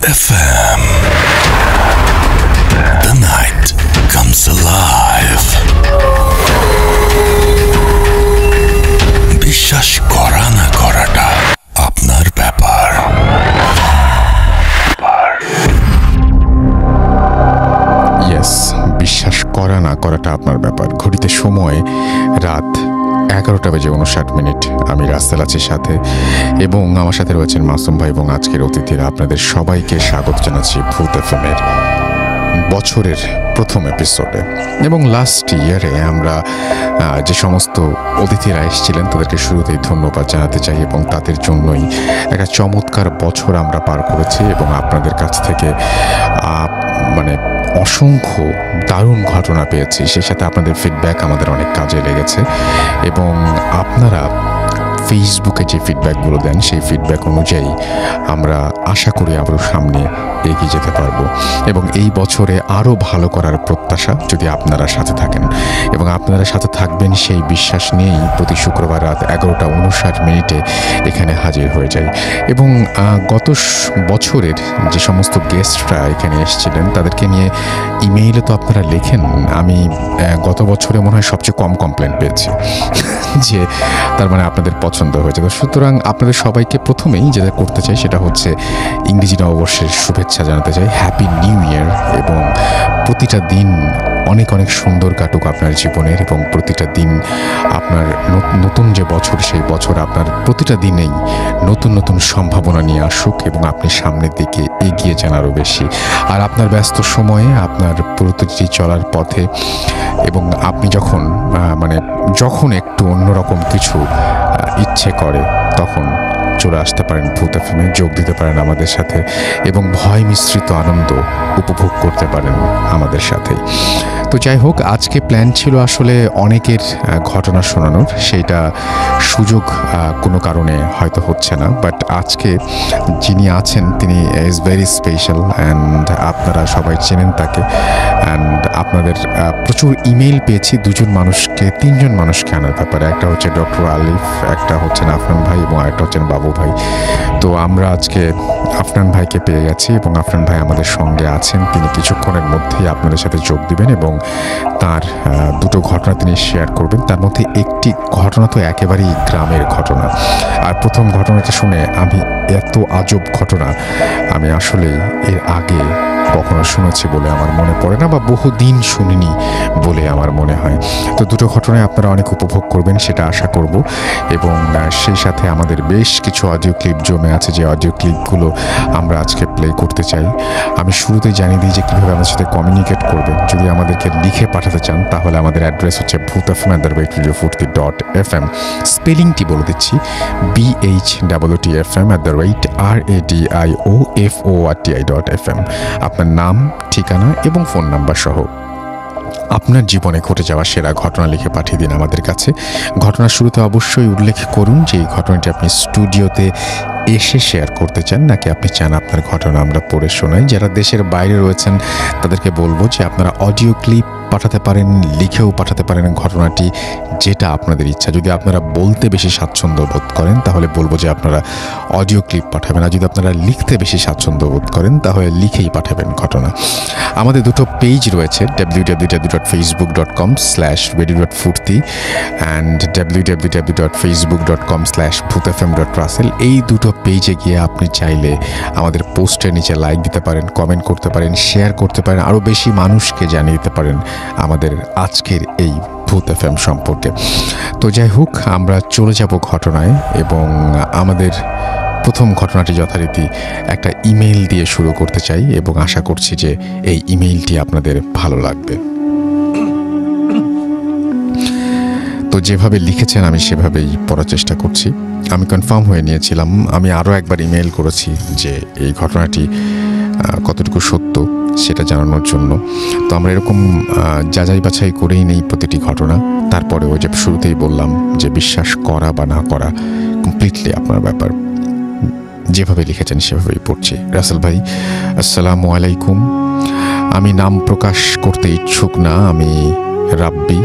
FM. The night comes alive. বিশ্বাস করা না করাটা আপনার ব্যাপার। ইয়েস, বিশ্বাস করা না করাটা আপনার ব্যাপার। ঘড়িতে সময় রাত 11:59। আমি রাস্তাল আছি সাথে, এবং আমার সাথে রয়েছেন মাসুম ভাই এবং আজকের অতিথিরা। আপনাদের সবাইকে স্বাগত জানাচ্ছি ভূত এফএমের বছরের প্রথম এপিসোডে। এবং লাস্ট ইয়ারে আমরা যে সমস্ত অতিথিরা এসেছিলেন তাদেরকে শুরুতেই ধন্যবাদ জানাতে চাই, এবং তাদের জন্যই একটা চমৎকার বছর আমরা পার করেছি। এবং আপনাদের কাছ থেকে অসংখ্য দারুণ ঘটনা পেয়েছি, সেই সাথে আপনাদের ফিডব্যাক আমাদের অনেক কাজে লেগেছে। এবং আপনারা ফেসবুকে যে ফিডব্যাকগুলো দেন সেই ফিডব্যাক অনুযায়ী আমরা আশা করি আরও সামনে এগিয়ে যেতে পারবো, এবং এই বছরে আরও ভালো করার প্রত্যাশা যদি আপনারা সাথে থাকেন। এবং আপনারা সাথে থাকবেন সেই বিশ্বাস নিয়েই প্রতি শুক্রবার রাত 11:59 এখানে হাজির হয়ে যাই। এবং গত বছরের যে সমস্ত গেস্টরা এখানে এসেছিলেন তাদেরকে নিয়ে ইমেইলে তো আপনারা লেখেন। আমি গত বছরে মনে হয় সবচেয়ে কম কমপ্লেন পেয়েছি যে তার মানে আপনাদের পছন্দ হয়েছে। তো সুতরাং আপনাদের সবাইকে প্রথমেই যেটা করতে চাই সেটা হচ্ছে ইংরেজি নববর্ষের শুভেচ্ছা জানাতে চাই, হ্যাপি নিউ ইয়ার। এবং প্রতিটা দিন অনেক অনেক সুন্দর কাটুক আপনার জীবনের, এবং প্রতিটা দিন আপনার নতুন যে বছর সেই বছর আপনার প্রতিটা দিনেই নতুন নতুন সম্ভাবনা নিয়ে আসুক, এবং আপনি সামনের দিকে এগিয়ে যান আরও বেশি। আর আপনার ব্যস্ত সময়ে আপনার প্রতিটি চলার পথে, এবং আপনি যখন একটু অন্যরকম কিছু ইচ্ছে করে তখন চলে আসতে পারেন ভূত এফএমে, যোগ দিতে পারেন আমাদের সাথে, এবং ভয় মিশ্রিত আনন্দ উপভোগ করতে পারেন আমাদের সাথেই। তো যাই হোক, আজকে প্ল্যান ছিল আসলে অনেকের ঘটনা শোনানোর, সেইটা সুযোগ কোনো কারণে হয়তো হচ্ছে না। বাট আজকে যিনি আছেন তিনি ইজ ভেরি স্পেশাল, অ্যান্ড আপনারা সবাই চেনেন তাকে। অ্যান্ড আপনাদের প্রচুর ইমেইল পেয়েছি তিনজন মানুষকে আনার ব্যাপারে। একটা হচ্ছে ডক্টর আলিফ, একটা হচ্ছেন আফনান ভাই, এবং আরেকটা হচ্ছেন বাবু ভাই। তো আমরা আজকে আফনান ভাইকে পেয়ে গেছি, এবং আফনান ভাই আমাদের সঙ্গে আছেন। তিনি কিছুক্ষণের মধ্যেই আপনাদের সাথে যোগ দিবেন, এবং তার দুটো ঘটনা তিনি শেয়ার করবেন। তার মধ্যে একটি ঘটনা তো একেবারেই গ্রামের ঘটনা। আর প্রথম ঘটনাটা শুনে আমি এত আজব ঘটনা আমি আসলেই এর আগে কখনো শুনেছি বলে আমার মনে পড়ে না, বা বহুদিন শুনিনি বলে আমার মনে হয়। তো দুটো ঘটনায় আপনারা অনেক উপভোগ করবেন সেটা আশা করব। এবং সেই সাথে আমাদের বেশ কিছু অডিও ক্লিপ জমে আছে, যে অডিও ক্লিপগুলো আমরা আজকে প্লে করতে চাই। আমি শুরুতেই জানিয়ে দিই যে কীভাবে আমাদের সাথে কমিউনিকেট করবেন। যদি আমাদেরকে লিখে পাঠাতে চান তাহলে আমাদের অ্যাড্রেস হচ্ছে bhutfm@radiofurti.fm। স্পেলিংটি বলে দিচ্ছি, BHTFM@radioforti.fm। আপনার নাম, ঠিকানা এবং ফোন নাম্বার সহ আপনার জীবনে ঘটে যাওয়া সেরা ঘটনা লিখে পাঠিয়ে দিন আমাদের কাছে। ঘটনার শুরুতে অবশ্যই উল্লেখ করুন যে এই ঘটনাটি আপনি স্টুডিওতে এসে শেয়ার করতে চান, নাকি আপনি চান আপনার ঘটনা আমরা পড়ে শোনাই। যারা দেশের বাইরে রয়েছেন তাদেরকে বলবো যে আপনারা অডিও ক্লিপ পাঠাতে পারেন, লিখেও পাঠাতে পারেন ঘটনাটি, যেটা আপনাদের ইচ্ছা। যদি আপনারা বলতে বেশি স্বাচ্ছন্দ্য বোধ করেন তাহলে বলবো যে আপনারা অডিও ক্লিপ পাঠাবেন, আর যদি আপনারা লিখতে বেশি স্বাচ্ছন্দ্য বোধ করেন তাহলে লিখেই পাঠাবেন ঘটনা। আমাদের দুটো পেজ রয়েছে, www.facebook.com/radio.furti and www.facebook.com/bhutfm.russell। এই দুটো পেজে গিয়ে আপনি চাইলে আমাদের পোস্টের নিচে লাইক দিতে পারেন, কমেন্ট করতে পারেন, শেয়ার করতে পারেন, আরও বেশি মানুষকে জানিয়ে দিতে পারেন আমাদের আজকের এই ভূত এফএম সম্পর্কে। তো যাই হোক, আমরা চলে যাব ঘটনায়, এবং আমাদের প্রথম ঘটনাটি যথারীতি একটা ইমেইল দিয়ে শুরু করতে চাই, এবং আশা করছি যে এই ইমেইলটি আপনাদের ভালো লাগবে। তো যেভাবে লিখেছেন আমি সেভাবেই পড়ার চেষ্টা করছি। আমি কনফার্ম হয়ে নিয়েছিলাম, আমি আরও একবার ইমেইল করেছি যে এই ঘটনাটি কতটুকু সত্য সেটা জানানোর জন্য। তো আমরা এরকম যাচাই বাছাই করেই নেই প্রতিটি ঘটনা। তারপরে ওই যে শুরুতেই বললাম যে বিশ্বাস করা বা না করা কমপ্লিটলি আপনার ব্যাপার। যেভাবে লিখেছেন সেভাবেই পড়ছি। রাসেল ভাই, আসসালামু আলাইকুম। আমি নাম প্রকাশ করতে ইচ্ছুক না। আমি রাব্বি,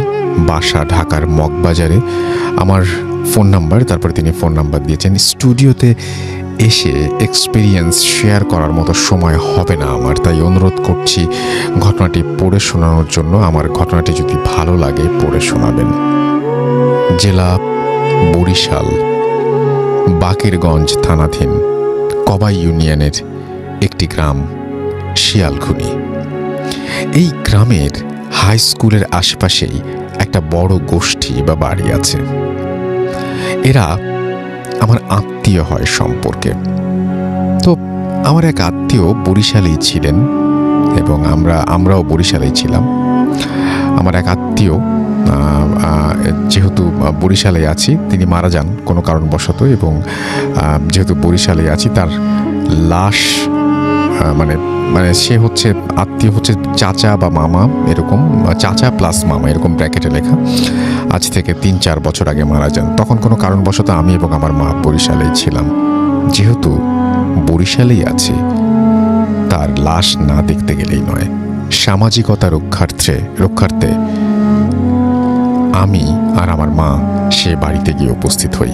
বাসা ঢাকার মগবাজারে। আমার ফোন নাম্বার, তারপরে তিনি ফোন নাম্বার দিয়েছেন। স্টুডিওতে এসে এক্সপিরিয়েন্স শেয়ার করার মতো সময় হবে না আমার, তাই অনুরোধ করছি ঘটনাটি পড়ে শোনানোর জন্য। আমার ঘটনাটি যদি ভালো লাগে পড়ে শোনাবেন। জেলা বরিশাল, বাকেরগঞ্জ থানাধীন কবাই ইউনিয়নের একটি গ্রাম শিয়ালখুনি। এই গ্রামের হাই স্কুলের আশেপাশেই একটা বড় গোষ্ঠী বা বাড়ি আছে। এরা আমার আত্মীয় হয় সম্পর্কে। তো আমার এক আত্মীয় বরিশালেই ছিলেন এবং আমরাও বরিশালেই ছিলাম। আমার এক আত্মীয় যেহেতু বরিশালে আছি, তিনি মারা যান কোনো কারণবশত, এবং যেহেতু বরিশালে আছি তার লাশ মানে সে হচ্ছে আত্মীয় হচ্ছে চাচা বা মামা, এরকম চাচা প্লাস মামা এরকম ব্র্যাকেটে লেখা। আজ থেকে 3-4 বছর আগে মারা যান। তখন কোনো কারণবশত আমি এবং আমার মা বরিশালেই ছিলাম। যেহেতু বরিশালেই আছি, তার লাশ না দেখতে গেলেই নয়। সামাজিকতা রক্ষার্থে আমি আর আমার মা সে বাড়িতে গিয়ে উপস্থিত হই।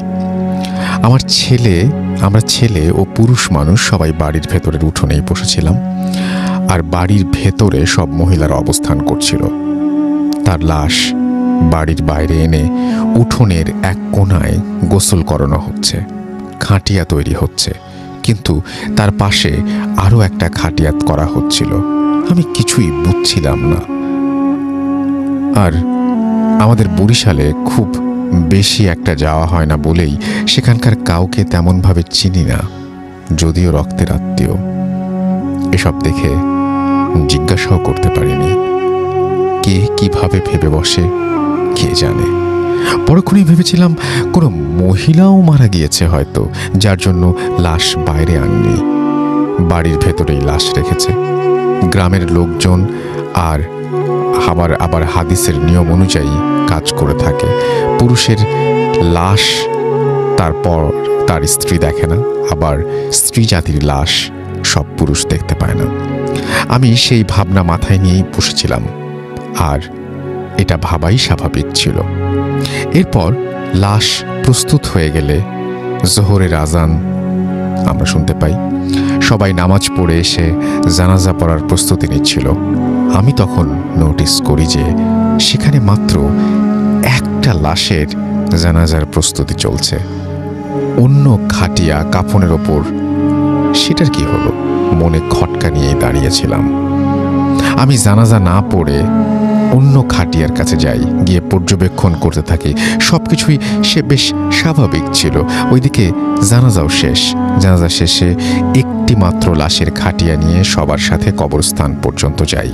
আমরা ছেলে ও পুরুষ মানুষ সবাই বাড়ির ভেতরের উঠোনেই বসেছিলাম, আর বাড়ির ভেতরে সব মহিলারা অবস্থান করছিল। তার লাশ বাড়ির বাইরে এনে উঠোনের এক কোণায় গোসল করানো হচ্ছে, খাটিয়া তৈরি হচ্ছে, কিন্তু তার পাশে আরও একটা খাটিয়া করা হচ্ছিল। আমি কিছুই বুঝছিলাম না। আর আমাদের বরিশালে খুব বেশি একটা যাওয়া হয় না বলেই সেখানকার কাউকে তেমনভাবে চিনি না, যদিও রক্তের আত্মীয়। এসব দেখে জিজ্ঞাসাও করতে পারিনি। কে কিভাবে ভেবে বসে কে জানে। পরক্ষণে ভেবেছিলাম কোনো মহিলাও মারা গিয়েছে হয়তো, যার জন্য লাশ বাইরে আননি, বাড়ির ভেতরেই লাশ রেখেছে। গ্রামের লোকজন আর আবার হাদিসের নিয়ম অনুযায়ী কাজ করে থাকে। পুরুষের লাশ তারপর তার স্ত্রী দেখে না, আবার স্ত্রী জাতির লাশ সব পুরুষ দেখতে পায় না। আমি সেই ভাবনা মাথায় নিয়েই বসেছিলাম, আর এটা ভাবাই স্বাভাবিক ছিল। এরপর লাশ প্রস্তুত হয়ে গেলে জোহরের আজান আমরা শুনতে পাই। সবাই নামাজ পড়ে এসে জানাজা পড়ার প্রস্তুতি নিচ্ছিল। আমি তখন নোটিস করি যে সেখানে মাত্র একটা লাশের জানাজার প্রস্তুতি চলছে। অন্য খাটিয়া কাফনের ওপর সেটার কি হলো মনে খটকা নিয়েই দাঁড়িয়েছিলাম। আমি জানাজা না পড়ে অন্য খাটিয়ার কাছে যাই, গিয়ে পর্যবেক্ষণ করতে থাকি। সবকিছুই সে বেশ স্বাভাবিক ছিল। ওইদিকে জানাজাও শেষ। জানাজা শেষে একটি মাত্র লাশের খাটিয়া নিয়ে সবার সাথে কবরস্থান পর্যন্ত যাই।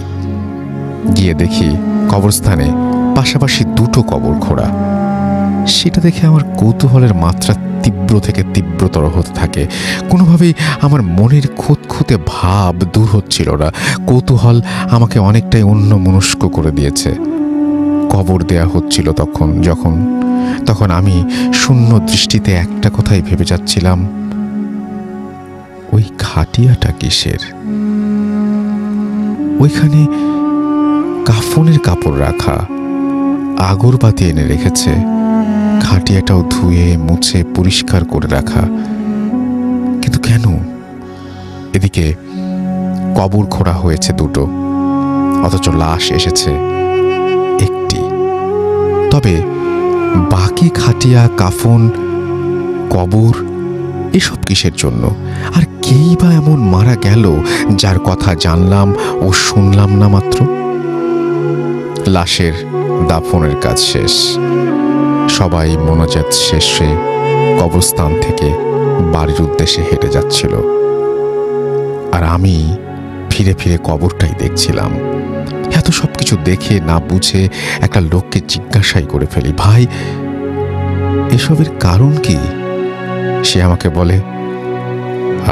গিয়ে দেখি কবরস্থানে পাশাপাশি দুটো কবর খোঁড়া। সেটা দেখে আমার কৌতূহলের মাত্রা তীব্র থেকে তীব্রতর হতে থাকে। কোনোভাবেই আমার মনের খুঁতখুঁতে ভাব দূর হচ্ছিল না। কৌতূহল আমাকে অনেকটাই অন্যমনস্ক করে দিয়েছে। কবর দেয়া হচ্ছিল তখন আমি শূন্য দৃষ্টিতে একটা কথাই ভেবে যাচ্ছিলাম, ওই খাটিয়াটা কিসের? ওইখানে কাফনের কাপড় রাখা, আগরবাতি এনে রেখেছে, খাটিয়াটাও ধুয়ে মুছে পরিষ্কার করে রাখা, কিন্তু কেন? এদিকে কবর খোঁড়া হয়েছে দুটো, অথচ লাশ এসেছে একটি। তবে বাকি খাটিয়া, কাফন, কবর এসব কিসের জন্য? আর কেই বা এমন মারা গেল যার কথা জানলাম ও শুনলাম না মাত্র? লাশের দাফনের কাজ শেষ। সবাই মোনাজাত শেষে কবরস্থান থেকে বাড়ির উদ্দেশ্যে হেঁটে যাচ্ছিল, আর আমি ফিরে ফিরে কবরটাই দেখছিলাম। এত সবকিছু দেখে না বুঝে একটা লোককে জিজ্ঞাসাই করে ফেলি, ভাই এসবের কারণ কি? সে আমাকে বলে,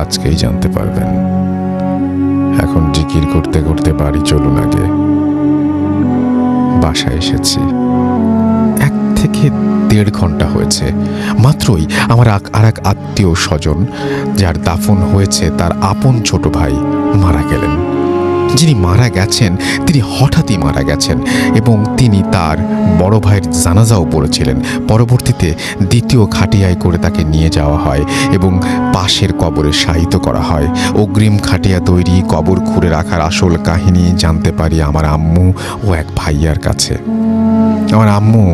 আজকেই জানতে পারবেন। এখন জিকির করতে করতে বাড়ি চলুন আগে। বাসায় এসেছি 1 থেকে 1.5 ঘন্টা হয়েছে। মাত্রই আমার আর এক আত্মীয় স্বজন যার দাফন হয়েছে, তার আপন ছোট ভাই মারা গেলেন। যিনি মারা গেছেন তিনি হঠাৎই মারা গেছেন এবং তিনি তার বড় ভাইয়ের জানাজাও পড়েছিলেন। পরবর্তীতে দ্বিতীয় খাটিয়ায় করে তাকে নিয়ে যাওয়া হয় এবং পাশের কবরে শায়িত করা হয়। অগ্রিম খাটিয়া তৈরি, কবর খুঁড়ে রাখার আসল কাহিনী জানতে পারি আমার আম্মু ও এক ভাইয়ার কাছে। আমার আম্মু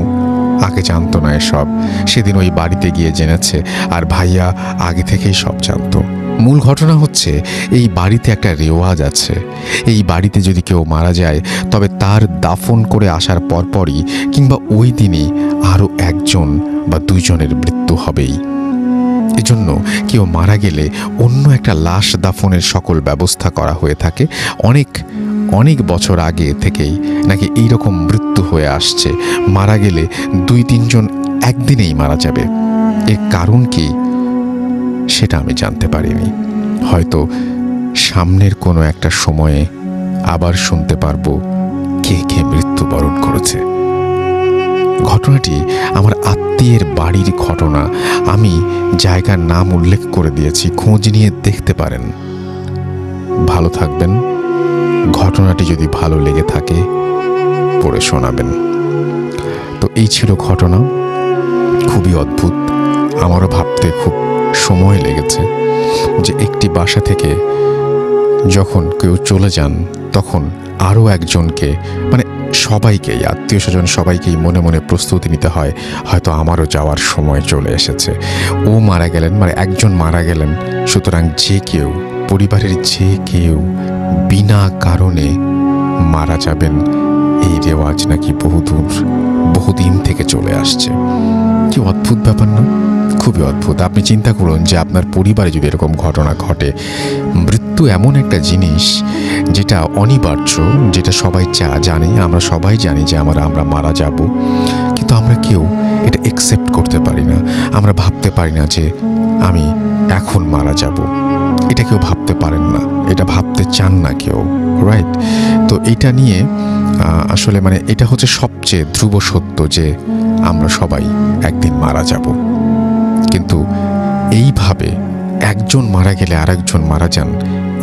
আগে জানতো না এসব, সেদিন ওই বাড়িতে গিয়ে জেনেছে, আর ভাইয়া আগে থেকেই সব জানতো। মূল ঘটনা হচ্ছে এই বাড়িতে একটা রেওয়াজ আছে, এই বাড়িতে যদি কেউ মারা যায় তবে তার দাফন করে আসার পরপরই কিংবা ওই দিনই আরও একজন বা দুইজনের মৃত্যু হবেই। এজন্য কেউ মারা গেলে অন্য একটা লাশ দাফনের সকল ব্যবস্থা করা হয়ে থাকে। অনেক অনেক বছর আগে থেকেই নাকি এইরকম মৃত্যু হয়ে আসছে, মারা গেলে 2-3 জন একদিনেই মারা যাবে। এর কারণ কি সেটা আমি জানতে পারিনি। হয়তো সামনের কোনো একটা সময়ে আবার শুনতে পারবো কে কে মৃত্যুবরণ করেছে। ঘটনাটি আমার আত্মীয়ের বাড়ির ঘটনা। আমি জায়গার নাম উল্লেখ করে দিয়েছি, খোঁজ নিয়ে দেখতে পারেন। ভালো থাকবেন। ঘটনাটি যদি ভালো লেগে থাকে পড়ে শোনাবেন। তো এই ছিল ঘটনা, খুবই অদ্ভুত। আমারও ভাবতে খুব সময় লেগেছে যে একটি বাসা থেকে যখন কেউ চলে যান তখন আরও একজনকে, মানে সবাইকেই, আত্মীয় স্বজন সবাইকেই মনে মনে প্রস্তুতি নিতে হয়, হয়তো আমারও যাওয়ার সময় চলে এসেছে। ও মারা গেলেন, মানে একজন মারা গেলেন, সুতরাং যে কেউ, পরিবারের যে কেউ বিনা কারণে মারা যাবেন, এই রেওয়াজ নাকি বহুদিন থেকে চলে আসছে। কি অদ্ভুত ব্যাপার না? খুবই অদ্ভুত। আপনি চিন্তা করুন যে আপনার পরিবারে যদি এরকম ঘটনা ঘটে। মৃত্যু এমন একটা জিনিস যেটা অনিবার্য, যেটা সবাই জানে, আমরা সবাই জানি যে আমরা মারা যাব, কিন্তু আমরা কেউ এটা অ্যাকসেপ্ট করতে পারি না। আমরা ভাবতে পারি না যে আমি এখন মারা যাব, এটা কেউ ভাবতে পারেন না, এটা ভাবতে চান না কেউ, রাইট? তো এটা নিয়ে আসলে মানে এটা হচ্ছে সবচেয়ে ধ্রুব সত্য যে আমরা সবাই একদিন মারা যাব। কিন্তু এইভাবে একজন মারা গেলে আরেকজন মারা যান,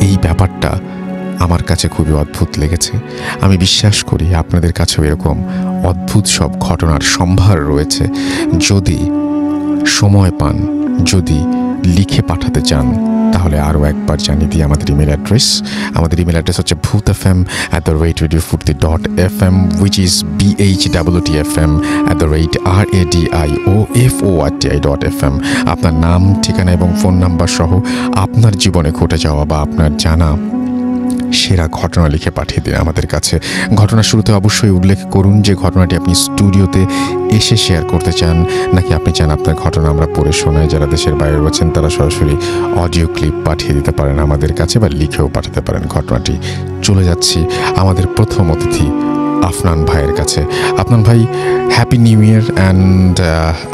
এই ব্যাপারটা আমার কাছে খুবই অদ্ভুত লেগেছে। আমি বিশ্বাস করি আপনাদের কাছেও এরকম অদ্ভুত সব ঘটনার সম্ভার রয়েছে। যদি সময় পান, যদি লিখে পাঠাতে চান, তাহলে আরও একবার জানিয়ে দিই আমাদের ইমেল অ্যাড্রেস। আমাদের ইমেল অ্যাড্রেস হচ্ছে bhutfm@radiofurti.fm, which is bhwtfm@radioforti.fm। আপনার নাম, ঠিকানা এবং ফোন নাম্বার সহ আপনার জীবনে ঘটে যাওয়া বা আপনার জানা সেরা ঘটনা লিখে পাঠিয়ে দিন আমাদের কাছে। ঘটনার শুরুতে অবশ্যই উল্লেখ করুন যে ঘটনাটি আপনি স্টুডিওতে এসে শেয়ার করতে চান, নাকি আপনি চান আপনার ঘটনা আমরা পড়ে শোনাই। যারা দেশের বাইরে রয়েছেন তারা সরাসরি অডিও ক্লিপ পাঠিয়ে দিতে পারেন আমাদের কাছে, বা লিখেও পাঠাতে পারেন ঘটনাটি। চলে যাচ্ছি আমাদের প্রথম অতিথি আফনান ভাইয়ের কাছে। আফনান ভাই, হ্যাপি নিউ ইয়ার। অ্যান্ড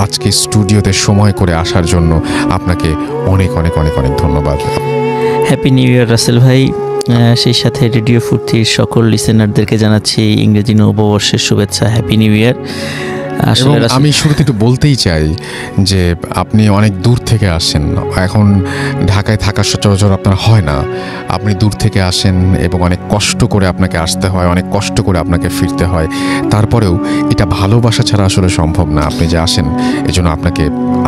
আজকে স্টুডিওতে সময় করে আসার জন্য আপনাকে অনেক অনেক অনেক অনেক ধন্যবাদ। হ্যাপি নিউ ইয়ার রাসেল ভাই। সেই সাথে রেডিও ফুর্তির সকল লিসেনারদেরকে জানাচ্ছি ইংরেজি নববর্ষের শুভেচ্ছা, হ্যাপি নিউ ইয়ার। এবং আমি শুরুতে একটু বলতেই চাই যে আপনি অনেক দূর থেকে আসেন। এখন ঢাকায় থাকার সচরাচর আপনার হয় না, আপনি দূর থেকে আসেন এবং অনেক কষ্ট করে আপনাকে আসতে হয়, অনেক কষ্ট করে আপনাকে ফিরতে হয়। তারপরেও এটা ভালোবাসা ছাড়া আসলে সম্ভব না। আপনি যে আসেন এজন্য আপনাকে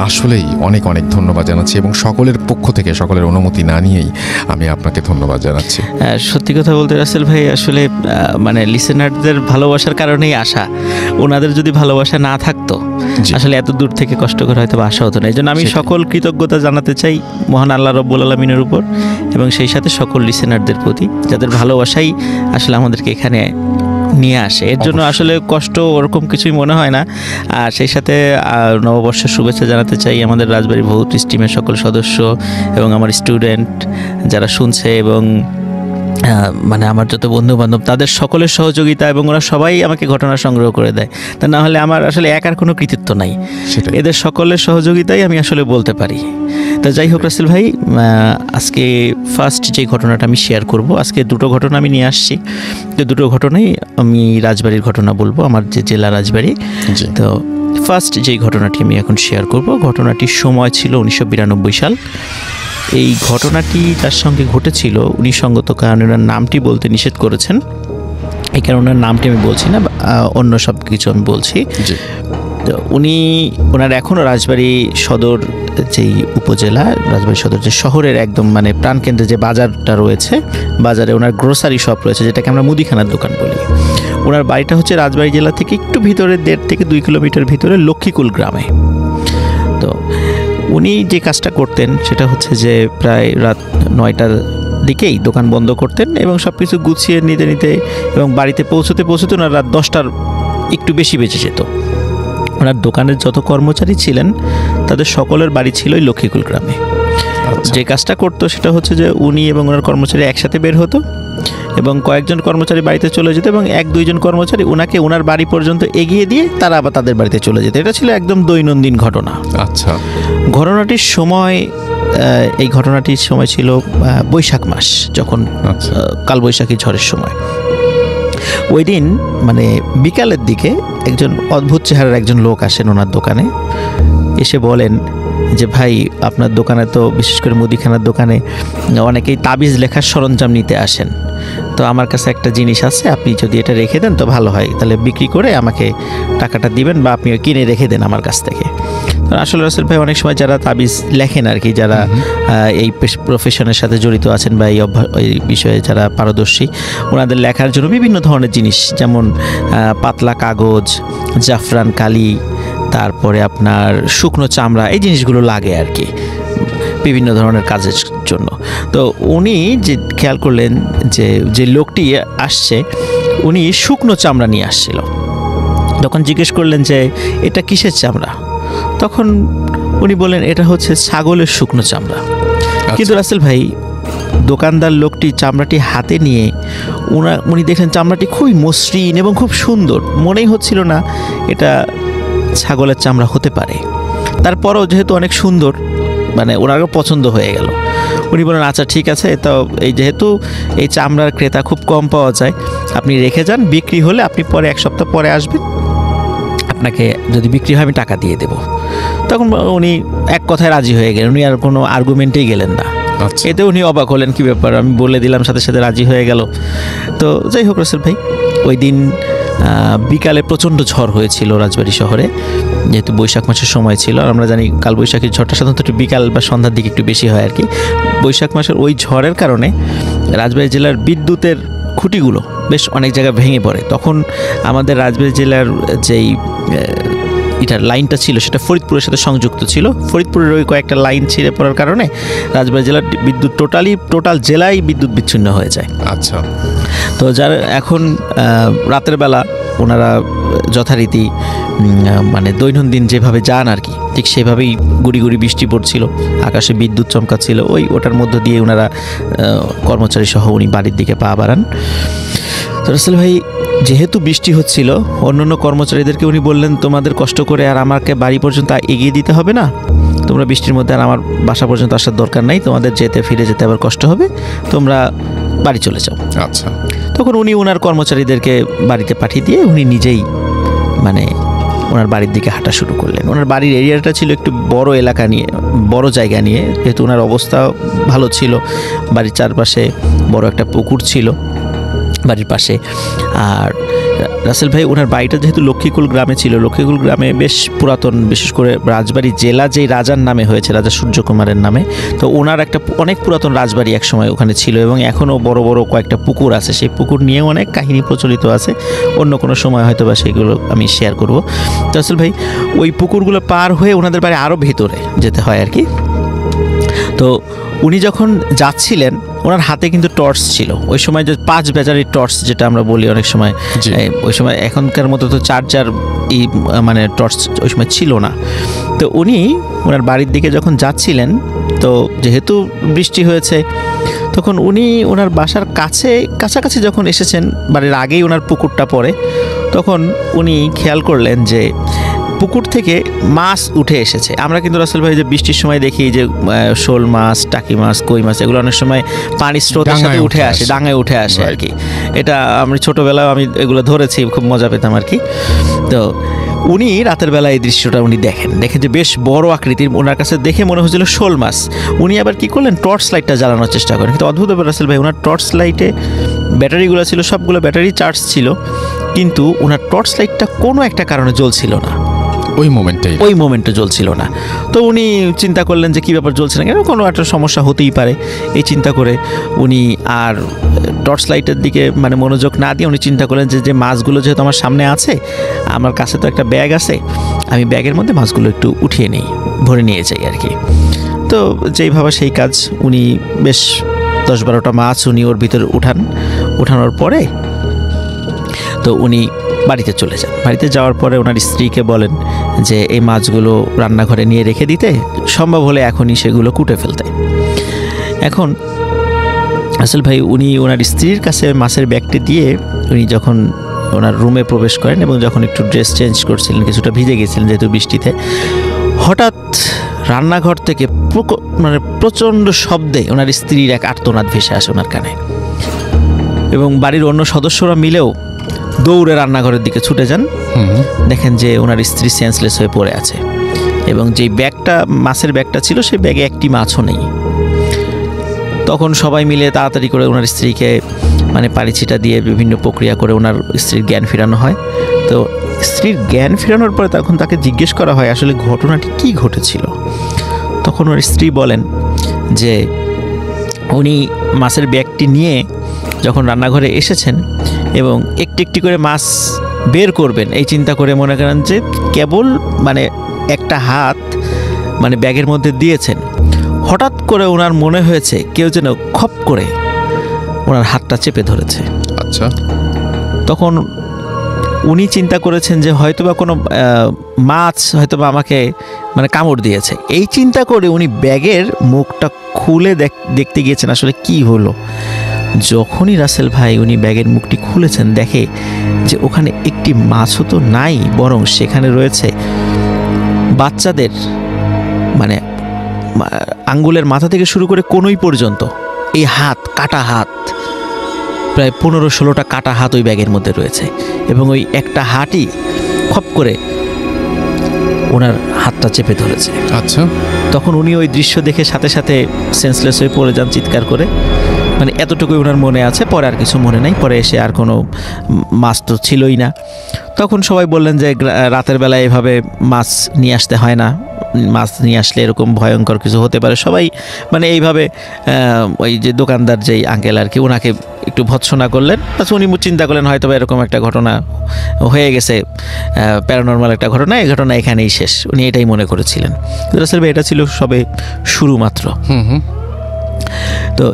আসলেই অনেক অনেক ধন্যবাদ জানাচ্ছি, এবং সকলের পক্ষ থেকে, সকলের অনুমতি না নিয়েই আমি আপনাকে ধন্যবাদ জানাচ্ছি। সত্যি কথা বলতে রাসেল ভাই, আসলে মানে লিসেনারদের ভালোবাসার কারণেই আসা। ওনাদের যদি ভালোবাসা না থাকতো আসলে এত দূর থেকে কষ্ট করে হয়তো আসা হতো না। এই জন্য আমি সকল কৃতজ্ঞতা জানাতে চাই মহান আল্লাহ রব্বুল আলামিনের উপর, এবং সেই সাথে সকল লিসেনারদের প্রতি, যাদের ভালোবাসাই আসলে আমাদেরকে এখানে নিয়ে আসে। এর জন্য আসলে কষ্ট ওরকম কিছুই মনে হয় না। আর সেই সাথে নববর্ষের শুভেচ্ছা জানাতে চাই আমাদের রাজবাড়ী বহুত টিমের সকল সদস্য এবং আমার স্টুডেন্ট যারা শুনছে, এবং মানে আমার যত বন্ধু বান্ধব, তাদের সকলের সহযোগিতা, এবং ওরা সবাই আমাকে ঘটনা সংগ্রহ করে দেয়। তা না হলে আমার আসলে একার কোনো কৃতিত্ব নাই, এদের সকলের সহযোগিতাই আমি আসলে বলতে পারি। তো যাই হোক রাসেল ভাই, আজকে ফার্স্ট যে ঘটনাটা আমি শেয়ার করব, আজকে দুটো ঘটনা আমি নিয়ে আসছি। তো দুটো ঘটনাই আমি রাজবাড়ির ঘটনা বলবো, আমার যে জেলা রাজবাড়ি। তো ফার্স্ট যেই ঘটনাটি আমি এখন শেয়ার করব, ঘটনাটির সময় ছিল 1992 সাল। এই ঘটনাটি তার সঙ্গে ঘটেছিল উনি সঙ্গত কারণে ওনার নামটি বলতে নিষেধ করেছেন, এই কারণে ওনার নামটি আমি বলছি না, অন্য সব কিছু আমি বলছি। তো ওনার এখনও রাজবাড়ী সদর যেই উপজেলা, রাজবাড়ী সদর যে শহরের একদম মানে প্রাণকেন্দ্রে যে বাজারটা রয়েছে, বাজারে ওনার গ্রোসারি শপ রয়েছে, যেটাকে আমরা মুদিখানার দোকান বলি। ওনার বাড়িটা হচ্ছে রাজবাড়ী জেলা থেকে একটু ভিতরে 1.5 থেকে 2 কিলোমিটার ভিতরে লক্ষ্মীকুল গ্রামে। তো উনি যে কাজটা করতেন সেটা হচ্ছে যে প্রায় রাত 9টার দিকেই দোকান বন্ধ করতেন এবং সব কিছু গুছিয়ে নিতে নিতে এবং বাড়িতে পৌঁছতে ওনার রাত 10টার একটু বেশি বেঁচে যেত। ওনার দোকানের যত কর্মচারী ছিলেন তাদের সকলের বাড়ি ছিল ওই লক্ষ্মীকুল গ্রামে। যে কাজটা করতো সেটা হচ্ছে যে উনি এবং ওনার কর্মচারী একসাথে বের হতো এবং কয়েকজন কর্মচারী বাড়িতে চলে যেত এবং 1-2 জন কর্মচারী ওনাকে ওনার বাড়ি পর্যন্ত এগিয়ে দিয়ে তারা আবার তাদের বাড়িতে চলে যেত। এটা ছিল একদম দৈনন্দিন ঘটনা। আচ্ছা, ঘটনাটির সময় এই ঘটনাটির সময় ছিল বৈশাখ মাস, যখন কালবৈশাখী ঝড়ের সময়। ওই দিন মানে বিকালের দিকে একজন অদ্ভুত চেহারার একজন লোক আসেন ওনার দোকানে, এসে বলেন যে ভাই আপনার দোকানে তো বিশেষ করে মুদিখানার দোকানে অনেকেই তাবিজ লেখার সরঞ্জাম নিতে আসেন, তো আমার কাছে একটা জিনিস আছে, আপনি যদি এটা রেখে দেন তো ভালো হয়, তাহলে বিক্রি করে আমাকে টাকাটা দিবেন বা আপনি কিনে রেখে দেন আমার কাছ থেকে। আসলে রাসেল ভাই অনেক সময় যারা তাবিজ লেখেন আর কি, যারা এই প্রফেশনের সাথে জড়িত আছেন বা এই বিষয়ে যারা পারদর্শী, ওনাদের লেখার জন্য বিভিন্ন ধরনের জিনিস, যেমন পাতলা কাগজ, জাফরান কালি, তারপরে আপনার শুকনো চামড়া, এই জিনিসগুলো লাগে আর কি বিভিন্ন ধরনের কাজের জন্য। তো উনি যে খেয়াল করলেন যে লোকটি আসছে উনি শুকনো চামড়া নিয়ে আসছিল। তখন জিজ্ঞেস করলেন যে এটা কিসের চামড়া? তখন উনি বললেন এটা হচ্ছে ছাগলের শুকনো চামড়া। কিন্তু রাসেল ভাই দোকানদার লোকটি চামড়াটি হাতে নিয়ে উনি দেখলেন চামড়াটি খুবই মসৃণ এবং খুব সুন্দর, মনেই হচ্ছিল না এটা ছাগলের চামড়া হতে পারে। তারপরও যেহেতু অনেক সুন্দর, মানে ওনারও পছন্দ হয়ে গেল। উনি বলেন আচ্ছা ঠিক আছে, তো এই যেহেতু এই চামড়ার ক্রেতা খুব কম পাওয়া যায়, আপনি রেখে যান, বিক্রি হলে আপনি পরে 1 সপ্তাহ পরে আসবেন, আপনাকে যদি বিক্রি হয় আমি টাকা দিয়ে দেব। তখন উনি এক কথায় রাজি হয়ে গেলেন, উনি আর কোনো আর্গুমেন্টেই গেলেন না। এতে উনি অবাক হলেন, কী ব্যাপার, আমি বলে দিলাম সাথে সাথে রাজি হয়ে গেল। তো যাই হোক রাসেল ভাই, ওই দিন বিকালে প্রচণ্ড ঝড় হয়েছিল রাজবাড়ী শহরে, যেহেতু বৈশাখ মাসের সময় ছিল। আর আমরা জানি কালবৈশাখীর ঝড়টা সাধারণত একটু বিকাল বা সন্ধ্যার দিকে একটু বেশি হয় আর কি। বৈশাখ মাসের ওই ঝড়ের কারণে রাজবাড়ী জেলার বিদ্যুতের খুঁটিগুলো বেশ অনেক জায়গায় ভেঙে পড়ে। তখন আমাদের রাজবাড়ী জেলার যেই এটার লাইনটা ছিল সেটা ফরিদপুরের সাথে সংযুক্ত ছিল। ফরিদপুরের ওই কয়েকটা লাইন ছিঁড়ে পড়ার কারণে রাজবাড়ী জেলার বিদ্যুৎ টোটাল জেলায় বিদ্যুৎ বিচ্ছিন্ন হয়ে যায়। আচ্ছা, তো যার এখন রাতের বেলা ওনারা যথারীতি মানে দৈনন্দিন যেভাবে যান আর কি, ঠিক সেভাবেই গুড়ি গুড়ি বৃষ্টি পড়ছিল, আকাশে বিদ্যুৎ চমকাচ্ছিল, ওটার মধ্য দিয়ে ওনারা কর্মচারী সহ উনি বাড়ির দিকে পা বাড়ান। তো রাসেল ভাই যেহেতু বৃষ্টি হচ্ছিল, অন্যান্য কর্মচারীদেরকে উনি বললেন তোমাদের কষ্ট করে আর আমাকে বাড়ি পর্যন্ত এগিয়ে দিতে হবে না, তোমরা বৃষ্টির মধ্যে আর আমার বাসা পর্যন্ত আসার দরকার নাই, তোমাদের ফিরে যেতে আবার কষ্ট হবে, তোমরা বাড়ি চলে যাও। আচ্ছা, তখন উনি ওনার কর্মচারীদেরকে বাড়িতে পাঠিয়ে দিয়ে উনি নিজেই মানে ওনার বাড়ির দিকে হাঁটা শুরু করলেন। ওনার বাড়ির এরিয়াটা ছিল একটু বড় এলাকা নিয়ে, বড় জায়গা নিয়ে, যেহেতু ওনার অবস্থা ভালো ছিল, বাড়ির চারপাশে বড় একটা পুকুর ছিল বাড়ির পাশে। আর রাসেল ভাই ওনার বাড়িটা যেহেতু লক্ষ্মীকুল গ্রামে ছিল, লক্ষ্মীকুল গ্রামে বেশ পুরাতন, বিশেষ করে রাজবাড়ী জেলা যেই রাজার নামে হয়েছে, রাজা সূর্যকুমারের নামে, তো ওনার একটা অনেক পুরাতন রাজবাড়ি একসময় ওখানে ছিল এবং এখনও বড় বড় কয়েকটা পুকুর আছে। সেই পুকুর নিয়েও অনেক কাহিনী প্রচলিত আছে, অন্য কোনো সময় হয়তো বা সেগুলো আমি শেয়ার করব। তো রাসেল ভাই ওই পুকুরগুলো পার হয়ে ওনাদের বাড়ি আরও ভেতরে যেতে হয় আর কি। তো উনি যখন যাচ্ছিলেন ওনার হাতে কিন্তু টর্চ ছিল, ওই সময় যে 5 ব্যাটারির টর্চ যেটা আমরা বলি অনেক সময়, ওই সময় এখনকার মতো তো চার্জার মানে টর্চ ওই সময় ছিল না। তো উনি ওনার বাড়ির দিকে যখন যাচ্ছিলেন, তো যেহেতু বৃষ্টি হয়েছে, তখন উনি ওনার বাসার কাছাকাছি যখন এসেছেন, বাড়ির আগেই ওনার পুকুরটা পড়ে, তখন উনি খেয়াল করলেন যে পুকুর থেকে মাছ উঠে এসেছে। আমরা কিন্তু রাসেল ভাই যে বৃষ্টির সময় দেখি যে শোল মাছ, টাকি মাছ, কই মাছ, এগুলো অনেক সময় পানির স্রোতের সাথে উঠে আসে, ডাঙায় উঠে আসে আর কি। এটা আমি ছোটোবেলায় আমি এগুলো ধরেছি, খুব মজা পেতাম আর কি। তো উনি রাতের বেলা এই দৃশ্যটা উনি দেখেন যে বেশ বড় আকৃতির, ওনার কাছে দেখে মনে হয়েছিল শোল মাছ। উনি আবার কি করলেন, টর্চ লাইটটা জ্বালানোর চেষ্টা করেন, কিন্তু অদ্ভুত ব্যাপার রাসেল ভাই, ওনার টর্চ লাইটে ব্যাটারিগুলো ছিল, সবগুলো ব্যাটারি চার্জ ছিল, কিন্তু ওনার টর্চ লাইটটা কোনো একটা কারণে জ্বলছিল না, ওই মোমেন্টে জ্বলছিল না। তো উনি চিন্তা করলেন যে কী ব্যাপার, জ্বলছে না কেন, কোনো একটা সমস্যা হতেই পারে। এই চিন্তা করে উনি আর টর্চ লাইটের দিকে মানে মনোযোগ না দিয়ে উনি চিন্তা করলেন যে মাছগুলো যেহেতু আমার সামনে আছে, আমার কাছে তো একটা ব্যাগ আছে, আমি ব্যাগের মধ্যে মাছগুলো একটু উঠিয়ে নেই, ভরে নিয়ে যাই আর কি। তো যেইভাবে সেই কাজ, উনি বেশ 10-12টা মাছ উনি ওর ভিতরে উঠানোর পরে তো উনি বাড়িতে চলে যান। বাড়িতে যাওয়ার পরে ওনার স্ত্রীকে বলেন যে এই মাছগুলো রান্নাঘরে নিয়ে রেখে দিতে, সম্ভব হলে এখনই সেগুলো কুটে ফেলতে। এখন আসল ভাই উনি ওনার স্ত্রীর কাছে মাছের ব্যাগটি দিয়ে উনি যখন ওনার রুমে প্রবেশ করেন এবং যখন একটু ড্রেস চেঞ্জ করছিলেন, কিছুটা ভিজে গেছিলেন যেহেতু বৃষ্টিতে, হঠাৎ রান্নাঘর থেকে মানে প্রচণ্ড শব্দে ওনার স্ত্রীর এক আর্তনাদ ভেসে আসে ওনার কানে, এবং বাড়ির অন্য সদস্যরা মিলেও দৌড়ে রান্নাঘরের দিকে ছুটে যান। দেখেন যে ওনার স্ত্রী সেন্সলেস হয়ে পড়ে আছে, এবং যেই ব্যাগটা, মাছের ব্যাগটা ছিল, সেই ব্যাগে একটি মাছও নেই। তখন সবাই মিলে তাড়াতাড়ি করে ওনার স্ত্রীকে মানে পানি ছিটা দিয়ে বিভিন্ন প্রক্রিয়া করে ওনার স্ত্রীর জ্ঞান ফেরানো হয়। তো স্ত্রীর জ্ঞান ফেরানোর পরে তখন তাকে জিজ্ঞেস করা হয় আসলে ঘটনাটি কী ঘটেছিল। তখন ওনার স্ত্রী বলেন যে উনি মাছের ব্যাগটি নিয়ে যখন রান্নাঘরে এসেছেন এবং একটি একটি করে মাছ বের করবেন এই চিন্তা করে মনে করেন যে কেবল মানে একটা হাত মানে ব্যাগের মধ্যে দিয়েছেন, হঠাৎ করে ওনার মনে হয়েছে কেউ যেন খপ করে ওনার হাতটা চেপে ধরেছে। আচ্ছা, তখন উনি চিন্তা করেছেন যে হয়তোবা কোনো মাছ হয়তোবা আমাকে মানে কামড় দিয়েছে। এই চিন্তা করে উনি ব্যাগের মুখটা খুলে দেখতে গিয়েছেন আসলে কি হলো। যখনই রাসেল ভাই উনি ব্যাগের মুখটি খুলেছেন, দেখে যে ওখানে একটি মাছও তো নাই, বরং সেখানে রয়েছে বাচ্চাদের মানে আঙ্গুলের মাথা থেকে শুরু করে কোনোই পর্যন্ত এই হাত, কাটা হাত, প্রায় 15-16টা কাটা হাত ওই ব্যাগের মধ্যে রয়েছে, এবং ওই একটা হাতই খপ করে ওনার হাতটা চেপে ধরেছে। আচ্ছা, তখন উনি ওই দৃশ্য দেখে সাথে সাথে সেন্সলেস হয়ে পড়ে যান চিৎকার করে, মানে এতটুকুই ওনার মনে আছে, পরে আর কিছু মনে নাই। পরে এসে আর কোনো মাছ তো ছিলই না। তখন সবাই বললেন যে রাতের বেলায় এভাবে মাছ নিয়ে আসতে হয় না, মাছ নিয়ে আসলে এরকম ভয়ঙ্কর কিছু হতে পারে। সবাই মানে এইভাবে ওই যে দোকানদার যেই আঙ্কেল আর কি, ওনাকে একটু ভৎসনা করলেন। আচ্ছা, উনি চিন্তা করলেন হয়তো এরকম একটা ঘটনা হয়ে গেছে, প্যারানর্মাল একটা ঘটনা, এই ঘটনা এখানেই শেষ, উনি এটাই মনে করেছিলেন। আসলে এটা ছিল সবে শুরু মাত্র। তো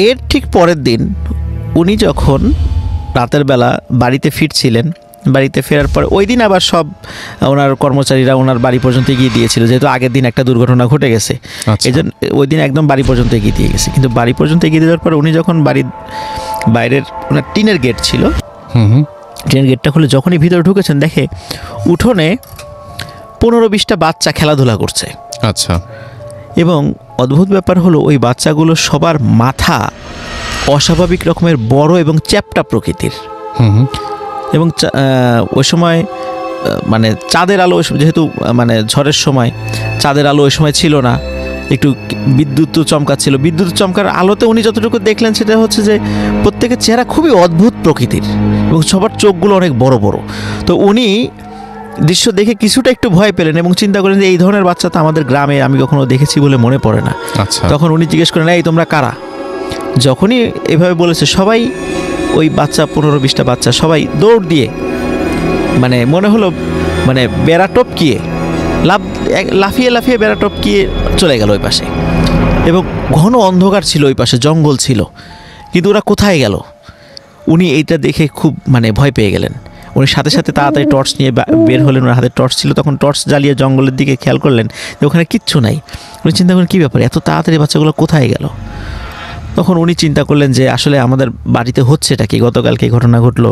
এর ঠিক পরের দিন উনি যখন রাতের বেলা বাড়িতে ফিরছিলেন, বাড়িতে ফেরার পর ওই দিন আবার সব ওনার কর্মচারীরা ওনার বাড়ি পর্যন্ত এগিয়ে দিয়েছিল, যেহেতু আগের দিন একটা দুর্ঘটনা ঘটে গেছে। এই জন্য ওই দিন একদম বাড়ি পর্যন্ত এগিয়ে দিয়ে গেছে। কিন্তু বাড়ি পর্যন্ত এগিয়ে দেওয়ার পর উনি যখন বাড়ির বাইরের ওনার টিনের গেট ছিল, টিনের গেটটা খুলে যখনই ভিতরে ঢুকেছেন, দেখে উঠোনে 15-20টা বাচ্চা খেলাধুলা করছে। আচ্ছা, এবং অদ্ভুত ব্যাপার হলো ওই বাচ্চাগুলো সবার মাথা অস্বাভাবিক রকমের বড় এবং চ্যাপ্টা প্রকৃতির। এবং ওই সময় মানে চাঁদের আলো, যেহেতু মানে ঝড়ের সময় চাঁদের আলো ওই সময় ছিল না, একটু বিদ্যুৎ চমকাচ্ছিল। বিদ্যুৎ চমকার আলোতে উনি যতটুকু দেখলেন সেটা হচ্ছে যে প্রত্যেকের চেহারা খুবই অদ্ভুত প্রকৃতির এবং সবার চোখগুলো অনেক বড় বড়। তো উনি দৃশ্য দেখে কিছুটা একটু ভয় পেলেন এবং চিন্তা করেন যে এই ধরনের বাচ্চা তো আমাদের গ্রামে আমি কখনো দেখেছি বলে মনে পড়ে না। তখন উনি জিজ্ঞেস করেন, এই তোমরা কারা? যখনই এভাবে বলেছে, সবাই ওই বাচ্চা 15-20টা বাচ্চা সবাই দৌড় দিয়ে মানে মনে হলো মানে বেড়া টপকিয়ে লাফিয়ে লাফিয়ে বেড়া টপকিয়ে চলে গেল ওই পাশে। এবং ঘন অন্ধকার ছিল, ওই পাশে জঙ্গল ছিল, কিন্তু ওরা কোথায় গেল? উনি এইটা দেখে খুব মানে ভয় পেয়ে গেলেন। উনি সাথে সাথে তাড়াতাড়ি টর্চ নিয়ে বের হলেন, ওনার হাতে টর্চ ছিল। তখন টর্চ জ্বালিয়ে জঙ্গলের দিকে খেয়াল করলেন যে ওখানে কিচ্ছু নাই। উনি চিন্তা করলেন কী ব্যাপার, এত তাড়াতাড়ি বাচ্চাগুলো কোথায় গেল? তখন উনি চিন্তা করলেন যে আসলে আমাদের বাড়িতে হচ্ছে এটা কি, গতকালকে ঘটনা ঘটলো,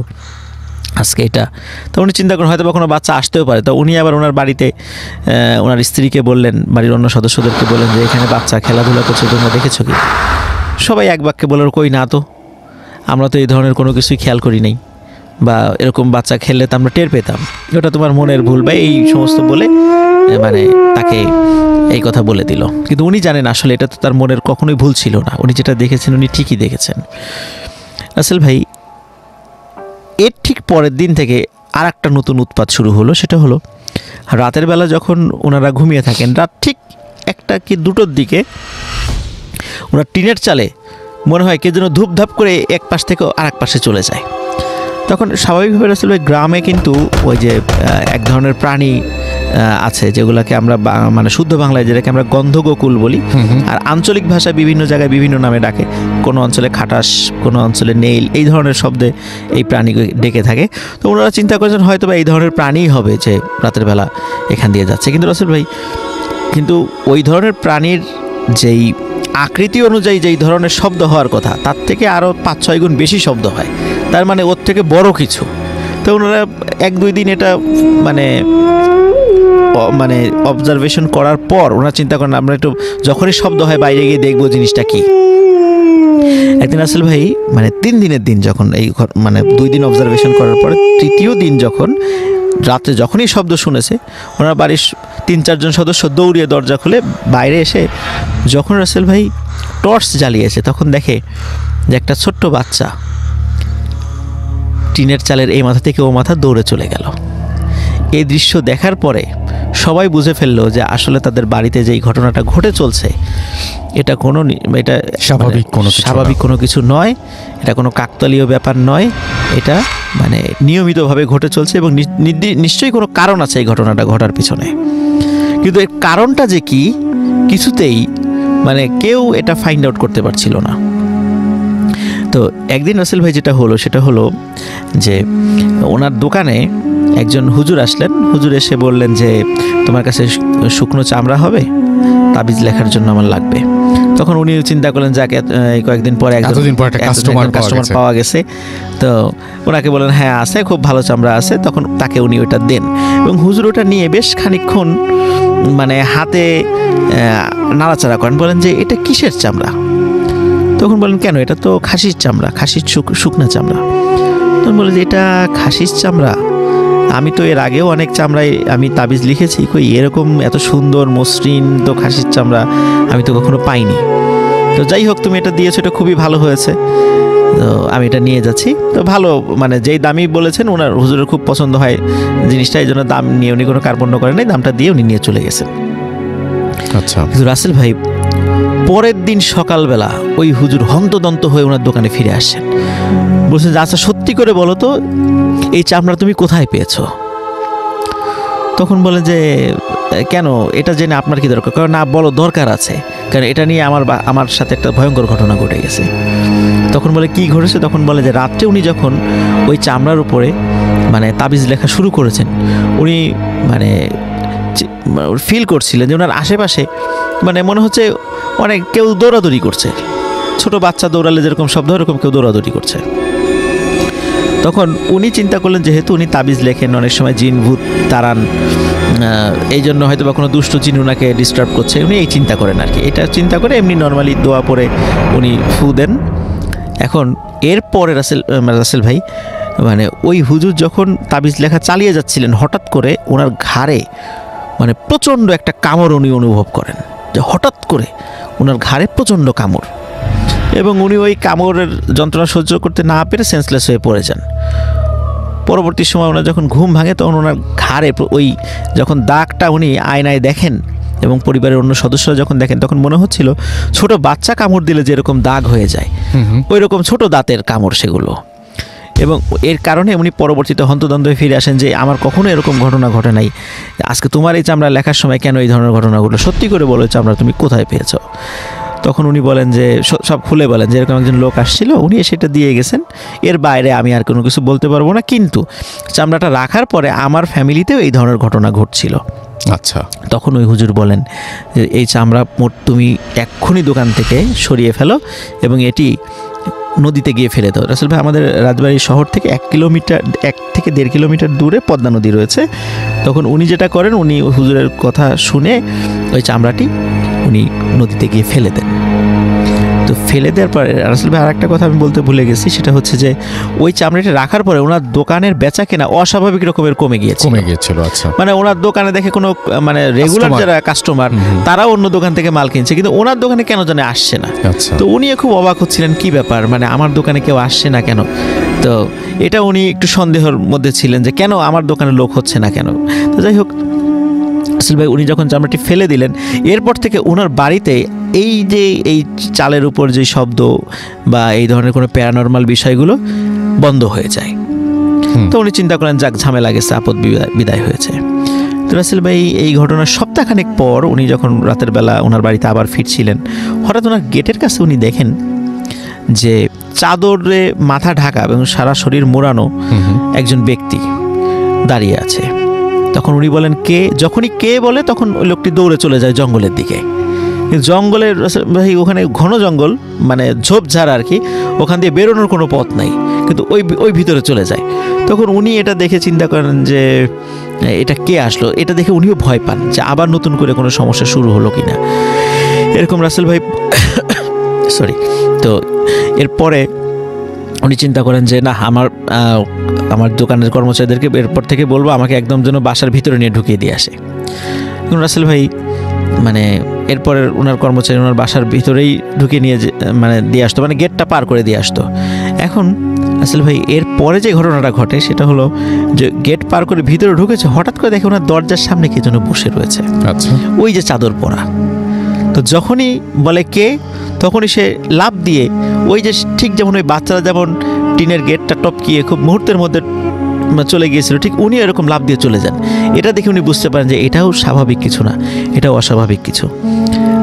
আজকে এটা। তো উনি চিন্তা করেন হয়তো কোনো বাচ্চা আসতেও পারে। তো উনি আবার ওনার বাড়িতে ওনার স্ত্রীকে বললেন, বাড়ির অন্য সদস্যদেরকে বললেন যে এখানে বাচ্চা খেলাধুলা করছে, তোমরা দেখেছো কি? সবাই এক বাক্যে বলল, কই না তো, আমরা তো এই ধরনের কোনো কিছুই খেয়াল করি নাই। বা এরকম বাচ্চা খেললে তো আমরা টের পেতাম, ওটা তোমার মনের ভুল বা এই সমস্ত বলে মানে তাকে এই কথা বলে দিল। কিন্তু উনি জানেন আসলে এটা তো তার মনের কখনোই ভুল ছিল না, উনি যেটা দেখেছেন উনি ঠিকই দেখেছেন। রাসেল ভাই, এর ঠিক পরের দিন থেকে আর একটা নতুন উৎপাত শুরু হলো। সেটা হলো রাতের বেলা যখন ওনারা ঘুমিয়ে থাকেন, রাত ঠিক 1টা কি 2টোর দিকে ওনার টিনের চালে মনে হয় কে যেন ধূপধাপ করে এক পাশ থেকে আর এক পাশে চলে যায়। তখন স্বাভাবিকভাবে রাসেল ভাই গ্রামে কিন্তু ওই যে এক ধরনের প্রাণী আছে যেগুলোকে আমরা মানে শুদ্ধ বাংলায় যেটাকে আমরা গন্ধগোকুল বলি, আর আঞ্চলিক ভাষায় বিভিন্ন জায়গায় বিভিন্ন নামে ডাকে। কোনো অঞ্চলে খাটাস, কোনো অঞ্চলে নেইল, এই ধরনের শব্দে এই প্রাণী ডেকে থাকে। তো ওনারা চিন্তা করেছেন হয়তো বা এই ধরনের প্রাণীই হবে যে রাতের বেলা এখান দিয়ে যাচ্ছে। কিন্তু রাসেল ভাই, কিন্তু ওই ধরনের প্রাণীর যেই আকৃতি অনুযায়ী যেই ধরনের শব্দ হওয়ার কথা তার থেকে আরও 5-6 গুণ বেশি শব্দ হয়, তার মানে ওর থেকে বড় কিছু। তো ওনারা 1-2 দিন এটা মানে অবজারভেশন করার পর ওনারা চিন্তা করেন আমরা একটু যখনই শব্দ হয় বাইরে গিয়ে দেখবো জিনিসটা কি। একদিন আসল ভাই মানে 3 দিনের দিন যখন এই মানে 2 দিন অবজারভেশন করার পরে 3য় দিন যখন রাতে যখনই শব্দ শুনেছে, ওনার বাড়ির 3-4 জন সদস্য দৌড়িয়ে দরজা খুলে বাইরে এসে যখন রাসেল ভাই টর্চ জ্বালিয়েছে তখন দেখে যে একটা ছোট্ট বাচ্চা টিনের চালের এই মাথা থেকে ও মাথা দৌড়ে চলে গেল। এই দৃশ্য দেখার পরে সবাই বুঝে ফেললো যে আসলে তাদের বাড়িতে যেই ঘটনাটা ঘটে চলছে এটা স্বাভাবিক কোনো কিছু নয়, এটা কোনো কাকতালীয় ব্যাপার নয়, এটা মানে নিয়মিতভাবে ঘটে চলছে এবং নিশ্চয়ই কোনো কারণ আছে এই ঘটনাটা ঘটার পিছনে। কিন্তু এর কারণটা যে কি কিছুতেই মানে কেউ এটা ফাইন্ড আউট করতে পারছিল না। তো একদিন রাসেল ভাই যেটা হলো সেটা হলো যে ওনার দোকানে একজন হুজুর আসলেন। হুজুর এসে বললেন যে তোমার কাছে শুকনো চামড়া হবে, তাবিজ লেখার জন্য আমার লাগবে। তখন উনি চিন্তা করলেন যাকে কয়েকদিন পরে কাস্টমার পাওয়া গেছে, তো ওনাকে বললেন হ্যাঁ আছে, খুব ভালো চামড়া আছে। তখন তাকে উনি ওটা দেন এবং হুজুর ওটা নিয়ে বেশ খানিকক্ষণ মানে হাতে নাড়াচাড়া করেন, বলেন যে এটা কিসের চামড়া? তখন বলেন কেন, এটা তো খাসির চামড়া, খাসির শুকনা চামড়া। তখন বলে যে এটা খাসির চামড়া, আমি তো এর আগেও অনেক চামড়ায় আমি তাবিজ লিখেছি, কই এরকম এত সুন্দর মসৃণ তো খাসির চামড়া আমি তো কখনো পাইনি। তো যাই হোক তুমি এটা দিয়েছো, এটা খুবই ভালো হয়েছে, তো আমি এটা নিয়ে যাচ্ছি। তো ভালো মানে যেই দামই বলেছেন ওনার হুজুরের খুব পছন্দ হয় জিনিসটা, এই জন্য দাম নিয়ে উনি কোনো কার্পণ্য করেন নাই, দামটা দিয়ে উনি নিয়ে চলে গেছেন। আচ্ছা, কিন্তু রাসেল ভাই পরের দিন সকালবেলা ওই হুজুর হন্তদন্ত হয়ে ওনার দোকানে ফিরে আসছেন, বলছেন যে আচ্ছা সত্যি করে বলো তো এই চামড়া তুমি কোথায় পেয়েছো? তখন বলে যে কেন, এটা জেনে আপনার কি দরকার? কারণ না বলো, দরকার আছে, কারণ এটা নিয়ে আমার সাথে একটা ভয়ঙ্কর ঘটনা ঘটে গেছে। তখন বলে কি ঘটেছে? তখন বলে যে রাত্রে উনি যখন ওই চামড়ার উপরে মানে তাবিজ লেখা শুরু করেছেন, উনি মানে ফিল করছিলেন যে ওনার আশেপাশে মানে মনে হচ্ছে অনেক কেউ দৌড়াদৌড়ি করছে, ছোট বাচ্চা দৌড়ালে যেরকম শব্দ এরকম কেউ দৌড়াদৌড়ি করছে। তখন উনি চিন্তা করলেন যেহেতু উনি তাবিজ লেখেন, অনেক সময় জিন ভূত তাড়ান, এই জন্য হয়তো বা কোনো দুষ্ট জিন ওনাকে ডিস্টার্ব করছে, উনি এই চিন্তা করেন আর কি। এটা চিন্তা করে এমনি নর্মালি দোয়া পরে উনি ফু দেন। এখন এরপরে রাসেল ভাই মানে ওই হুজুর যখন তাবিজ লেখা চালিয়ে যাচ্ছিলেন, হঠাৎ করে ওনার ঘাড়ে মানে প্রচণ্ড একটা কামড় উনি অনুভব করেন, যে হঠাৎ করে ওনার ঘাড়ে প্রচণ্ড কামড়, এবং উনি ওই কামড়ের যন্ত্রণা সহ্য করতে না পেরে সেন্সলেস হয়ে পড়ে যান। পরবর্তী সময় ওনার যখন ঘুম ভাঙে তখন ওনার ঘাড়ে ওই যখন দাগটা উনি আয়নায় দেখেন এবং পরিবারের অন্য সদস্যরা যখন দেখেন তখন মনে হচ্ছিল ছোট বাচ্চা কামড় দিলে যেরকম দাগ হয়ে যায় ওই রকম ছোট দাঁতের কামড় সেগুলো। এবং এর কারণে উনি পরবর্তীতে হন্তদন্ত হয়ে ফিরে আসেন যে আমার কখনো এরকম ঘটনা ঘটে নাই, আজকে তোমার এই চামড়া লেখার সময় কেন এই ধরনের ঘটনাগুলো, সত্যি করে বলো চামড়া তুমি কোথায় পেয়েছো? তখন উনি বলেন যে সব খুলে বলেন যে এরকম একজন লোক আসছিল, উনি সেটা দিয়ে গেছেন, এর বাইরে আমি আর কোনো কিছু বলতে পারবো না, কিন্তু চামড়াটা রাখার পরে আমার ফ্যামিলিতেও এই ধরনের ঘটনা ঘটছিল। আচ্ছা, তখন ওই হুজুর বলেন যে এই চামড়া তুমি এক্ষুনি দোকান থেকে সরিয়ে ফেলো এবং এটি নদীতে গিয়ে ফেলে দাও। রাসেল ভাই আমাদের রাজবাড়ী শহর থেকে 1 থেকে 1.5 কিলোমিটার দূরে পদ্মা নদী রয়েছে। তখন উনি যেটা করেন, উনি ওই হুজুরের কথা শুনে ওই চামড়াটি উনি নদীতে গিয়ে ফেলে দেন। তো তো ফেলে দেওয়ার পরে রাসেল ভাই আরেকটা কথা আমি বলতে ভুলে গেছি, সেটা হচ্ছে যে ওই চামড়াটা রাখার পরে ওনার দোকানের বেচা কেনা অস্বাভাবিক রকমের কমে গিয়েছিল। আচ্ছা, মানে ওনার দোকানে দেখে কোনো মানে রেগুলার যারা কাস্টমার তারাও অন্য দোকান থেকে মাল কিনছে, কিন্তু ওনার দোকানে কেন জানে আসছে না। তো উনি খুব অবাক হচ্ছিলেন, কি ব্যাপার, মানে আমার দোকানে কেউ আসছে না কেন। তো এটা উনি একটু সন্দেহের মধ্যে ছিলেন যে কেন আমার দোকানে লোক হচ্ছে না কেন। তো যাই হোক, রাসেল ভাই উনি যখন চামড়াটি ফেলে দিলেন, এরপর থেকে ওনার বাড়িতে এই যে এই চালের উপর যে শব্দ বা এই ধরনের কোনো প্যারানর্মাল বিষয়গুলো বন্ধ হয়ে যায়। তো উনি চিন্তা করেন যাক ঝামেলা গেছে, আপদ বিদায় হয়েছে। তো রাসেল ভাই এই ঘটনার সপ্তাহখানেক পর উনি যখন রাতের বেলা ওনার বাড়িতে আবার ফিরছিলেন, হঠাৎ ওনার গেটের কাছে উনি দেখেন যে চাদরে মাথা ঢাকা এবং সারা শরীর মোড়ানো একজন ব্যক্তি দাঁড়িয়ে আছে। তখন উনি বলেন কে। যখনই কে বলে তখন ওই লোকটি দৌড়ে চলে যায় জঙ্গলের দিকে। জঙ্গলের ভাই ওখানে ঘন জঙ্গল, মানে ঝোপঝাড় আর কি, ওখান দিয়ে বেরোনোর কোনো পথ নাই, কিন্তু ওই ভিতরে চলে যায়। তখন উনি এটা দেখে চিন্তা করেন যে এটা কে আসলো। এটা দেখে উনিও ভয় পান যে আবার নতুন করে কোনো সমস্যা শুরু হলো কিনা এরকম। রাসেল ভাই তো এরপরে উনি চিন্তা করেন যে না, আমার দোকানের কর্মচারীদেরকে এরপর থেকে বলবো আমাকে একদম যেন বাসার ভিতরে নিয়ে ঢুকিয়ে দিয়ে আসে। এখন রাসেল ভাই মানে এরপরে ওনার কর্মচারী ওনার বাসার ভিতরেই ঢুকিয়ে নিয়ে মানে দিয়ে আসতো, মানে গেটটা পার করে দিয়ে আসতো। এখন রাসেল ভাই এর পরে যে ঘটনাটা ঘটে সেটা হলো যে গেট পার করে ভিতরে ঢুকেছে, হঠাৎ করে দেখে ওনার দরজার সামনে কে যেন বসে রয়েছে। আচ্ছা, ওই যে চাদর পরা। তো যখনই বলে কে, তখনই সে লাফ দিয়ে ওই যে ঠিক যেমন ওই বাচ্চারা যেমন টিনের গেটটা টপকিয়ে খুব মুহূর্তের মধ্যে চলে গিয়েছিল, ঠিক উনি এরকম লাফ দিয়ে চলে যান। এটা দেখে উনি বুঝতে পারেন যে এটাও স্বাভাবিক কিছু না, এটাও অস্বাভাবিক কিছু।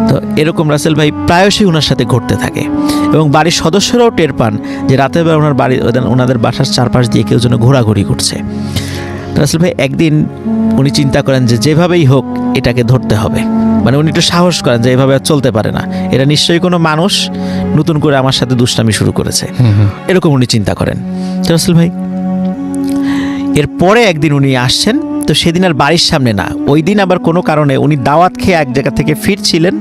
তো এরকম রাসেল ভাই প্রায়শই ওনার সাথে ঘটতে থাকে এবং বাড়ির সদস্যরাও টের পান যে রাতের বেলা ওনাদের বাসার চারপাশ দিয়ে কেউ যেন ঘোরাঘুরি করছে। রাসেল ভাই একদিন উনি চিন্তা করেন যে যেভাবেই হোক এটাকে ধরতে হবে, মানে উনি একটু সাহস করেন যে এভাবে আর চলতে পারে না, এটা নিশ্চয়ই কোনো মানুষ নতুন করে আমার সাথে দুষ্টামি শুরু করেছে, এরকম উনি চিন্তা করেন। তো রাসেল ভাই এরপরে একদিন উনি আসছেন, তো সেদিন আর বাড়ির সামনে না, ওই দিন আবার কোনো কারণে উনি দাওয়াত খেয়ে এক জায়গা থেকে ফিরছিলেন।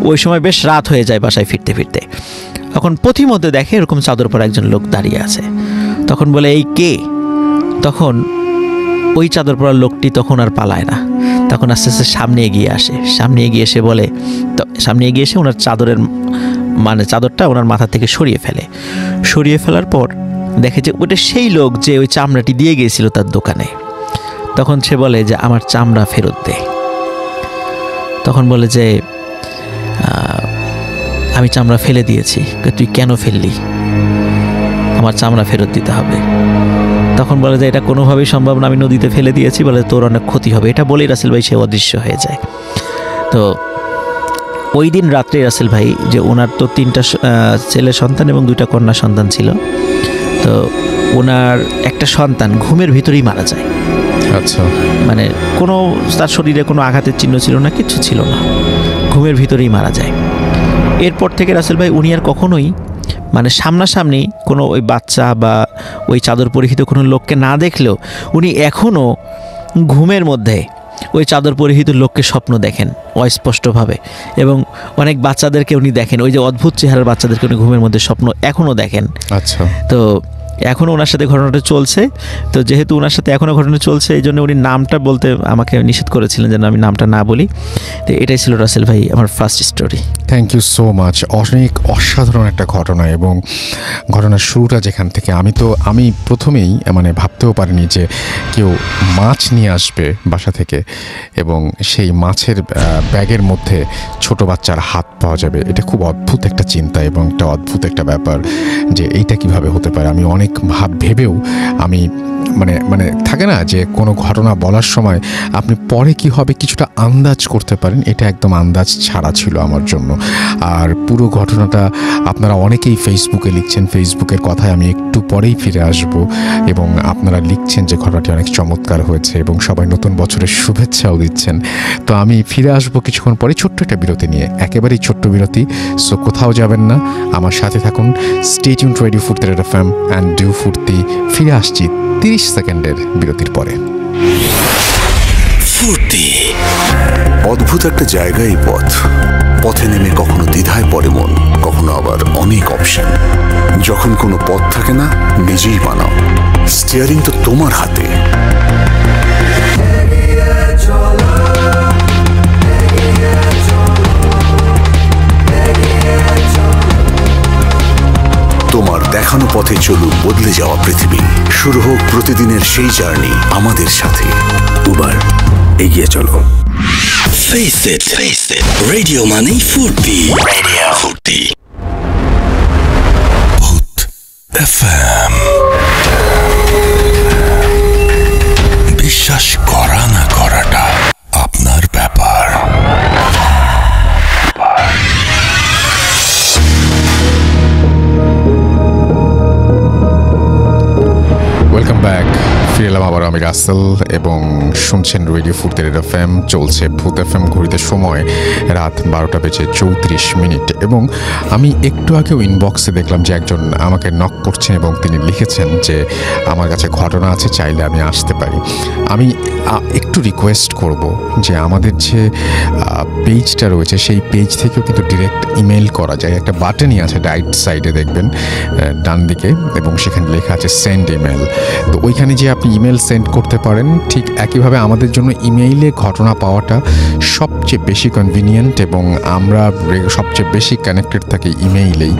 ওই সময় বেশ রাত হয়ে যায় বাসায় ফিরতে ফিরতে। তখন পথিমধ্যে দেখে এরকম চাদর পরা একজন লোক দাঁড়িয়ে আছে। তখন বলে এই কে। তখন ওই চাদর পরা লোকটি তখন আর পালায় না, তখন আস্তে আস্তে সামনে এগিয়ে আসে। সামনে এগিয়ে এসে ওনার চাদরটা ওনার মাথা থেকে সরিয়ে ফেলার পর দেখে যে ওটা সেই লোক যে ওই চামড়াটি দিয়ে গিয়েছিল তার দোকানে। তখন সে বলে যে আমার চামড়া ফেরত দে। তখন বলে যে আমি চামড়া ফেলে দিয়েছি। তুই কেন ফেললি? আমার চামড়া ফেরত দিতে হবে। তখন বলে যে এটা কোনোভাবেই সম্ভব না, আমি নদীতে ফেলে দিয়েছি, বলে তোর অনেক ক্ষতি হবে। এটা বলেই রাসেল ভাই সে অদৃশ্য হয়ে যায়। তো ওই দিন রাত্রে রাসেল ভাই যে ওনার তো 3টা ছেলে সন্তান এবং 2টা কন্যা সন্তান ছিল, তো ওনার একটা সন্তান ঘুমের ভিতরেই মারা যায়। আচ্ছা, মানে কোনো তার শরীরে কোনো আঘাতের চিহ্ন ছিল না, কিচ্ছু ছিল না, ঘুমের ভিতরেই মারা যায়। এরপর থেকে রাসেল ভাই উনি আর কখনোই মানে সামনাসামনি কোনো ওই বাচ্চা বা ওই চাদর পরিহিত কোনো লোককে না দেখলেও উনি এখনও ঘুমের মধ্যে ওই চাদর পরিহিত লোককে স্বপ্ন দেখেন অস্পষ্টভাবে, এবং অনেক বাচ্চাদেরকে উনি দেখেন, ওই যে অদ্ভুত চেহারার বাচ্চাদেরকে উনি ঘুমের মধ্যে স্বপ্ন এখনও দেখেন। আচ্ছা, তো এখনও ওনার সাথে ঘটনাটা চলছে। তো যেহেতু ওনার সাথে এখনও ঘটনা চলছে, এই জন্য উনি নামটা বলতে আমাকে নিষেধ করেছিলেন যেন আমি নামটা না বলি। তো এটাই ছিল রাসেল ভাই আমার first story. Thank you so much. অনেক অসাধারণ একটা ঘটনা, এবং ঘটনার শুরুটা যেখান থেকে আমি প্রথমেই মানে ভাবতেও পারিনি যে কেউ মাছ নিয়ে আসবে বাসা থেকে এবং সেই মাছের ব্যাগের মধ্যে ছোট বাচ্চার হাত পাওয়া যাবে। এটা খুব অদ্ভুত একটা চিন্তা এবং একটা অদ্ভুত একটা ব্যাপার যে এইটা কিভাবে হতে পারে। আমি অনেক ভেবেও আমি মানে থাকে না যে কোনো ঘটনা বলার সময় আপনি পরে কি হবে কিছুটা আন্দাজ করতে পারেন, এটা একদম আন্দাজ ছাড়া ছিল আমার জন্য। আর পুরো ঘটনাটা আপনারা অনেকেই ফেসবুকে লিখছেন, ফেসবুকের কথায় আমি একটু পরেই ফিরে আসব, এবং আপনারা লিখছেন যে ঘটনাটি অনেক চমৎকার হয়েছে এবং সবাই নতুন বছরের শুভেচ্ছাও দিচ্ছেন। তো আমি ফিরে আসব কিছুক্ষণ পরে ছোট্ট একটা বিরতি নিয়ে, একেবারেই ছোট্ট বিরতি। সো কোথাও যাবেন না, আমার সাথে থাকুন। স্টে টিউনড রেডিও ফুর্তি এফএম অ্যান্ড ডু ফুর্তি। ফিরে আসছি 30 সেকেন্ডের বিরতির পরে। ফুর্তি অদ্ভুত একটা জায়গায় পথে নেমে কখনো দ্বিধায় পড়ে মন, কখনো কখনো আবার অনেক অপশন। যখন কোনো পথ থাকে না, নিজেই বানাও। স্টিয়ারিং তো তোমার হাতে। তোমার দেখানো পথে চলুক বদলে যাওয়া পৃথিবী। শুরু হোক প্রতিদিনের সেই জার্নি আমাদের সাথে। উবার, এগিয়ে চলো। Face it. Radio মানে ফুর্তি। ভূত FM। বিশ্বাস করা না করাটা আপনার ব্যাপার। Welcome back. ফিরে এলাম আবার আমি রাসেল এবং শুনছেন রেডিও ফুর্তি FM। চলছে ভূত FM। ঘড়িতে সময় রাত 12:34 এবং আমি একটু আগেও ইনবক্সে দেখলাম যে একজন আমাকে নক করছেন এবং তিনি লিখেছেন যে আমার কাছে ঘটনা আছে, চাইলে আমি আসতে পারি। আমি একটু রিকোয়েস্ট করব যে আমাদের যে পেজটা রয়েছে সেই পেজ থেকেও কিন্তু ডিরেক্ট ইমেল করা যায়। একটা বাটনই আছে রাইট সাইডে দেখবেন ডান দিকে, এবং সেখানে লেখা আছে সেন্ড ইমেল। তো ওইখানে যে আপনি ইমেল সেন্ড করতে পারেন। ঠিক একইভাবে আমাদের জন্য ইমেইলে ঘটনা পাওয়াটা সবচেয়ে বেশি কনভিনিয়েন্ট এবং আমরা সবচেয়ে বেশি কানেক্টেড থাকি ইমেইলেই।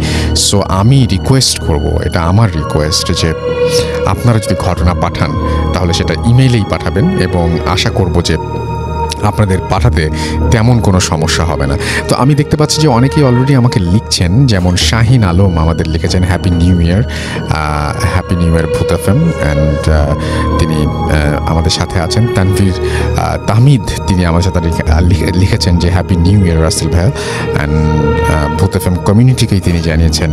সো আমি রিকোয়েস্ট করব, এটা আমার রিকোয়েস্ট, যে আপনারা যদি ঘটনা পাঠান তাহলে সেটা ইমেইলেই পাঠাবেন এবং আশা করব যে আপনাদের পাঠাতে তেমন কোনো সমস্যা হবে না। তো আমি দেখতে পাচ্ছি যে অনেকেই অলরেডি আমাকে লিখছেন, যেমন শাহিন আলম আমাদের লিখেছেন হ্যাপি নিউ ইয়ার ভূত FM, অ্যান্ড তিনি আমাদের সাথে আছেন। তানভীর তাহমিদ তিনি আমার সাথে লিখেছেন যে হ্যাপি নিউ ইয়ার রাসেল ভাইয়া, অ্যান্ড ভূত FM কমিউনিটিকেই তিনি জানিয়েছেন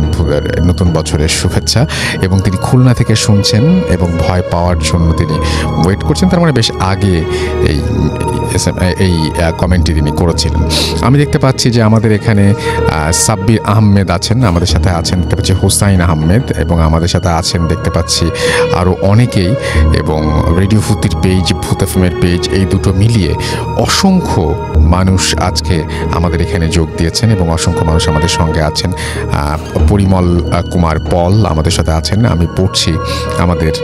নতুন বছরের শুভেচ্ছা, এবং তিনি খুলনা থেকে শুনছেন এবং ভয় পাওয়ার জন্য তিনি ওয়েট করছেন। তার মানে বেশ আগে এই কমেন্টটি তিনি করেছিলেন। আমি দেখতে পাচ্ছি যে আমাদের এখানে সাব্বির আহমেদ আছেন, আমাদের সাথে আছেন দেখতে পাচ্ছি হোসাইন আহমেদ, এবং আমাদের সাথে আছেন দেখতে পাচ্ছি আরও অনেকেই। এবং রেডিও ফুর্তির পেজ, ভূত FM-এর পেজ, এই দুটো মিলিয়ে অসংখ্য মানুষ আজকে আমাদের এখানে যোগ দিয়েছেন এবং অসংখ্য মানুষ আমাদের সঙ্গে আছেন। পরিমল কুমার পল আমাদের সাথে আছেন। আমি পড়ছি আমাদের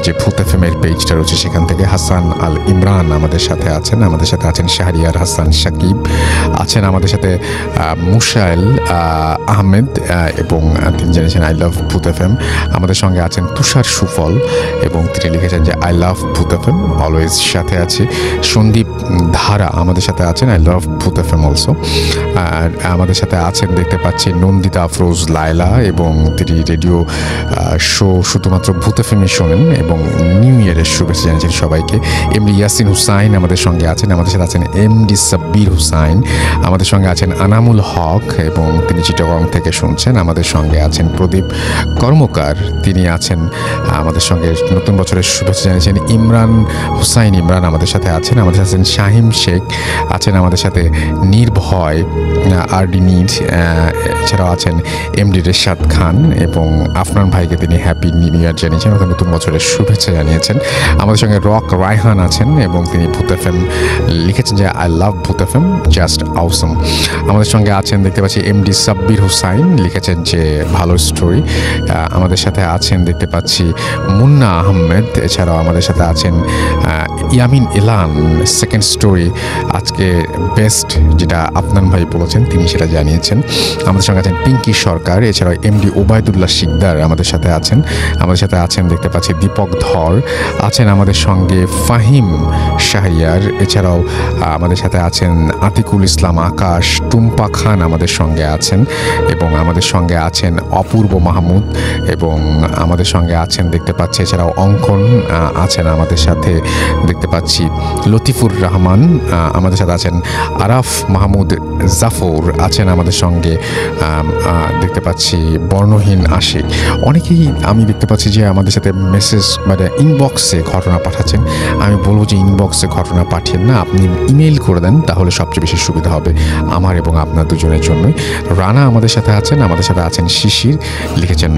যে ভূত FM-এর পেজটা রয়েছে সেখান থেকে। হাসান আল ইমরান আমাদের সাথে আছেন। আমাদের সাথে আছেন শাহরিয়ার হাসান সাকিব, আছেন আমাদের সাথে মুশাইল আহমেদ, এবং তিনি জানিয়েছেন আই লাভ ভূত FM। আমাদের সঙ্গে আছেন তুষার সুফল, এবং তিনি লিখেছেন যে আই লাভ ভূত FM অলওয়েজ। সাথে আছে সন্দীপ ধারা আমাদের সাথে আছেন আই লাভ ভূত FM অলসো। আর আমাদের সাথে আছেন দেখতে পাচ্ছি নন্দিতা আফরোজ লায়লা, এবং তিনি রেডিও শো শুধুমাত্র ভূত FM-ই শোনেন এবং নিউ ইয়ারের শুভেচ্ছা জানিয়েছেন সবাইকে। এমডি ইয়াসিন হুসাইন আমাদের সঙ্গে আছেন। আমাদের সাথে আছেন এমডি সাব্বির হুসাইন, আমাদের সঙ্গে আছেন আনামুল হক, এবং তিনি চিটাগং থেকে শুনছেন। আমাদের সঙ্গে আছেন প্রদীপ কর্মকার, তিনি আছেন আমাদের সঙ্গে নতুন বছরের শুভেচ্ছা জানিয়েছেন। ইমরান হুসাইন ইমরান আমাদের সাথে আছেন। আমাদের সাথে আছেন শাহিম শেখ, আছেন আমাদের সাথে নির্ভয় আরডি নিড, এছাড়াও আছেন এমডি রেশাদ খান, এবং আফনান ভাইকে তিনি হ্যাপি নিউ ইয়ার জানিয়েছেন, অর্থাৎ নতুন বছরের শুভেচ্ছা জানিয়েছেন। আমাদের সঙ্গে রক রায়হান আছেন, এবং তিনি ভূত FM লিখেছেন যে আই লাভ ভূত FM জাস্ট আউসম। আমাদের সঙ্গে আছেন দেখতে পাচ্ছি এমডি সাব্বির হুসাইন, লিখেছেন যে ভালো স্টোরি। আমাদের সাথে আছেন দেখতে পাচ্ছি মুন্না আহমেদ, এছাড়াও আমাদের সাথে আছেন ইয়ামিন ইলান, সেকেন্ড স্টোরি আজকে বেস্ট, যেটা আপনার ভাই বলেছেন তিনি সেটা জানিয়েছেন। আমাদের সঙ্গে আছেন পিঙ্কি সরকার, এছাড়াও এমডি ওবায়দুল্লাহ শিকদার আমাদের সাথে আছেন। আমাদের সাথে আছেন দেখতে পাচ্ছি দীপক ধর, আছেন আমাদের সঙ্গে ফাহিম শাহরিয়ার, এছাড়াও আমাদের সাথে আছেন আতিকুল ইসলাম আকাশ, টুম্পা খান আমাদের সঙ্গে আছেন, এবং আমাদের সঙ্গে আছেন অপূর্ব মাহমুদ, এবং আমাদের সঙ্গে আছেন দেখতে পাচ্ছি এছাড়াও অঙ্কন আছেন আমাদের সাথে দেখতে পাচ্ছি লতিফুর রহমান, আমাদের সাথে আছেন আরাফ মাহমুদ জাফর, আছেন আমাদের সঙ্গে দেখতে পাচ্ছি বর্ণহীন আশিক। অনেকেই আমি দেখতে পাচ্ছি যে আমাদের সাথে মেসেজ মানে ইনবক্সে ঘটনা পাঠাচ্ছেন। আমি বলবো যে ইনবক্সে ঘটনা পাঠিয়েন না, আপনি ইমেল করে দেন, তাহলে সবচেয়ে বেশি সুবিধা হবে আমার এবং আপনার দুজনের জন্যই। রানা আমাদের সাথে আছেন, আমাদের সাথে আছেন শিশির, লিখেছেন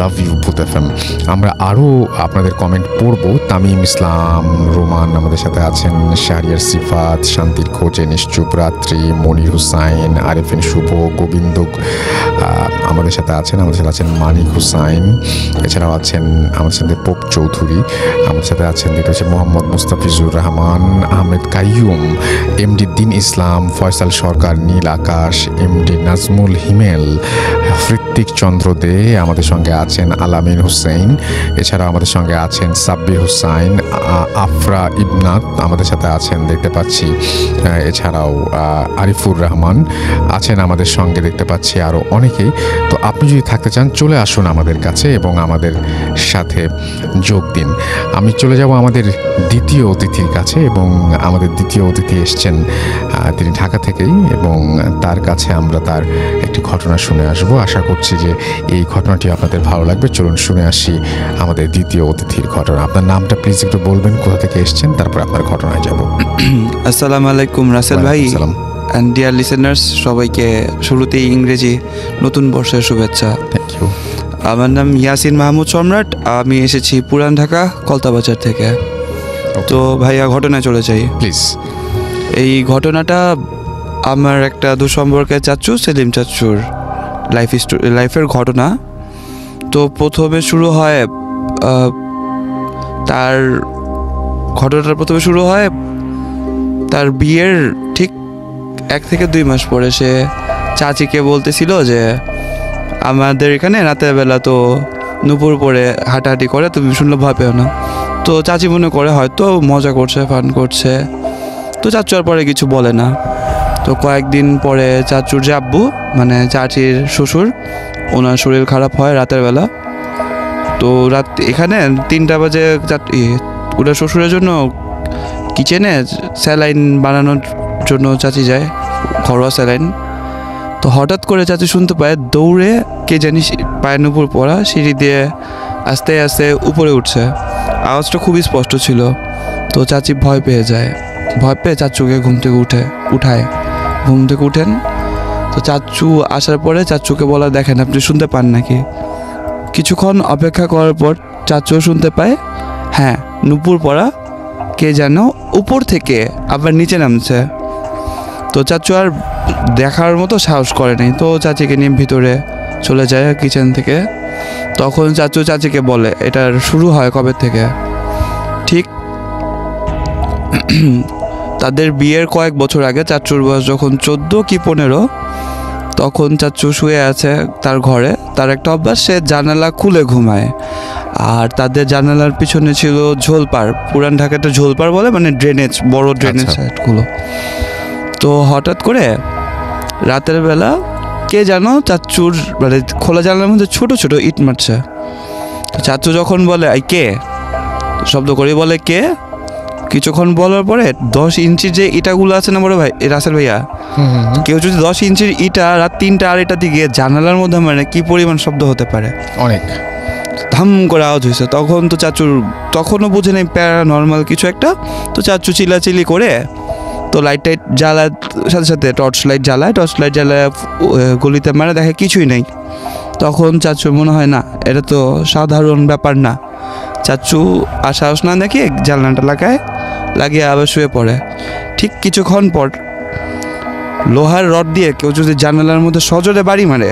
লাভ ইউ ভূত FM। আমরা আরও আপনাদের কমেন্ট পড়ব। তামিম ইসলাম রোমান আমাদের সাথে আছেন, শাহরিয়ার সিফাত, শান্তির খোঁজে, নিশ্চুপ রাত্রি, মনির হুসাইন, হুসাইন, আরিফিন শুভ, গোবিন্দ আমাদের সাথে আছেন, আমাদের সাথে আছেন মানিক হুসাইন, এছাড়াও আছেন আমাদের সাথে পোপ চৌধুরী, আমাদের সাথে আছেন দেখতে হচ্ছে মোহাম্মদ মুস্তাফিজুর রহমান, আহমেদ কাইয়ুম, এমডি দিন ইসলাম, ফয়সাল সরকার, নীল আকাশ, এমডি নাজমুল হিমেল, হৃত্বিক চন্দ্র দে, আমাদের সঙ্গে আছেন আলামিন হুসেইন, এছাড়াও আমাদের সঙ্গে আছেন সাব্বির হুসাইন, আফরা ইবনাত আমাদের সাথে আছেন দেখতে পাচ্ছি, এছাড়াও আরিফুর রহমান আছেন আমাদের সঙ্গে দেখতে পাচ্ছি, আরও অনেকেই। তো আপনি যদি থাকতে চান চলে আসুন আমাদের কাছে এবং আমাদের সাথে যোগ দিন। আমি চলে যাব আমাদের দ্বিতীয় অতিথির কাছে এবং আমাদের দ্বিতীয় অতিথি এসছেন তিনি ঢাকা থেকেই এবং তার কাছে আমরা তার একটি ঘটনা শুনে আসব। আশা করছি যে এই ঘটনাটি আপনাদের ভালো লাগবে। চলুন শুনে আসি আমাদের দ্বিতীয় অতিথির ঘটনা। আপনার নামটা প্লিজ একটু বলবেন, কোথা থেকে এসছেন, তারপর আপনার ঘটনায় যাব। আসসালামু আলাইকুম রাসেল ভাই অ্যান্ড ডিয়ার লিসেনার্স, সবাইকে শুরুতেই ইংরেজি নতুন বর্ষের শুভেচ্ছা। Thank you. আমার নাম ইয়াসিন মাহমুদ সম্রাট, আমি এসেছি পুরান ঢাকা কলতাবাজার থেকে। তো ভাইয়া ঘটনায় চলে যাই প্লিজ। এই ঘটনাটা আমার একটা দুঃসম্পর্কের চাচ্চু সেলিম চাচ্চুর লাইফের ঘটনা। তো প্রথমে শুরু হয় তার ঘটনাটা প্রথমে শুরু হয় তার বিয়ের ঠিক 1 থেকে 2 মাস পরে সে চাচিকে বলতেছিল যে আমাদের এখানে রাতের বেলা তো নুপুর পরে হাঁটাহাঁটি করে, তুমি শুনলে ভয় পেও না। তো চাচি মনে করে হয়তো মজা করছে, ফান করছে, তো চাচু আর পরে কিছু বলে না। তো কয়েকদিন পরে চাচুর যে আব্বু মানে চাচির শ্বশুর, ওনার শরীর খারাপ হয় রাতের বেলা। তো রাত এখানে 3টা বাজে ওনার শ্বশুরের জন্য কিচেনে স্যালাইন বানানোর জন্য চাচি যায়, ঘরোয়া স্যালাইন। তো হঠাৎ করে চাচি শুনতে পায় দৌড়ে কে জানি পায়ের উপর পড়া সিঁড়ি দিয়ে আস্তে আস্তে উপরে উঠছে। আওয়াজটা খুবই স্পষ্ট ছিল। তো চাচি ভয় পেয়ে যায়, ভয় পেয়ে চাচুকে ঘুম থেকে উঠেন। তো চাচু আসার পরে চাচুকে বলা, দেখেন আপনি শুনতে পান নাকি? কিছুক্ষণ অপেক্ষা করার পর চাচু শুনতে পায় হ্যাঁ নুপুর পড়া কে যেন উপর থেকে আবার নিচে নামছে। তো চাচু আর দেখার মতো সাহস করে নাই, তো চাচিকে নিয়ে ভিতরে চলে যায় কিচেন থেকে। তখন চাচু চাচিকে বলে এটার শুরু হয় কবে থেকে। ঠিক তাদের বিয়ের কয়েক বছর আগে চাচুর বয়স যখন 14 কি 15, তখন চাচু শুয়ে আছে তার ঘরে। তার একটা অভ্যাস, সে জানালা খুলে ঘুমায়। আর তাদের জানালার পিছনে ছিল ঝোলপাড়, পুরান ঢাকাতে ঝোলপাড় বলে, মানে ড্রেনেজ, বড় ড্রেনেজ সাইডগুলো। তো হঠাৎ করে রাতের বেলা কে যেন চাচুর মানে খোলা জানালার মধ্যে ছোট ছোট ইট মারছে। তো চাচু যখন বলে আই কে, শব্দ করে বলে কে, কিছুক্ষণ বলার পরে 10 ইঞ্চির যে ইটাগুলো আছে না বড় ভাই রাসেল ভাইয়া, কেউ যদি 10 ইঞ্চির ইটা রাত 3টা 2:30 দিকে জানালার মধ্যে মানে কি পরিমাণ শব্দ হতে পারে, অনেক ধাম করে আওয়াজ হয়েছে। তখন তো চাচুর তখনও বুঝে নেই প্যারানর্মাল কিছু একটা। তো চাচু চিল্লাচিল্লি করে তো লাইট টাইট জ্বালার সাথে সাথে টর্চ লাইট জ্বালায় গলিতে মানে দেখে কিছুই নেই। তখন চাচুর মনে হয় না এটা তো সাধারণ ব্যাপার না। চাচু আর সাহস না দেখে জানলাটা লাগিয়ে আবার শুয়ে পড়ে। ঠিক কিছুক্ষণ পর লোহার রড দিয়ে কেউ যদি জানালার মধ্যে সজোরে বাড়ি মারে,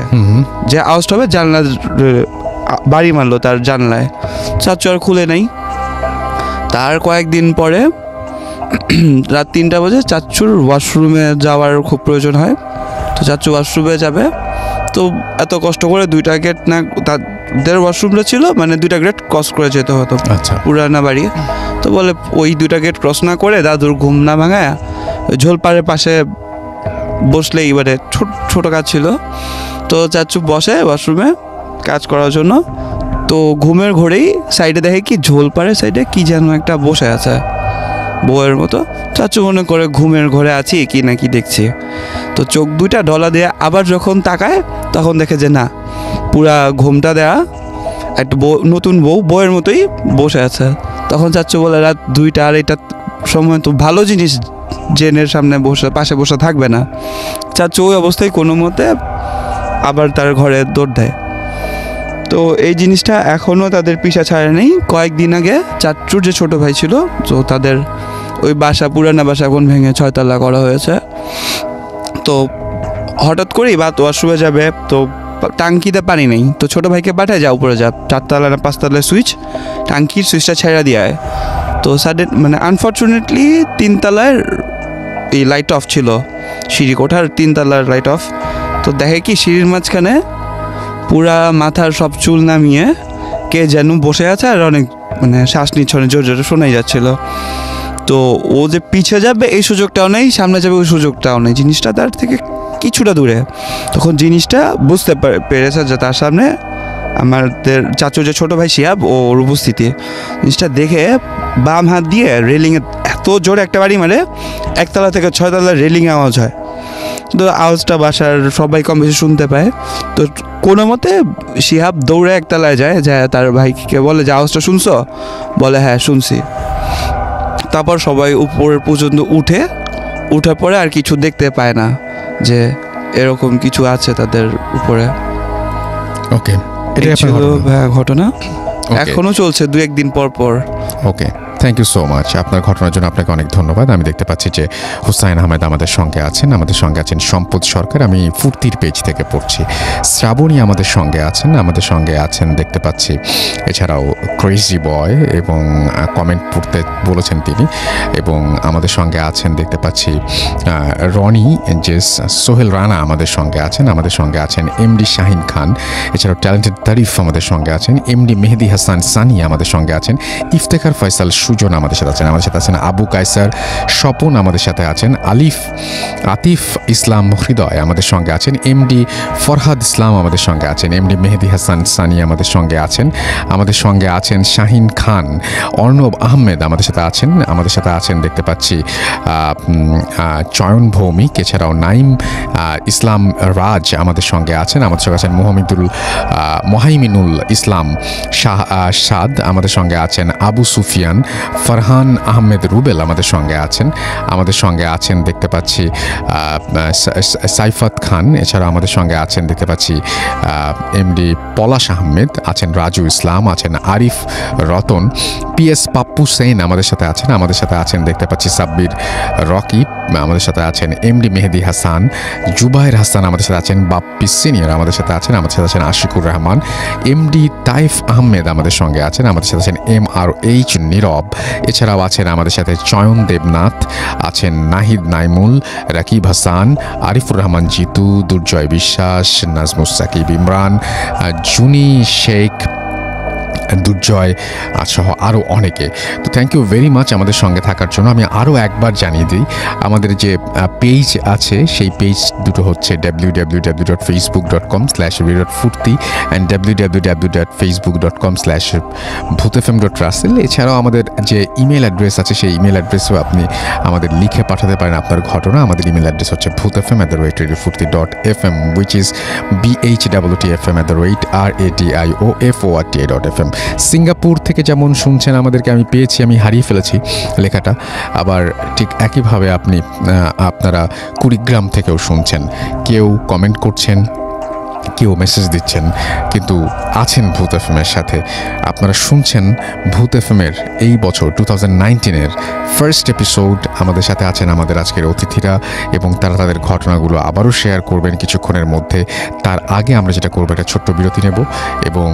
যে আওয়াজটা হবে জানলার বাড়ি মারলো তার জানলায়, চাচু আর খুলে নেই। তার কয়েকদিন পরে রাত 3টা বাজে চাচুর ওয়াশরুমে যাওয়ার খুব প্রয়োজন হয়। তো চাচু ওয়াশরুমে যাবে, তো এত কষ্ট করে 2টা গেট না, তাদের ওয়াশরুমটা ছিল মানে 2টা গেট ক্রস করে যেতে হতো পুরানা বাড়ি। তো বলে ওই 2টা গেট ক্রস না করে দাদুর ঘুম না ভাঙায় ঝোলপাড়ের পাশে বসলেই এবারে ছোট কাজ ছিল। তো চাচু বসে ওয়াশরুমে কাজ করার জন্য। তো ঘুমের ঘোরেই সাইডে দেখে কি ঝোলপাড়ের সাইডে কি যেন একটা বসে আছে বউয়ের মতো। চাচু মনে করে ঘুমের ঘরে আছি কি না কি দেখছি। তো চোখ 2টা ডলা দিয়ে আবার যখন তাকায় তখন দেখে যে না, পুরা ঘুমটা দেয়া একটা নতুন বউয়ের মতোই বসে আছে। তখন চাচু বলে রাত 2টা 2:30 সময় তো ভালো জিনিস জেনের সামনে পাশে বসে থাকবে না। চাচু ওই অবস্থায় কোনো মতে আবার তার ঘরে দৌড় দেয়। তো এই জিনিসটা এখনও তাদের পিছা ছাড়ে নেই। কয়েকদিন আগে চাচুর যে ছোট ভাই ছিল, তো তাদের ওই বাসা পুরানা বাসা এখন ভেঙে 6 তলা করা হয়েছে। তো হঠাৎ করেই বাত ওয়াশরুমে যাবে, তো টাঙ্কিতে পানি নেই, তো ছোটো ভাইকে পাঠায় যা উপরে যা, 4তলা না 5তলায় সুইচ, টাঙ্কির সুইচটা ছেড়ে দেওয়া। তো সাডেন মানে আনফর্চুনেটলি 3তলার এই লাইট অফ ছিল, সিঁড়ি কোঠার 3তলার লাইট অফ। তো দেখে কি সিঁড়ির মাঝখানে পুরা মাথার সব চুল নামিয়ে কে যেন বসে আছে, আর অনেক মানে শ্বাস নিচ্ছে, জোরে জোরে শোনাই যাচ্ছিল। তো ও যে পিছিয়ে যাবে এই সুযোগটাও নেই, সামনে যাবে ওই সুযোগটাও নেই, জিনিসটা তার থেকে কিছুটা দূরে। তখন জিনিসটা বুঝতে পেরেছে যে তার সামনে আমাদের চাচু যে ছোটো ভাই শিহাব ওর উপস্থিতি। জিনিসটা দেখে বাম হাত দিয়ে রেলিংয়ে এত জোরে একটা বাড়ি মারে, 1তলা থেকে 6তলার রেলিংয়ে আওয়াজ হয়। তো আওয়াজটা বাসার সবাই কম বেশি শুনতে পায়। তো কোনো মতে শিহাব দৌড়ে 1তলায় যায়, তার ভাইকে বলে যে আওয়াজটা শুনছো? বলে হ্যাঁ শুনছি। তারপর সবাই উপরের পর্যন্ত উঠার পরে আর কিছু দেখতে পায় না যে এরকম কিছু আছে তাদের উপরে। ওকে, এটা ছিল ঘটনা, এখনো চলছে 2-1 দিন পর। ওকে, থ্যাংক ইউ সো মাচ। আপনার ঘটনার জন্য আপনাকে অনেক ধন্যবাদ। আমি দেখতে পাচ্ছি যে হুসাইন আহমেদ আমাদের সঙ্গে আছেন, সম্পদ সরকার, আমি ফুর্তির পেজ থেকে পড়ছি। শ্রাবণী আমাদের সঙ্গে আছেন দেখতে পাচ্ছি। এছাড়াও ক্রেজি বয় এবং কমেন্ট পড়তে বলেছেন তিনি, এবং আমাদের সঙ্গে আছেন দেখতে পাচ্ছি রনি জেস, সোহেল রানা আমাদের সঙ্গে আছেন এমডি শাহিন খান, এছাড়াও ট্যালেন্টেড তারিফ আমাদের সঙ্গে আছেন, এমডি মেহেদি হাসান সানি আমাদের সঙ্গে আছেন, ইফতেখার ফয়সাল সুজন আমাদের সাথে আছেন আবু কায়সার স্বপন আমাদের সাথে আছেন, আতিফ ইসলাম হৃদয় আমাদের সঙ্গে আছেন, এমডি ফরহাদ ইসলাম আমাদের সঙ্গে আছেন, এমডি মেহেদি হাসান সানি আমাদের সঙ্গে আছেন শাহিন খান, অর্ণব আহমেদ আমাদের সাথে আছেন দেখতে পাচ্ছি চয়ন ভৌমিক, এছাড়াও নাইম ইসলাম রাজ আমাদের সঙ্গে আছেন মোহাইমিনুল ইসলাম সাদ আমাদের সঙ্গে আছেন, আবু সুফিয়ান, ফারহান আহমেদ রুবেল আমাদের সঙ্গে আছেন দেখতে পাচ্ছি সাইফাত খান, এছাড়া আমাদের সঙ্গে আছেন দেখতে পাচ্ছি এমডি পলাশ আহমেদ আছেন, রাজু ইসলাম আছেন, আরিফ রতন, পিএস পাপ্পু সেন আমাদের সাথে আছেন দেখতে পাচ্ছি সাব্বির রকি আমাদের সাথে আছেন, এমডি মেহেদি হাসান, জুবাইর হাসান আমাদের সাথে আছেন, বাপ্পি সিনিয়র আমাদের সাথে আছেন আশিকুর রহমান, এমডি তাইফ আহমেদ আমাদের সাথে আছেন MRH নীরব, এছাড়াও আছেন আমাদের সাথে চয়ন দেবনাথ আছেন, নাহিদ নাইমুল, রাকিব হাসান, আরিফুর রহমান জিতু, দুর্জয় বিশ্বাস, নাজমুস সাকিব ইমরান, জুনি শেখ, দুর্জয় সহ আরও অনেকে। তো থ্যাংক ইউ ভেরি মাচ আমাদের সঙ্গে থাকার জন্য। আমি আরও একবার জানিয়ে দিই, আমাদের যে পেজ আছে সেই পেজ দুটো হচ্ছে www.facebook.com/furti and www.facebook.com/bhutfm.russell। এছাড়াও আমাদের যে ইমেল অ্যাড্রেস আছে সেই ইমেল অ্যাড্রেসও আপনি আমাদের লিখে পাঠাতে পারেন আপনার ঘটনা। আমাদের ইমেল অ্যাড্রেস হচ্ছে bhutfm@radiofurti.fm which is BHWTFM@radiofurti.fm। Singapore থেকে যেমন শুনছেন আমাদেরকে, আমি পেয়েছি, আমি হারিয়ে ফেলেছি লেখাটা, আবার ঠিক একইভাবে আপনারা কুড়িগ্রাম থেকেও শুনছেন, কেউ কমেন্ট করছেন, কেউ মেসেজ দিচ্ছেন, কিন্তু আছেন ভূত এফএমের সাথে। আপনারা শুনছেন ভূত এফএমের এই বছর 2019-এর ফার্স্ট এপিসোড। আমাদের সাথে আছেন আমাদের আজকের অতিথিরা, এবং তারা তাদের ঘটনাগুলো আবারও শেয়ার করবেন কিছুক্ষণের মধ্যে। তার আগে আমরা যেটা করবো, একটা ছোট্ট বিরতি নেব, এবং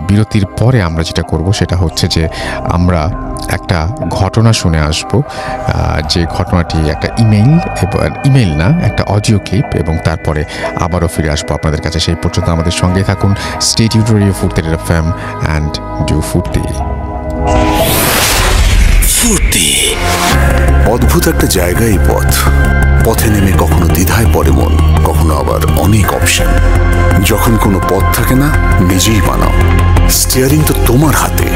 বিরতির পরে আমরা যেটা করব সেটা হচ্ছে যে আমরা একটা ঘটনা শুনে আসব, যে ঘটনাটি একটা ইমেইল না, একটা অডিও ক্লিপ, এবং তারপরে আবারও ফিরে আসবো আপনাদের কাছে। সেই পর্যন্ত আমাদের সঙ্গে থাকুন। স্টে টিউনড রেডিও ফুর্তি FM and do ফুর্তি। অদ্ভুত একটা জায়গায় পথে নেমে কখনো দ্বিধায় পড়ে মন, কখনো আবার অনেক অপশন। যখন কোনো পথ থাকে না, নিজেই বানাও। স্টিয়ারিং তো তোমার হাতে।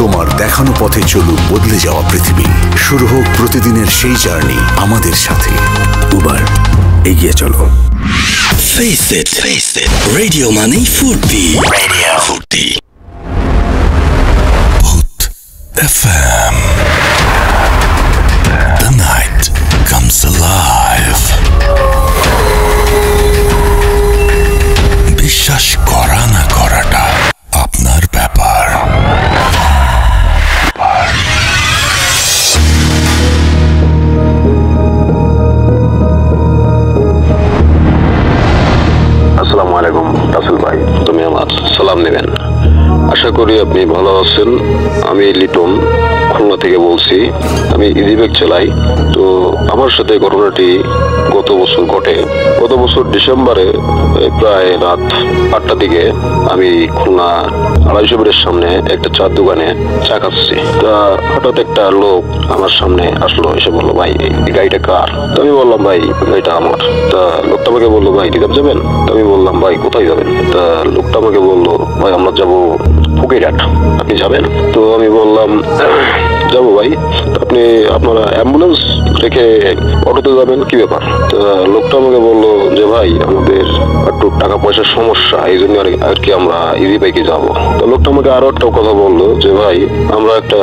তোমার দেখানো পথে চলুক বদলে যাওয়া পৃথিবী। শুরু হোক প্রতিদিনের সেই জার্নি আমাদের সাথে। উবার, এগিয়ে চলো। Face it. Radio মানেই ফুর্তি। ভূত FM. The night comes alive. বিশ্বাস করা না করাটা আপনার ব্যাপার। করি আপনি ভালো আছেন। আমি লিটন খুলনা থেকে বলছি। আমি ইজিব্যাগ চালাই। তো আমার সাথে ঘটনাটি গত বছর ঘটে। গত বছর ডিসেম্বরে প্রায় রাত 8টার দিকে আমি খুলনা 250 বেডের সামনে একটা চার দোকানে চা খাচ্ছি। তা হঠাৎ একটা লোক আমার সামনে আসলো, এসে বললো, ভাই এই গাড়িটা কার? তো আমি বললাম, ভাই গাড়িটা আমার। তা লোকটা আমাকে বললো, ভাই রিজার্ভ যাবেন? তো আমি বললাম, ভাই কোথায় যাবেন? তা লোকটা আমাকে বললো, ভাই আমরা যাবো ফকিরহাট, আপনি যাবেন? তো আমি বললাম, যাবো ভাই। আপনি আপনারা অ্যাম্বুলেন্স রেখে অটোতে যাবেন, কি ব্যাপার? তা লোকটা আমাকে বললো যে, ভাই আমাদের একটু টাকা পয়সার সমস্যা, এই জন্য আর কি আমরা ইজি বাইকে যাবো। তো লোকটা আমাকে আরো একটা কথা বললো যে, ভাই আমরা একটা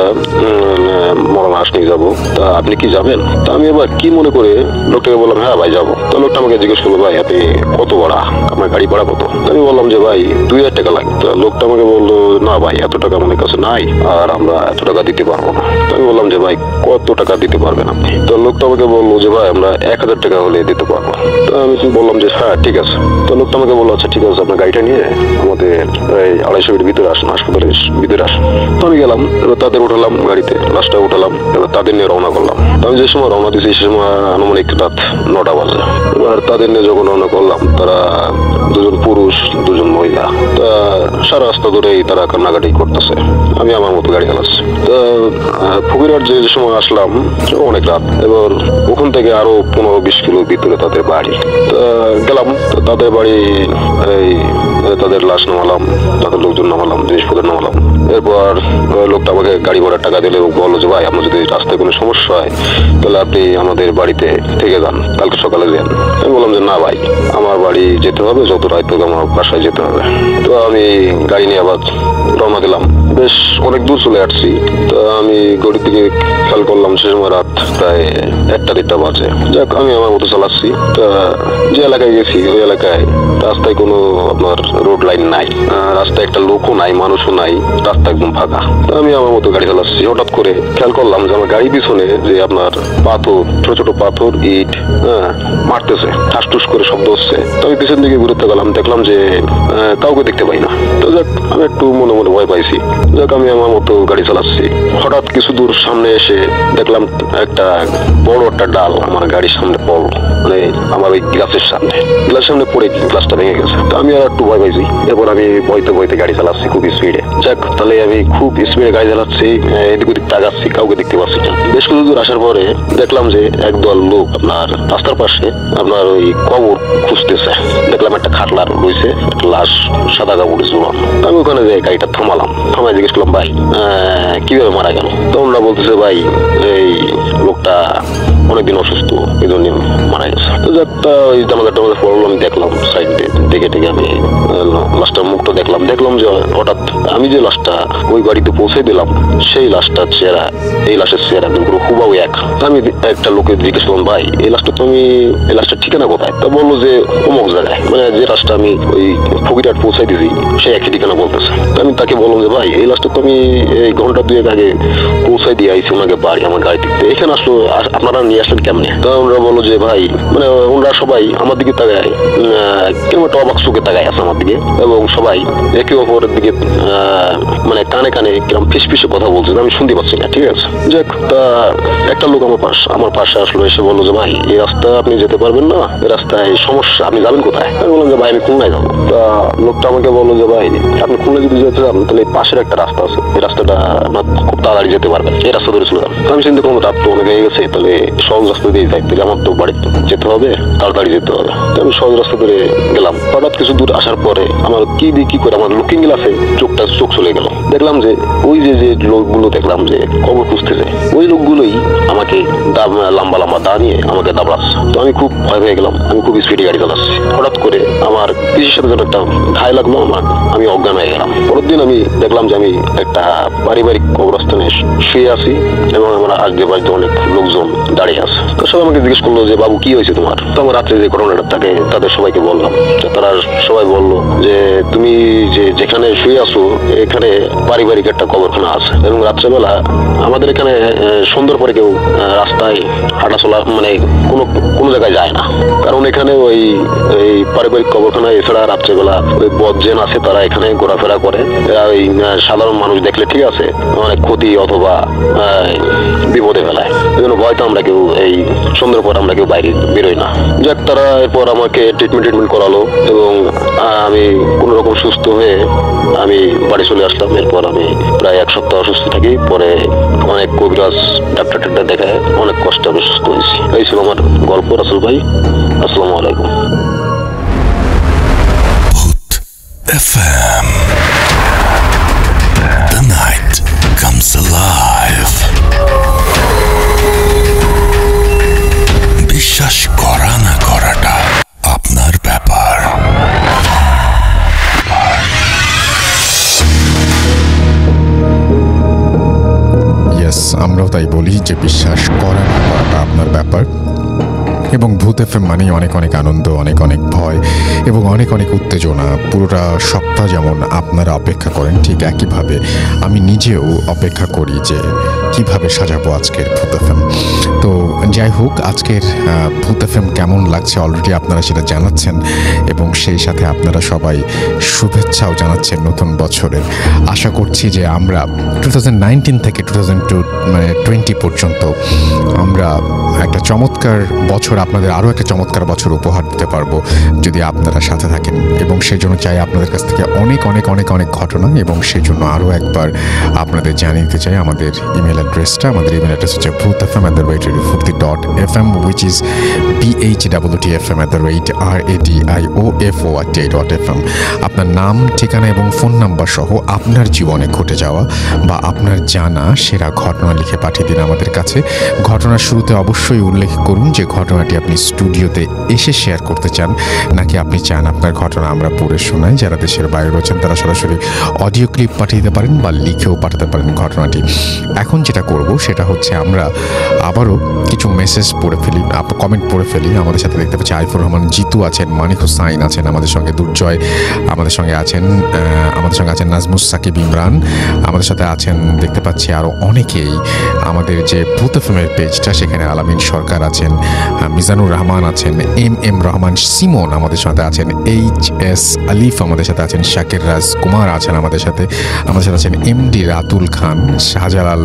মরা লাশ নিয়ে যাবো, তা আপনি কি যাবেন? তা আমি এবার কি মনে করে লোকটাকে বললাম, হ্যাঁ ভাই যাবো। তো লোকটা আমাকে জিজ্ঞেস করলো, ভাই আপনি কত ভাড়া, আপনার গাড়ি ভাড়া কত? আমি বললাম যে, ভাই 2000 টাকা লাগে। তো লোকটা আমাকে বললো, না ভাই এত টাকা আমাদের কাছে নাই, আর আমরা এত টাকা দিতে পারবো না। তো আমি বললাম যে, ভাই কত টাকা দিতে পারবেন আপনি? তো লোকটা আমাকে বললো যে, ভাই আমরা 1000 টাকা হলে দিতে পারবো। তো আমি বললাম যে, হ্যাঁ ঠিক আছে। তো লোকটা আমাকে বললো, আচ্ছা ঠিক আছে, আপনার গাড়িটা নিয়ে আমাদের এই 250 ফিট ভিতরে আসুন, হাসপাতালের ভিতরে আসুন। তো আমি গেলাম, এবার তাদের উঠালাম গাড়িতে, লাশটা উঠালাম, এবার তাদের নিয়ে রওনা করলাম। আমি যে সময় রওনা দিয়েছি সে সময় আনুমানিক রাত 9টা বাজে। এবার তাদের নিয়ে যখন রওনা করলাম, তারা 2জন পুরুষ 2জন মহিলা। তা সারা রাস্তা ধরেই তারা কান্নাকাটি করতেছে, আমি আমার মতো গাড়ি চালাচ্ছি। তা ফকিরহাট যে সময় আসলাম অনেক রাত, এবার ওখান থেকে আরো 15-20 কিলো ভিতরে তাদের বাড়ি। তা গেলাম, তাদের বাড়ি, এই তাদের লাশ নামালাম, তাদের লোকজন নামালাম, জিনিসপত্র নামালাম। এরপর লোকটা আমাকে গাড়ি ভাড়ার টাকা দিলে বললো যে, ভাই আপনার যদি রাস্তায় কোনো সমস্যা হয় তাহলে আপনি আমাদের বাড়িতে থেকে যান, কালকে সকালে যান। আমি বললাম যে, না ভাই আমার বাড়ি যেতে হবে, যত রাত হোক আমার বাসায় যেতে হবে। তো আমি গাড়ি নিয়ে আবার রওনা দিলাম। বেশ অনেক দূর চলে আসছি। তো আমি গড়ির দিকে খেয়াল করলাম সে সময় রাত প্রায় 1টা-1:30 বাজে। যাক আমি আমার মতো চালাচ্ছি। তা যে এলাকায় গেছি ওই এলাকায় রাস্তায় কোনো আপনার রোড লাইন নাই, রাস্তায় একটা লোকও নাই, মানুষও নাই, রাস্তা একদম ফাঁকা। তো আমি আমার মতো গাড়ি চালাচ্ছি। হঠাৎ করে খেয়াল করলাম যে আমার গাড়ির পিছনে যে আপনার পাথর, ছোট ছোট পাথর, ইট মারতেছে, ঠাস-টুস করে শব্দ হচ্ছে। তো আমি পিছন দিকে ঘুরতে গেলাম, দেখলাম যে কাউকে দেখতে পাই না। তো যাক আমি একটু মনে মনে ভয় পাইছি। যাক আমি আমার মতো গাড়ি চালাচ্ছি। হঠাৎ কিছু দূর সামনে এসে দেখলাম একটা বড় একটা ডাল আমার গাড়ির সামনে পড়ল, মানে আমার ওই গ্লাসের সামনে পড়ে গ্লাসটা ভেঙে গেছে। তো আমি আর একটু ভয় পাইছি। এরপর আমি বইতে বইতে গাড়ি চালাচ্ছি খুব স্পিডে। যাক তাহলে আমি খুব স্পিডে গাড়ি চালাচ্ছি, এদিক ওদিক তাকাচ্ছি, কাউকে দেখতে পাচ্ছি না। বেশ কিছু দূর আসার পরে দেখলাম যে একদল লোক আপনার রাস্তার পাশে আপনার ওই কবর খুঁজতেছে। দেখলাম একটা খাটলা রয়েছে, একটা লাশ সাদা কাপড়ে ঝুলানো। আমি ওখানে যে গাড়িটা থামালাম, থামাই জিজ্ঞেস করলাম, ভাই কিভাবে মারা গেল? তো ওরা বলতেছে, ভাই এই লোকটা অনেকদিন অসুস্থ, এই জন্য মারা গেছে। তো যাক ওই জানাজাটা পড়লো, আমি দেখলাম সাইড দেখে আমি লাশটার মুখটা দেখলাম যে হঠাৎ আমি যে লাশটা ওই গাড়িতে পৌঁছে দিলাম সেই লাশটার চেহারা এই লাশের চেহারা একদম পুরো হুবাহু এক। আমি একটা লোকে জিজ্ঞেস করলাম, ভাই এই লাশটার ঠিকানা কোথায়? তা বললো যে অমুক জায়গায়, মানে যে লাশটা আমি ওই ফকিরহাট পৌঁছাই দিয়েছি সেই একই ঠিকানা বলতেছে। আমি তাকে বললাম যে, ভাই এই লাশটা তো আমি এই ঘন্টা 2 আগে পৌঁছাই দিয়ে আইছি ওনাকে বাড়ি, আমার গাড়িতে। এখানে আসলো, আপনারা নিয়ে আসলেন কেমনে? তো ওরা বললো যে, ভাই মানে ওনারা সবাই আমার দিকে তাকায়, কেমন একটা অবাক চোখে তাকায় আছে আমার দিকে, এবং সবাই একে অপরের দিকে মানে কানে কানে কিরকম ফিসফিসে কথা বলছে, আমি শুনতে পাচ্ছি না। ঠিক আছে, যাক তা একটা লোক আমার পাশে আসলো, এসে বললো যে, ভাই এই রাস্তা আপনি যেতে পারবেন না, এই রাস্তায় সমস্যা, আপনি যাবেন কোথায়? আমি বললাম যে, ভাই আমি খুলনায় যাবো। তা লোকটা আমাকে বললো যে, ভাই আপনি খুলনা যদি যেতে চান তাহলে পাশের একটা রাস্তা আছে, এই রাস্তাটা আপনার খুব তাড়াতাড়ি যেতে পারবেন, এই রাস্তা ধরে চলে যান। আমি চিন্তা করলাম রাত তো অনেক হয়ে গেছে, তাহলে সহজ রাস্তা দিয়ে যাই, তাহলে আমার তো বাড়িতে যেতে হবে, তাড়াতাড়ি যেতে হবে। আমি সহজ রাস্তা ধরে গেলাম। হঠাৎ কিছু দূর আসার পরে আমার কি করে আমার লুকিং গ্লাসে চোখ চলে গেল। দেখলাম যে ওই যে লোকগুলো দেখলাম যে কবর খুঁজতেছে, ওই লোকগুলোই আমাকে লম্বা দা নিয়ে আমাকে দাবড়াচ্ছে। তো আমি খুব ভয় পেয়ে গেলাম, আমি খুব স্পিডে গাড়ি চালাচ্ছি। হঠাৎ করে আমার পিছের সাথে যেন একটা ঘায় লাগলো, আমি অজ্ঞান হয়ে গেলাম। পরের দিন আমি দেখলাম যে আমি একটা পারিবারিক কবরস্থানে শুয়ে আছি এবং আমার আগে বাড়িতে অনেক লোকজন দাঁড়িয়ে দাঁড়িয়ে আছে। তো সবাই আমাকে জিজ্ঞেস করলো যে বাবু কি হয়েছে তোমার? তো আমার রাত্রে যে ঘটনাটা থাকে তাদের সবাইকে বললাম। তারা সবাই বললো যে তুমি যেখানে শুয়ে আছো এখানে পারিবারিক একটা কবরখানা আছে, এবং রাত্রেবেলা আমাদের এখানে সন্ধ্যার পরে কেউ রাস্তায় হাঁটাচলা মানে কোনো জায়গায় যায় না, কারণ এখানে ওই পারিবারিক কবরখানা এছাড়া রাত্রেবেলা ওই বজ্জেন আছে, তারা এখানে ঘোরাফেরা করে। ওই সাধারণ মানুষ দেখলে ঠিক আছে অনেক ক্ষতি অথবা বিপদে ফেলায়, এই জন্য ভয়তো আমরা কেউ এই সন্ধ্যার পর আমরা কেউ বাইরে বেরোই না। যাক, তারা এরপর আমাকে ট্রিটমেন্ট করালো এবং আমি কোন রকম সুস্থ হয়ে আমি বাড়ি চলে আসলাম। এরপর আমি প্রায় 1 সপ্তাহ অসুস্থ থাকি, পরে অনেক কবিরাজ ডাক্তার দেখায় অনেক কষ্ট আমি সুস্থ হয়েছি। এই ছিল আমার গল্প। রাসেল ভাই, আসসালামু আলাইকুম। Bhoot FM. The night comes alive. বিশ্বাস করা না করাটা আপনার ব্যাপার। ইয়েস, আমরাও তাই বলি যে বিশ্বাস করা না করাটা আপনার ব্যাপার। এবং ভূত এফএম মানেই অনেক অনেক আনন্দ, অনেক অনেক ভয় এবং অনেক অনেক উত্তেজনা। পুরোটা সপ্তাহ যেমন আপনারা অপেক্ষা করেন, ঠিক একইভাবে আমি নিজেও অপেক্ষা করি যে কিভাবে সাজাবো আজকের ভূত এফএম। তো যাই হোক, আজকের ভূত এফএম কেমন লাগছে অলরেডি আপনারা সেটা জানাচ্ছেন, এবং সেই সাথে আপনারা সবাই শুভেচ্ছাও জানাচ্ছেন নতুন বছরের। আশা করছি যে আমরা 2019 থেকে 2020 পর্যন্ত আমরা একটা চমৎকার বছর, আপনাদের আরও একটা চমৎকার বছর উপহার দিতে পারবো যদি আপনারা সাথে থাকেন। এবং সেজন্য চাই আপনাদের কাছ থেকে অনেক অনেক অনেক অনেক ঘটনা, এবং সেজন্য আরও একবার আপনাদের জানিয়ে দিতে চাই আমাদের ইমেল অ্যাড্রেসটা। আমাদের ইমেল অ্যাড্রেস হচ্ছে bhootfm@radiofurti.fm, which is bhootfm@radiofurti.fm। আপনার নাম, ঠিকানা এবং ফোন নাম্বার সহ আপনার জীবনে ঘটে যাওয়া বা আপনার জানা সেরা ঘটনা লিখে পাঠিয়ে দিন আমাদের কাছে। ঘটনার শুরুতে অবশ্যই উল্লেখ করুন যে ঘটনাটি আপনি স্টুডিওতে এসে শেয়ার করতে চান, নাকি আপনি চান আপনার ঘটনা আমরা পড়ে শোনাই। যারা দেশের বাইরে রয়েছেন তারা সরাসরি অডিও ক্লিপ পাঠিয়ে দিতে পারেন বা লিখেও পাঠাতে পারেন ঘটনাটি। এখন যেটা করব সেটা হচ্ছে আমরা আবারও কিছু মেসেজ পড়ে ফেলি, কমেন্ট পড়ে ফেলি। আমাদের সাথে দেখতে পাচ্ছি আইফুর রহমান জিতু আছেন, মানিক হোসাইন আছেন আমাদের সঙ্গে, দুর্জয় আমাদের সঙ্গে আছেন, নাজমুস সাকিব ইমরান আমাদের সাথে আছেন। দেখতে পাচ্ছি আরও অনেকেই আমাদের যে ভূত এফএমের পেজটা সেখানে আলামিন সরকার আছেন, মিজানুর রহমান আছেন, এম রহমান সিমন আমাদের সাথে আছেন, HS আলিফ আমাদের সাথে আছেন, শাকির রাজ কুমার আছেন আমাদের সাথে আছেন MD রাতুল খান, শাহজালাল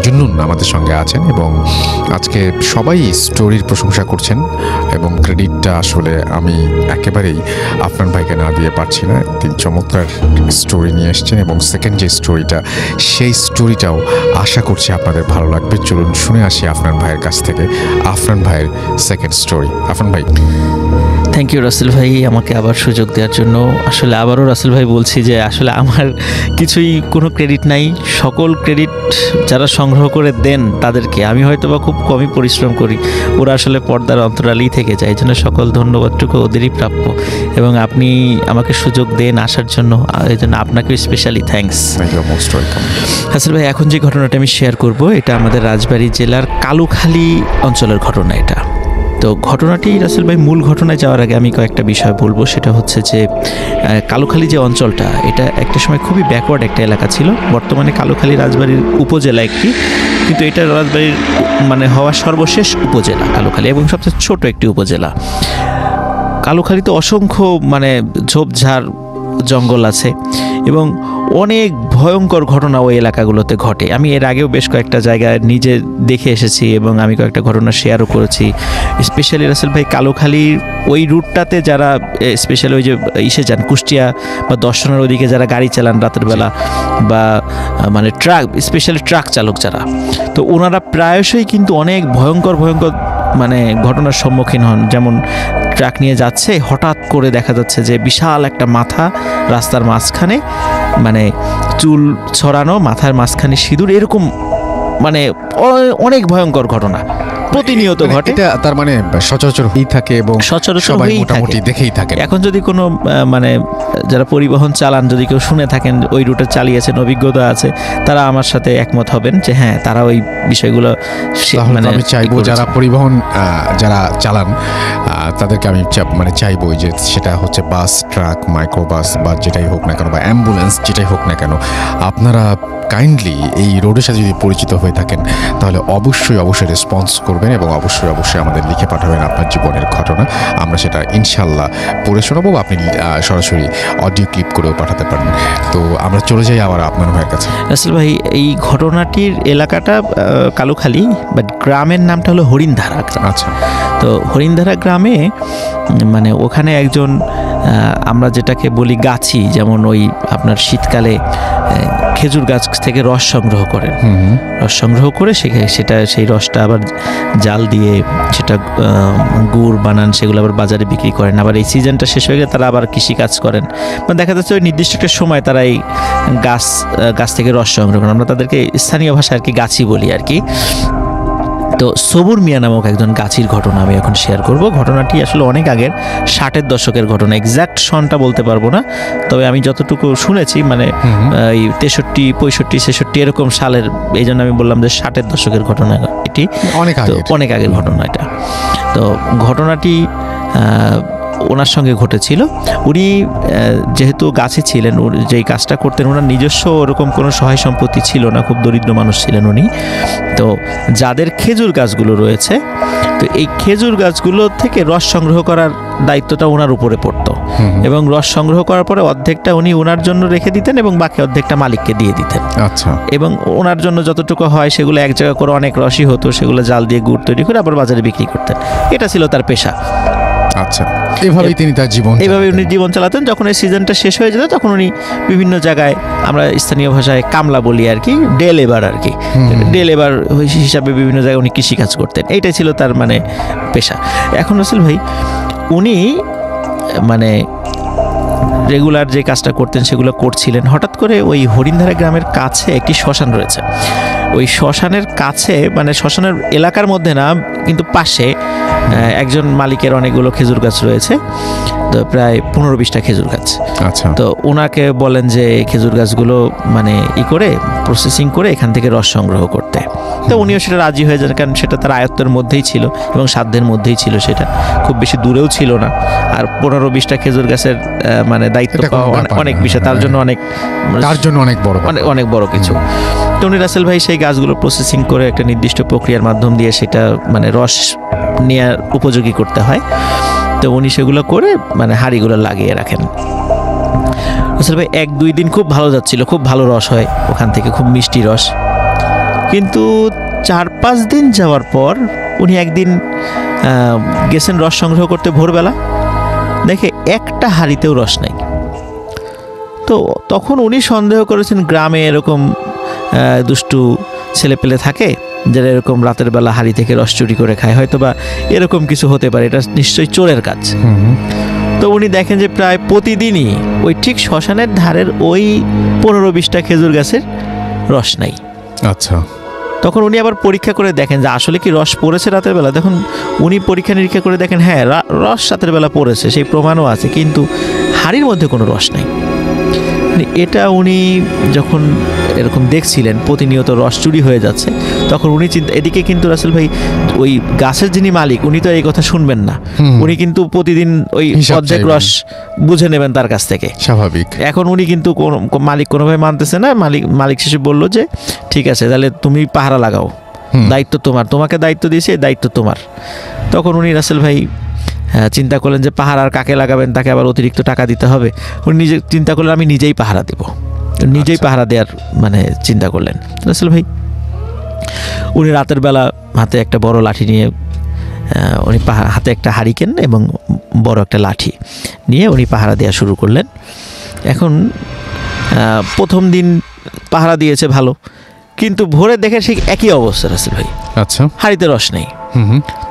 জুন্নুন আমাদের সঙ্গে আছেন। এবং আজকে সবাই স্টোরির প্রশংসা করছেন এবং ক্রেডিটটা আসলে আমি একেবারেই আফরান ভাইকে না দিয়ে পারছি না। তিনি চমৎকার স্টোরি নিয়ে এসছেন এবং সেকেন্ড যে স্টোরিটা, সেই স্টোরিটাও আশা করছি আপনাদের ভালো লাগবে। চলুন শুনে আসি আফরান ভাইয়ের কাছ থেকে আফরান ভাইয়ের সেকেন্ড স্টোরি। আফরান ভাই। থ্যাংক ইউ রাসেল ভাই আমাকে আবার সুযোগ দেওয়ার জন্য। আসলে আবারও রাসেল ভাই বলছি যে আসলে আমার কিছুই কোনো ক্রেডিট নাই, সকল ক্রেডিট যারা সংগ্রহ করে দেন তাদেরকে। আমি হয়তো বা খুব কমই পরিশ্রম করি, ওরা আসলে পর্দার অন্তরালেই থেকে যায়, এই জন্য সকল ধন্যবাদটুকু ওদেরই প্রাপ্য। এবং আপনি আমাকে সুযোগ দেন আসার জন্য, এই জন্য আপনাকে স্পেশালি থ্যাঙ্কস। রাসেল ভাই, এখন যে ঘটনাটা আমি শেয়ার করব এটা আমাদের রাজবাড়ী জেলার কালুখালী অঞ্চলের ঘটনা। এটা তো ঘটনাটি রাসেল ভাই, মূল ঘটনায় যাওয়ার আগে আমি কয়েকটা বিষয় বলবো। সেটা হচ্ছে যে কালুখালী যে অঞ্চলটা, এটা একটা সময় খুবই ব্যাকওয়ার্ড একটা এলাকা ছিল। বর্তমানে কালুখালী রাজবাড়ির উপজেলা একটি, কিন্তু এটা রাজবাড়ির মানে হওয়া সর্বশেষ উপজেলা কালুখালী, এবং সবচেয়ে ছোট একটি উপজেলা। কালুখালীতে অসংখ্য মানে ঝোপঝাড় জঙ্গল আছে এবং অনেক ভয়ঙ্কর ঘটনা ওই এলাকাগুলোতে ঘটে। আমি এর আগেও বেশ কয়েকটা জায়গায় নিজে দেখে এসেছি এবং আমি কয়েকটা ঘটনা শেয়ারও করেছি। স্পেশালি রাসেল ভাই, কালুখালীর ওই রুটটাতে যারা স্পেশালি ওই যে যান কুষ্টিয়া বা দর্শনের ওদিকে যারা গাড়ি চালান রাতের বেলা, বা মানে ট্রাক, স্পেশালি ট্রাক চালক যারা, তো ওনারা প্রায়শই কিন্তু অনেক ভয়ঙ্কর মানে ঘটনার সম্মুখীন হন। যেমন ট্রাক নিয়ে যাচ্ছে, হঠাৎ করে দেখা যাচ্ছে যে বিশাল একটা মাথা রাস্তার মাঝখানে, মানে চুল ছড়ানো, মাথার মাঝখানে সিঁদুর, এরকম মানে অনেক ভয়ঙ্কর ঘটনা। প্রতিনিয়ত ঘটে। এটা তার মানে সচরাচর হয়েই থাকে এবং সচরাচর সবাই হয়েই মোটামুটি থাকে। দেখেই থাকে। এখন যদি কোনো মানে যারা পরিবহন চালান, যদি কেউ শুনে থাকেন ওই রুটে চালিয়েছেন, অভিজ্ঞতা আছে, তারা আমার সাথে একমত হবেন যে হ্যাঁ, তারা ওই বিষয়গুলো তাহলে আমি চাইবো যারা পরিবহন যারা চালান তাদেরকে আমি মানে চাইবো যে সেটা হচ্ছে বাস, ট্রাক, মাইক্রোবাস বা যেটাই হোক না কেন, বা অ্যাম্বুলেন্স যেটাই হোক না কেন, আপনারা কাইন্ডলি এই রোডের সাথে যদি পরিচিত হয়ে থাকেন তাহলে অবশ্যই রেসপন্স করবেন এবং অবশ্যই আমাদের লিখে পাঠাবেন আপনার জীবনের ঘটনা। আমরা সেটা ইনশাল্লাহ পড়ে শোনাবো, বা আপনি সরাসরি অডিও ক্লিপ করেও পাঠাতে পারেন। তো আমরা চলে যাই আবার আপনার ভাইয়ের কাছে। রাসেল ভাই, এই ঘটনাটির এলাকাটা কালুখালী, বাট গ্রামের নামটা হলো হরিণধারা। আচ্ছা। তো হরিণধারা গ্রামে মানে ওখানে একজন আমরা যেটাকে বলি গাছি, যেমন ওই আপনার শীতকালে খেজুর গাছ থেকে রস সংগ্রহ করেন, রস সংগ্রহ করে সেই রসটা আবার জাল দিয়ে সেটা গুড় বানান, সেগুলো আবার বাজারে বিক্রি করেন। আবার এই সিজনটা শেষ হয়ে গেলে তারা আবার কৃষিকাজ করেন, মানে দেখা যাচ্ছে ওই নির্দিষ্ট একটা সময় তারা এই গাছ থেকে রস সংগ্রহ করেন। আমরা তাদেরকে স্থানীয় ভাষায় আর কি গাছি বলি আর কি। তো সবুর মিয়া নামক একজন গাছির ঘটনা আমি এখন শেয়ার করব। ঘটনাটি আসলে অনেক আগের, 60-এর দশকের ঘটনা, এক্স্যাক্ট সনটা বলতে পারবো না, তবে আমি যতটুকু শুনেছি মানে এই 63, 65, 66 এরকম সালের, এই জন্য আমি বললাম যে 60-এর দশকের ঘটনা এটি, অনেক আগের ঘটনা এটা। তো ঘটনাটি ওনার সঙ্গে ঘটেছিল। উনি যেহেতু গাছে ছিলেন, যেই কাজটা করতেন, ওনার নিজস্ব ওরকম কোনো সহায় সম্পত্তি ছিল না, খুব দরিদ্র মানুষ ছিলেন উনি। তো যাদের খেজুর গাছগুলো রয়েছে, তো এই খেজুর গাছগুলো থেকে রস সংগ্রহ করার দায়িত্বটা ওনার উপরে পড়তো, এবং রস সংগ্রহ করার পরে অর্ধেকটা উনি ওনার জন্য রেখে দিতেন এবং বাকি অর্ধেকটা মালিককে দিয়ে দিতেন। আচ্ছা। এবং ওনার জন্য যতটুকু হয় সেগুলো এক জায়গা করে অনেক রসই হতো, সেগুলো জাল দিয়ে গুড় তৈরি করে আবার বাজারে বিক্রি করতেন। এটা ছিল তার পেশা। আচ্ছা, এইভাবেই উনি জীবন চালাতেন। যখন এই সিজনটা শেষ হয়ে যেত তখন উনি বিভিন্ন জায়গায়, আমরা স্থানীয় ভাষায় কামলা বলি আর কি, ডে লেবার আর কি, ডে লেবার হিসাবে বিভিন্ন জায়গায় উনি কৃষিকাজ করতেন। এইটাই ছিল তার মানে পেশা। এখন রাসেল ভাই, উনি মানে রেগুলার যে কাজটা করতেন সেগুলো করছিলেন। হঠাৎ করে ওই হরিণধারা গ্রামের কাছে একটি শ্মশান রয়েছে। ওই শ্মশানের কাছে, মানে শ্মশানের এলাকার মধ্যে না, কিন্তু পাশে একজন মালিকের অনেকগুলো খেজুর গাছ রয়েছে, তো প্রায় 15-20টা খেজুর গাছ। আচ্ছা। তো ওনাকে বলেন যে খেজুর গাছগুলো মানে করে প্রসেসিং করে এখান থেকে রস সংগ্রহ করতে। তো উনিও সেটা রাজি হয়ে যান, কারণ সেটা তার আয়ত্তের মধ্যেই ছিল এবং সাধ্যের মধ্যেই ছিল, সেটা খুব বেশি দূরেও ছিল না। আর 15-20টা খেজুর গাছের মানে দায়িত্ব পাওয়া অনেক বিষয়, তার জন্য অনেক বড় কিছু। তো উনি রাসেল ভাই সেই গাছগুলো প্রসেসিং করে একটা নির্দিষ্ট প্রক্রিয়ার মাধ্যম দিয়ে সেটা মানে রস নেওয়ার উপযোগী করতে হয়। তো উনি সেগুলো করে মানে হাঁড়িগুলো লাগিয়ে রাখেন। রাসেল ভাই 1-2 দিন খুব ভালো যাচ্ছিল, খুব ভালো রস হয় ওখান থেকে, খুব মিষ্টি রস। কিন্তু 4-5 দিন যাওয়ার পর উনি একদিন গেছেন রস সংগ্রহ করতে ভোরবেলা, দেখে একটা হাঁড়িতেও রস নাই। তো তখন উনি সন্দেহ করেছেন গ্রামে এরকম দুষ্টু ছেলেপেলে থাকে যারা এরকম রাতের বেলা হাঁড়ি থেকে রস চুরি করে খায়, হয়তো বা এরকম কিছু হতে পারে, এটা নিশ্চয়ই চোরের কাজ। তো উনি দেখেন যে প্রায় প্রতিদিনই ওই ঠিক শ্মশানের ধারের ওই 15-20টা খেজুর গাছের রস নাই। আচ্ছা। তখন উনি আবার পরীক্ষা করে দেখেন যে আসলে কি রস পড়েছে রাতের বেলা। দেখুন উনি পরীক্ষা নিরীক্ষা করে দেখেন হ্যাঁ, রস রাতের বেলা পড়েছে, সেই প্রমাণও আছে, কিন্তু হাঁড়ির মধ্যে কোনো রস নাই। এটা উনি যখন এরকম দেখছিলেন প্রতিনিয়ত রস চুরি হয়ে যাচ্ছে, তখন উনি এদিকে কিন্তু রাসেল ভাই ওই গাছের যিনি মালিক উনি তো এই কথা শুনবেন না, উনি কিন্তু প্রতিদিন ওই অর্ধেক রস বুঝে নেবেন তার কাছ থেকে, স্বাভাবিক। এখন উনি কিন্তু মালিক কোনোভাবে মানতেছে না। মালিক শেষে বললো যে ঠিক আছে, তাহলে তুমি পাহারা লাগাও, দায়িত্ব তোমার, তোমাকে দায়িত্ব দিয়েছে, দায়িত্ব তোমার। তখন উনি রাসেল ভাই চিন্তা করলেন যে পাহারা আর কাকে লাগাবেন, তাকে আবার অতিরিক্ত টাকা দিতে হবে। উনি নিজে চিন্তা করলেন আমি নিজেই পাহারা দেব, নিজেই পাহারা দেওয়ার মানে চিন্তা করলেন রাসেল ভাই। উনি রাতের বেলা হাতে একটা বড় লাঠি নিয়ে, উনি হাতে একটা হারিকেন এবং বড় একটা লাঠি নিয়ে উনি পাহারা দেওয়া শুরু করলেন। এখন প্রথম দিন পাহারা দিয়েছে ভালো, কিন্তু ভোরে দেখে সেই একই অবস্থা রাসেল ভাই। আচ্ছা। হাঁড়িতে রস নেই।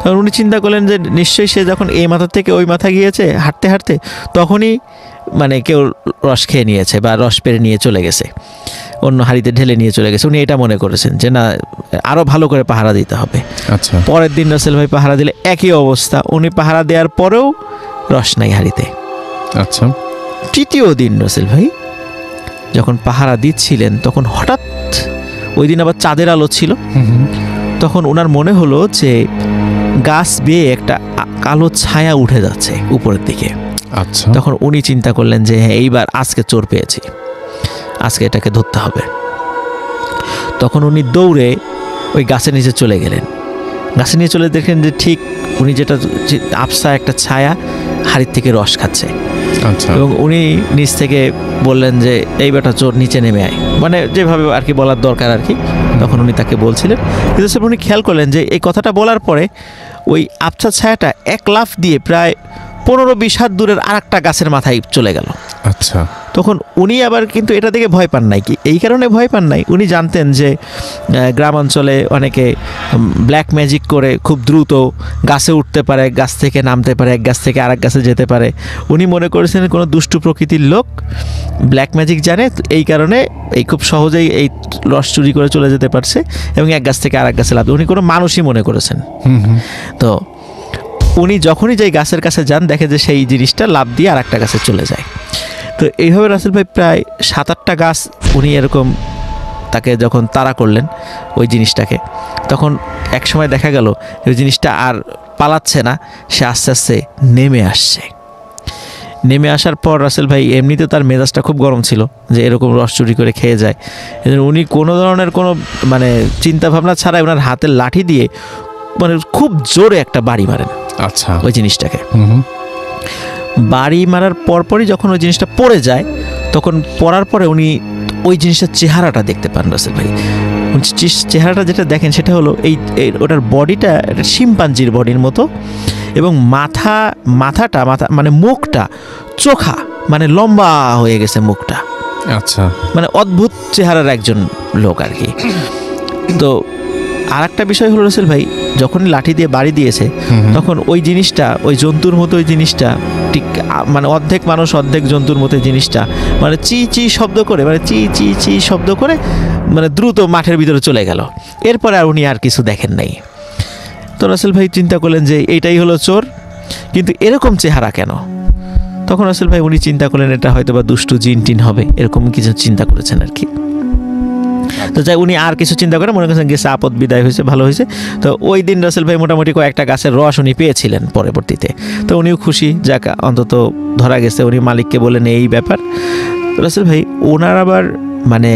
তখন উনি চিন্তা করলেন যে নিশ্চয়ই সে যখন এই মাথা থেকে ওই মাথা গিয়েছে হাঁটতে হাঁটতে, তখনই মানে কেউ রস খেয়ে নিয়েছে বা রস পেরে নিয়ে চলে গেছে। অন্য হাঁড়িতে ঢেলে নিয়ে চলে গেছে। উনি এটা মনে করেছেন যে না, আরও ভালো করে পাহারা দিতে হবে। আচ্ছা, পরের দিন রাসেল ভাই পাহারা দিলে একই অবস্থা, উনি পাহারা দেওয়ার পরেও রস নাই হাঁড়িতে। আচ্ছা, তৃতীয় দিন রাসেল ভাই যখন পাহারা দিচ্ছিলেন তখন হঠাৎ, ওই দিন আবার চাঁদের আলো ছিল, তখন ওনার মনে হলো যে গাছ বেয়ে একটা কালো ছায়া উঠে যাচ্ছে উপরের দিকে। আচ্ছা, তখন উনি চিন্তা করলেন যে হ্যাঁ, এইবার আজকে চোর পেয়েছি, আজকে এটাকে ধরতে হবে। তখন উনি দৌড়ে ওই গাছের নিচে চলে গেলেন। গাছের নিচে চলে দেখলেন যে ঠিক উনি যেটা আবসা একটা ছায়া হাড়ির থেকে রস খাচ্ছে। আচ্ছা, এবং উনি নিচ থেকে বললেন যে এই বেটা চোর, নিচে নেমে আয়, মানে যেভাবে আর কি বলার দরকার আর কি, তখন উনি তাকে বলছিলেন। কিন্তু স্যার উনি খেয়াল করলেন যে এই কথাটা বলার পরে ওই আবছা ছায়াটা এক লাফ দিয়ে প্রায় 15-20 হাত দূরের আর একটা গাছের মাথায় চলে গেল। আচ্ছা, তখন উনি আবার কিন্তু এটা দেখে ভয় পান নাই, কি এই কারণে ভয় পান নাই, উনি জানতেন যে গ্রাম অঞ্চলে অনেকে ব্ল্যাক ম্যাজিক করে খুব দ্রুত গাছে উঠতে পারে, গাছ থেকে নামতে পারে, এক গাছ থেকে আরেক গাছে যেতে পারে। উনি মনে করেছেন কোনো দুষ্টু প্রকৃতির লোক ব্ল্যাক ম্যাজিক জানে, এই কারণে এই খুব সহজেই এই রস চুরি করে চলে যেতে পারছে এবং এক গাছ থেকে আরেক গাছে লাভ, উনি কোনো মানুষই মনে করেছেন। তো উনি যখনই যেই গাছের কাছে যান দেখে যে সেই জিনিসটা লাভ দিয়ে আর একটা গাছে চলে যায়। তো এইভাবে রাসেল ভাই প্রায় 7-8টা গাছ উনি এরকম তাকে যখন তাড়া করলেন ওই জিনিসটাকে, তখন এক সময় দেখা গেল ওই জিনিসটা আর পালাচ্ছে না, সে আস্তে আস্তে নেমে আসছে। নেমে আসার পর রাসেল ভাই এমনিতে তার মেজাজটা খুব গরম ছিল যে এরকম রস চুরি করে খেয়ে যায়, এজন্য উনি কোনো ধরনের কোনো মানে চিন্তাভাবনা ছাড়াই ওনার হাতের লাঠি দিয়ে মানে খুব জোরে একটা বাড়ি মারেন। আচ্ছা, ওই জিনিসটাকে বাড়ি মারার পরপরই যখন ওই জিনিসটা পড়ে যায়, তখন পড়ার পরে উনি ওই জিনিসটার চেহারাটা দেখতে পান রাসেল ভাই। চেহারাটা যেটা দেখেন সেটা হলো ওটার বডিটা একটা শিম্পাঞ্জির বডির মতো, এবং মাথাটা মানে মুখটা চোখা, মানে লম্বা হয়ে গেছে মুখটা। আচ্ছা, মানে অদ্ভুত চেহারার একজন লোক আর কি। তো আর একটা বিষয় হলো রাসেল ভাই, যখন লাঠি দিয়ে বাড়ি দিয়েছে তখন ওই জিনিসটা, ওই জন্তুর মতো ওই জিনিসটা ঠিক মানে অর্ধেক মানুষ অর্ধেক জন্তুর মতো জিনিসটা মানে চি চি শব্দ করে, মানে চি চি চি শব্দ করে মানে দ্রুত মাঠের ভিতরে চলে গেল। এরপরে আর উনি আর কিছু দেখেন নাই। তো রাসেল ভাই চিন্তা করলেন যে এইটাই হলো চোর, কিন্তু এরকম চেহারা কেন? তখন রাসেল ভাই উনি চিন্তা করলেন এটা হয়তো বা দুষ্টু জিন টিন হবে, এরকম কিছু চিন্তা করেছেন আর কি। তো যাই উনি আর কিছু চিন্তা করে মনে করছেন গেছে, আপদ বিদায় হয়েছে, ভালো হয়েছে। তো ওই দিন রাসেল ভাই মোটামুটি কয়েকটা গাছের রস উনি পেয়েছিলেন পরবর্তীতে। তো উনিও খুশি, যাক অন্তত ধরা গেছে। উনি মালিককে বলেন এই ব্যাপার। রাসেল ভাই ওনার আবার মানে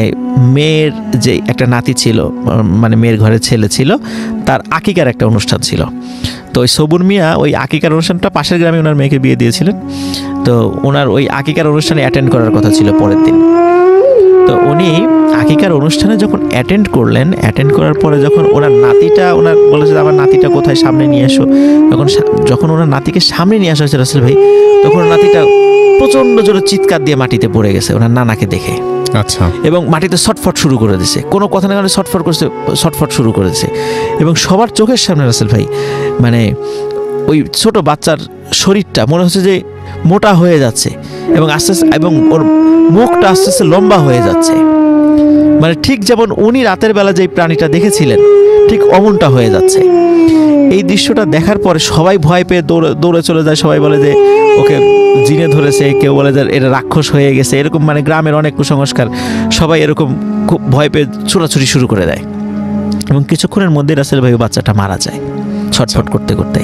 মেয়ের যে একটা নাতি ছিল, মানে মেয়ের ঘরে ছেলে ছিল, তার আকিকার একটা অনুষ্ঠান ছিল। তো ওই সবুর মিয়া ওই আকিকার অনুষ্ঠানটা পাশের গ্রামে ওনার মেয়েকে বিয়ে দিয়েছিলেন। তো ওনার ওই আকিকার অনুষ্ঠানে অ্যাটেন্ড করার কথা ছিল পরের দিন। তো উনি আকিকার অনুষ্ঠানে যখন অ্যাটেন্ড করলেন, অ্যাটেন্ড করার পরে যখন ওনার নাতিটা, ওনার বলেছে আমার নাতিটা কোথায়, সামনে নিয়ে এসো। যখন ওনার নাতিকে সামনে নিয়ে আসা হয়েছে রাসেল ভাই, তখন নাতিটা প্রচণ্ড জোরে চিৎকার দিয়ে মাটিতে পড়ে গেছে ওনার নানাকে দেখে। আচ্ছা, এবং মাটিতে ছটফট শুরু করে দিয়েছে, কোনো কথা না বলে ছটফট শুরু করে দিয়েছে। এবং সবার চোখের সামনে রাসেল ভাই মানে ওই ছোট বাচ্চার শরীরটা মনে হচ্ছে যে মোটা হয়ে যাচ্ছে এবং আস্তে আস্তে, এবং ওর মুখটা আস্তে আস্তে লম্বা হয়ে যাচ্ছে, মানে ঠিক যেমন উনি রাতের বেলা যেই প্রাণীটা দেখেছিলেন ঠিক অমনটা হয়ে যাচ্ছে। এই দৃশ্যটা দেখার পরে সবাই ভয় পেয়ে দৌড়ে চলে যায়। সবাই বলে যে ওকে জিনে ধরেছে, কেউ বলে যে এটা রাক্ষস হয়ে গেছে, এরকম মানে গ্রামের অনেক কুসংস্কার, সবাই এরকম খুব ভয় পেয়ে ছোটাছুটি শুরু করে দেয়। এবং কিছুক্ষণের মধ্যে রাসেল ভাই বাচ্চাটা মারা যায় ছটফট করতে করতে,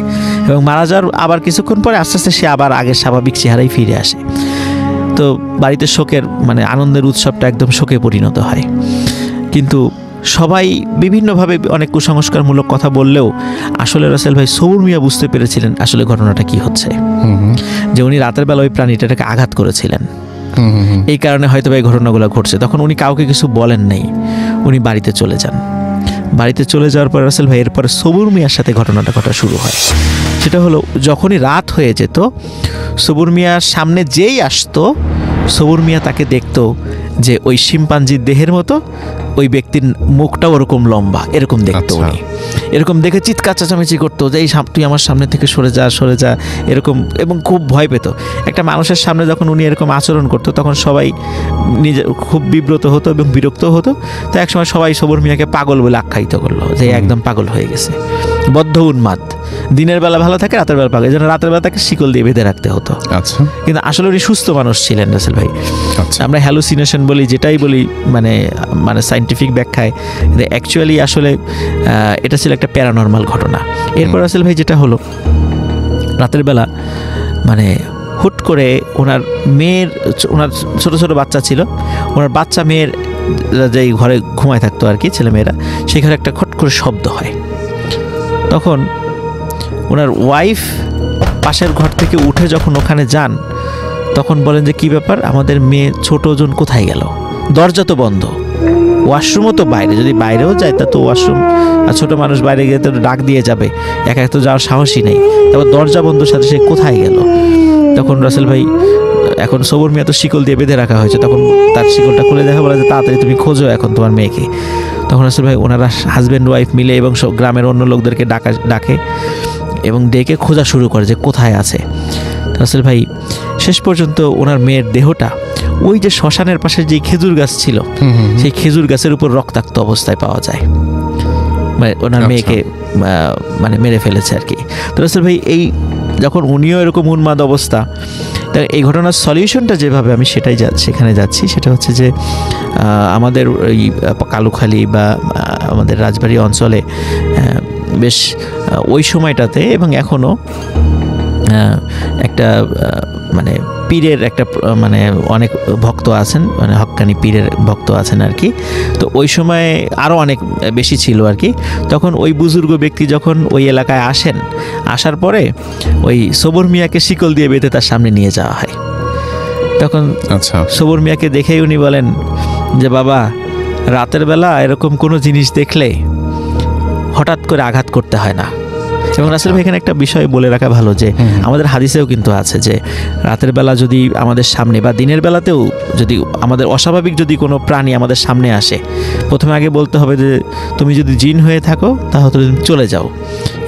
এবং মারা যাওয়ার আবার কিছুক্ষণ পরে আস্তে আস্তে সে আবার আগের স্বাভাবিক চেহারায় ফিরে আসে। তো বাড়িতে শোকের মানে আনন্দের উৎসবটা একদম শোকে পরিণত হয়। কিন্তু সবাই বিভিন্নভাবে অনেক কুসংস্কারমূলক কথা বললেও আসলে রাসেল ভাই সবুর মিয়া বুঝতে পেরেছিলেন আসলে ঘটনাটা কি হচ্ছে, যে উনি রাতের বেলা ওই প্রাণীটাকে আঘাত করেছিলেন, এই কারণে হয়তো এই ঘটনাগুলো ঘটছে। তখন উনি কাউকে কিছু বলেন নাই, উনি বাড়িতে চলে যান। বাড়িতে চলে যাওয়ার পর রাসেল ভাই এরপরে সবুর মিয়ার সাথে ঘটনাটা ঘটা শুরু হয়। সেটা হলো যখনই রাত হয়ে যেত, সবুর মিয়ার সামনে যেই আসতো, সবুর মিয়া তাকে দেখতো যে ওই শিম্পাঞ্জির দেহের মতো ওই ব্যক্তির মুখটা ওরকম লম্বা, এরকম দেখতো উনি। এরকম দেখে চিৎকার চেঁচামেচি করতো যে এই তুই আমার সামনে থেকে সরে যা এরকম, এবং খুব ভয় পেত। একটা মানুষের সামনে যখন উনি এরকম আচরণ করতো তখন সবাই নিজে খুব বিব্রত হতো এবং বিরক্ত হতো। তো একসময় সবাই সবুর মিয়াকে পাগল বলে আখ্যায়িত করলো, যে একদম পাগল হয়ে গেছে, বদ্ধ উন্মাদ, দিনের বেলা ভালো থাকে, রাতের বেলা পাগল, এই জন্য রাতের বেলা তাকে শিকল দিয়ে বেঁধে রাখতে হতো। আচ্ছা, কিন্তু আসলে উনি সুস্থ মানুষ ছিলেন রাসেল ভাই। আচ্ছা, আমরা হ্যালুসিনেশন বলি, যেটাই বলি মানে সায়েন্টিফিক ব্যাখ্যায়, কিন্তু অ্যাকচুয়ালি আসলে এটা ছিল একটা প্যারানর্মাল ঘটনা। এরপর রাসেল ভাই যেটা হলো, রাতের বেলা মানে হুট করে ওনার ছোট ছোট বাচ্চা ছিল, ওনার বাচ্চা মেয়ের যেই ঘরে ঘুমায় থাকতো আর কি, ছেলেমেয়েরা, সেই ঘরে একটা খট করে শব্দ হয়। তখন ওনার ওয়াইফ পাশের ঘর থেকে উঠে যখন ওখানে যান, তখন বলেন যে কী ব্যাপার, আমাদের মেয়ে ছোটজন কোথায় গেল? দরজা তো বন্ধ, ওয়াশরুমও তো বাইরে, যদি বাইরেও যায় তা তো ওয়াশরুম, আর ছোটো মানুষ বাইরে গিয়ে তো ডাক দিয়ে যাবে, একা তো যাওয়ার সাহসই নেই, তারপর দরজা বন্ধর সাথে সে কোথায় গেল? তখন রাসেল ভাই, এখন সবুর মিয়া তো শিকল দিয়ে বেঁধে রাখা হয়েছে, তখন তার শিকলটা খুলে দেখা, বলে যে তাড়াতাড়ি তুমি খোঁজো এখন তোমার মেয়েকে। তখন রাসেল ভাই ওনারা হাজব্যান্ড ওয়াইফ মিলে এবং সব গ্রামের অন্য লোকদেরকে ডাকে এবং ডেকে খোঁজা শুরু করে যে কোথায় আছে। রাসেল ভাই শেষ পর্যন্ত ওনার মেয়ের দেহটা ওই যে শ্মশানের পাশে যে খেজুর গাছ ছিল, সেই খেজুর গাছের উপর রক্তাক্ত অবস্থায় পাওয়া যায়, মানে ওনার মেয়েকে মানে মেরে ফেলেছে আর কি। তো রাসেল ভাই এই যখন উনিও এরকম উন্মাদ অবস্থা, এই ঘটনার সলিউশনটা যেভাবে আমি সেখানে যাচ্ছি, সেটা হচ্ছে যে আমাদের ওই কালুখালী বা আমাদের রাজবাড়ী অঞ্চলে বেশ ওই সময়টাতে এবং এখনও একটা মানে পীরের একটা মানে অনেক ভক্ত আছেন, মানে হক্কানি পীরের ভক্ত আছেন আর কি। তো ওই সময় আরও অনেক বেশি ছিল আর কি। তখন ওই বুজুর্গ ব্যক্তি যখন ওই এলাকায় আসার পরে ওই সবুর মিয়াকে শিকল দিয়ে বেঁধে তার সামনে নিয়ে যাওয়া হয়। তখন আচ্ছা, সবুর মিয়াকে দেখেই উনি বলেন যে বাবা, রাতের বেলা এরকম কোনো জিনিস দেখলে হঠাৎ করে আঘাত করতে হয় না। এবং রাসেল ভাই এখানে একটা বিষয় বলে রাখা ভালো, যে আমাদের হাদিসেও কিন্তু আছে যে রাতের বেলা যদি আমাদের সামনে বা দিনের বেলাতেও যদি আমাদের অস্বাভাবিক যদি কোনো প্রাণী আমাদের সামনে আসে, প্রথমে আগে বলতে হবে যে তুমি যদি জিন হয়ে থাকো তাহলে তুমি চলে যাও।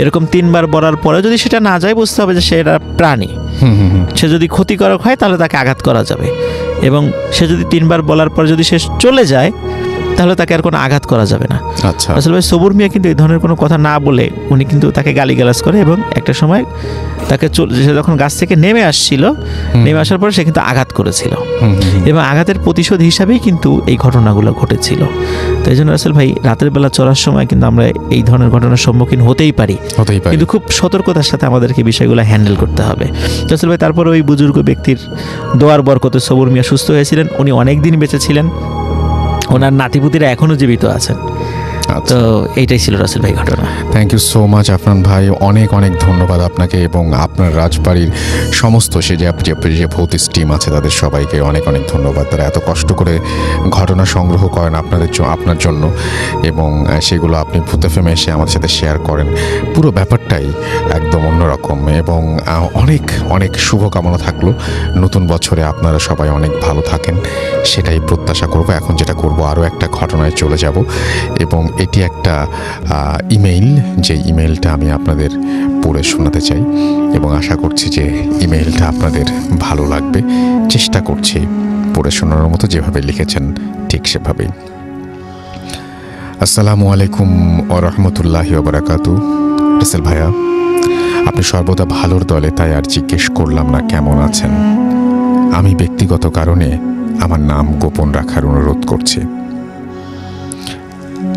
এরকম 3 বার বলার পরে যদি সেটা না যায়, বুঝতে হবে যে সেটা প্রাণী, সে যদি ক্ষতিকারক হয় তাহলে তাকে আঘাত করা যাবে। এবং সে যদি 3 বার বলার পর যদি সে চলে যায়, তাহলে তাকে আর কোনো আঘাত করা যাবে না। আচ্ছা, আসলে ভাই সবুর মিয়া কিন্তু এই ধরনের কোনো কথা না বলে উনি কিন্তু তাকে গালিগালাজ করে, এবং একটা সময় তাকে সে যখন গাছ থেকে নেমে আসার পরে সে কিন্তু আঘাত করেছিল, এবং আঘাতের প্রতিশোধ হিসাবেই কিন্তু এই ঘটনাগুলো ঘটেছিল। তো এই জন্য রাসেল ভাই রাতের বেলা চলার সময় কিন্তু আমরা এই ধরনের ঘটনার সম্মুখীন হতেই পারি, কিন্তু খুব সতর্কতার সাথে আমাদেরকে বিষয়গুলো হ্যান্ডেল করতে হবে। রাসেল ভাই তারপরে ওই বুজুর্গ ব্যক্তির দোয়ার বরকতে সবুর মিয়া সুস্থ হয়েছিলেন, উনি অনেক দিন বেঁচে ছিলেন, ওনার নাতিপুতিরা এখনো জীবিত আছেন। তো এইটাই ছিল রাসেল ভাই ঘটনা। Thank you so much Afran ভাই, অনেক অনেক ধন্যবাদ আপনাকে এবং আপনার রাজবাড়ির সমস্ত যে ভৌতিক টিম আছে তাদের সবাইকে অনেক অনেক ধন্যবাদ। তারা এত কষ্ট করে ঘটনা সংগ্রহ করেন আপনার জন্য, এবং সেগুলো আপনি ভূত এফএম এসে আমাদের সাথে শেয়ার করেন। পুরো ব্যাপারটাই একদম অন্যরকম, এবং অনেক অনেক শুভকামনা থাকলো নতুন বছরে আপনারা সবাই অনেক ভালো থাকেন, সেটাই প্রত্যাশা করব। এখন যেটা করব, আরও একটা ঘটনায় চলে যাব, এবং এটি একটা ইমেইল, যে ইমেইলটা আমি আপনাদের পড়ে শোনাতে চাই, এবং আশা করছি যে ইমেইলটা আপনাদের ভালো লাগবে। চেষ্টা করছি পড়ে শোনানোর মতো, যেভাবে লিখেছেন ঠিক সেভাবেই। আসসালামু আলাইকুম ওয়া রাহমাতুল্লাহি ওয়া বারাকাতু। রাসেল ভাইয়া, আপনি সর্বদা ভালোর দলে, তাই আর জিজ্ঞেস করলাম না কেমন আছেন। আমি ব্যক্তিগত কারণে আমার নাম গোপন রাখার অনুরোধ করছি।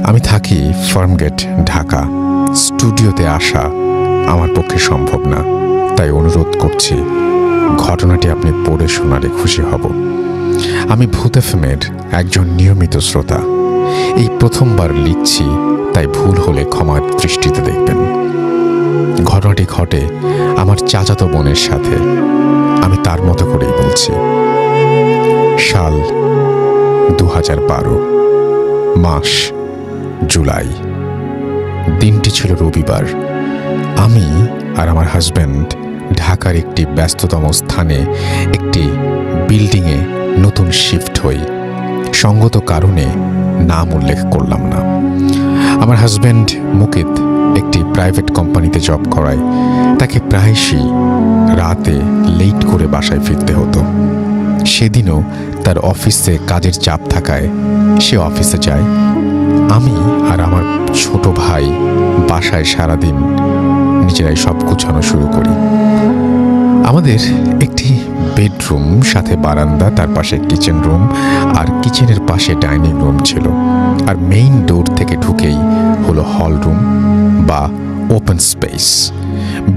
আমি থাকি ফার্মগেট, ঢাকা। স্টুডিওতে আসা আমার পক্ষে সম্ভব না, তাই অনুরোধ করছি ঘটনাটি আপনি পড়ে শোনালে খুশি হব। আমি ভূত এফএমের একজন নিয়মিত শ্রোতা। এই প্রথমবার লিখছি, তাই ভুল হলে ক্ষমার দৃষ্টিতে দেখবেন। ঘটনাটি ঘটে আমার চাচাতো বোনের সাথে, আমি তার মতো করেই বলছি। সাল 2012, মাস জুলাই, দিনটি ছিল রবিবার। আমি আর আমার হাজব্যান্ড ঢাকার একটি ব্যস্ততম স্থানে একটি বিল্ডিংয়ে নতুন শিফট হই। সঙ্গত কারণে নাম উল্লেখ করলাম না। আমার হাজব্যান্ড মুকিত একটি প্রাইভেট কোম্পানিতে জব করায় তাকে প্রায়শই রাতে লেট করে বাসায় ফিরতে হতো। সেদিনও তার অফিসে কাজের চাপ থাকায় সে অফিসে যায়। আমি আর আমার ছোট ভাই বাসায় সারাদিন নিজেরাই সব গুছানো শুরু করি। আমাদের একটি বেডরুম, সাথে বারান্দা, তার পাশে কিচেন রুম, আর কিচেনের পাশে ডাইনিং রুম ছিল। আর মেইন ডোর থেকে ঢুকেই হলো হল রুম বা ওপেন স্পেস।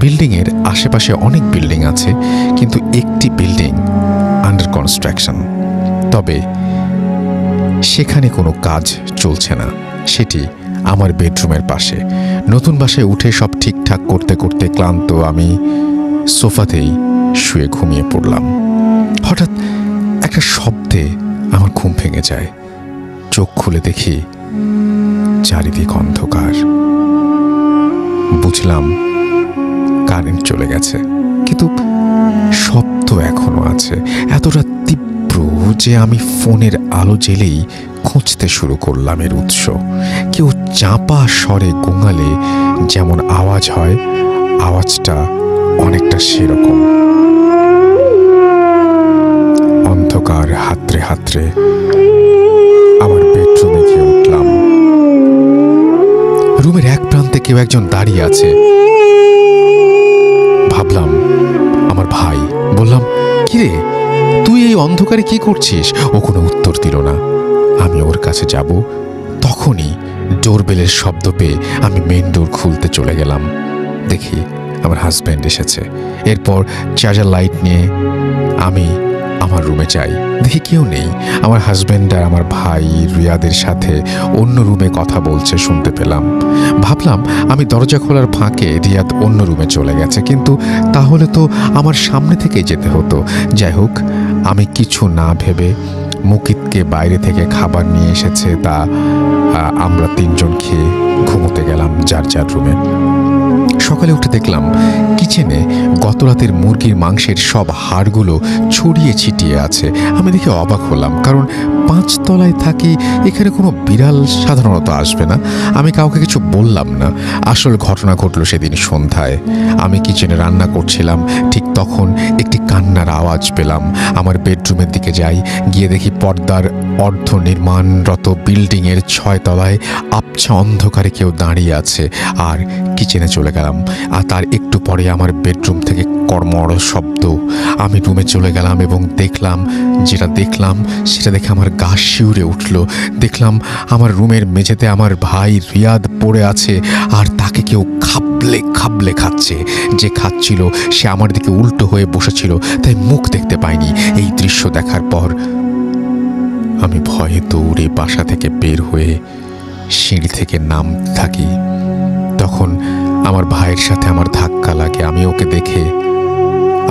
বিল্ডিংয়ের আশেপাশে অনেক বিল্ডিং আছে, কিন্তু একটি বিল্ডিং আন্ডার কনস্ট্রাকশন। তবে সেখানে কোনো কাজ চলছে না। সেটি আমার বেডরুমের পাশে। নতুন বাসায় উঠে সব ঠিকঠাক করতে করতে ক্লান্ত আমি সোফাতেই শুয়ে ঘুমিয়ে পড়লাম। হঠাৎ একটা শব্দে আমার ঘুম ভেঙে যায়। চোখ খুলে দেখি চারিদিক অন্ধকার। বুঝলাম কারেন্ট চলে গেছে, কিন্তু শব্দ এখনো আছে, এতটা তীব্র যে আমি ফোনের আলো জ্বেলেই খুঁজতে শুরু করলাম এর উৎস। কেউ চাপা স্বরে গোঙালে যেমন আওয়াজ হয়, আওয়াজটা অনেকটা সেরকম। অন্ধকার হাতড়ে হাতড়ে আমার বেডরুমে গিয়ে উঠলাম। রুমের এক প্রান্তে কেউ একজন দাঁড়িয়ে আছে। ভাবলাম আমার ভাই। বললাম, কিরে তুই এই অন্ধকারে কি করছিস? ও কোনো উত্তর দিল না। আমি ওর কাছে যাব, তখনই ডোরবেলের শব্দ পেয়ে আমি মেইন ডোর খুলতে চলে গেলাম। দেখি আমার হাজব্যান্ড এসেছে। এরপর চার্জার লাইট নিয়ে আমি আমার রুমে যাই। দেখি কেউ নেই। আমার হাজব্যান্ড আর আমার ভাই রিয়াদের সাথে অন্য রুমে কথা বলছে শুনতে পেলাম। ভাবলাম আমি দরজা খোলার ফাঁকে রিয়াদ অন্য রুমে চলে গেছে, কিন্তু তাহলে তো আমার সামনে থেকে যেতে হতো। যাই হোক, আমি কিছু না ভেবে মুকিতকে বাইরে থেকে খাবার নিয়ে এসেছে, তা আমরা তিনজন খেয়ে ঘুমোতে গেলাম যার যার রুমে। সকালে উঠে দেখলাম কিচেনে গত রাতের মুরগির মাংসের সব হাড়গুলো ছড়িয়ে ছিটিয়ে আছে। আমি দেখে অবাক হলাম, কারণ 5 তলায় থাকি, এখানে কোনো বিড়াল সাধারণত আসবে না। আমি কাউকে কিছু বললাম না। আসল ঘটনা ঘটলো সেদিন সন্ধ্যায়। আমি কিচেনে রান্না করছিলাম, ঠিক তখন একটি কান্নার আওয়াজ পেলাম। আমার বেডরুমের দিকে যাই, গিয়ে দেখি পর্দার অর্ধ নির্মাণরত বিল্ডিংয়ের 6 তলায় আবছা অন্ধকারে কেউ দাঁড়িয়ে আছে। আর কিচেনে চলে গেলাম। আর তার একটু পরে আমার বেডরুম থেকে কড়মড় শব্দ। আমি রুমে চলে গেলাম এবং দেখলাম, যেটা দেখলাম সেটা দেখে আমার গা শিউরে উঠল। দেখলাম আমার রুমের মেঝেতে আমার ভাই রিয়াদ পড়ে আছে, আর তাকে কেউ খাবলে খাবলে খাচ্ছে। যে খাচ্ছিল সে আমার দিকে উল্টো হয়ে বসেছিল, তাই মুখ দেখতে পাইনি। এই দৃশ্য দেখার পর আমি ভয়ে দৌড়ে বাসা থেকে বের হয়ে সিঁড়ি থেকে নামতে থাকি। তখন আমার ভাইয়ের সাথে আমার ধাক্কা লাগে। আমি ওকে দেখে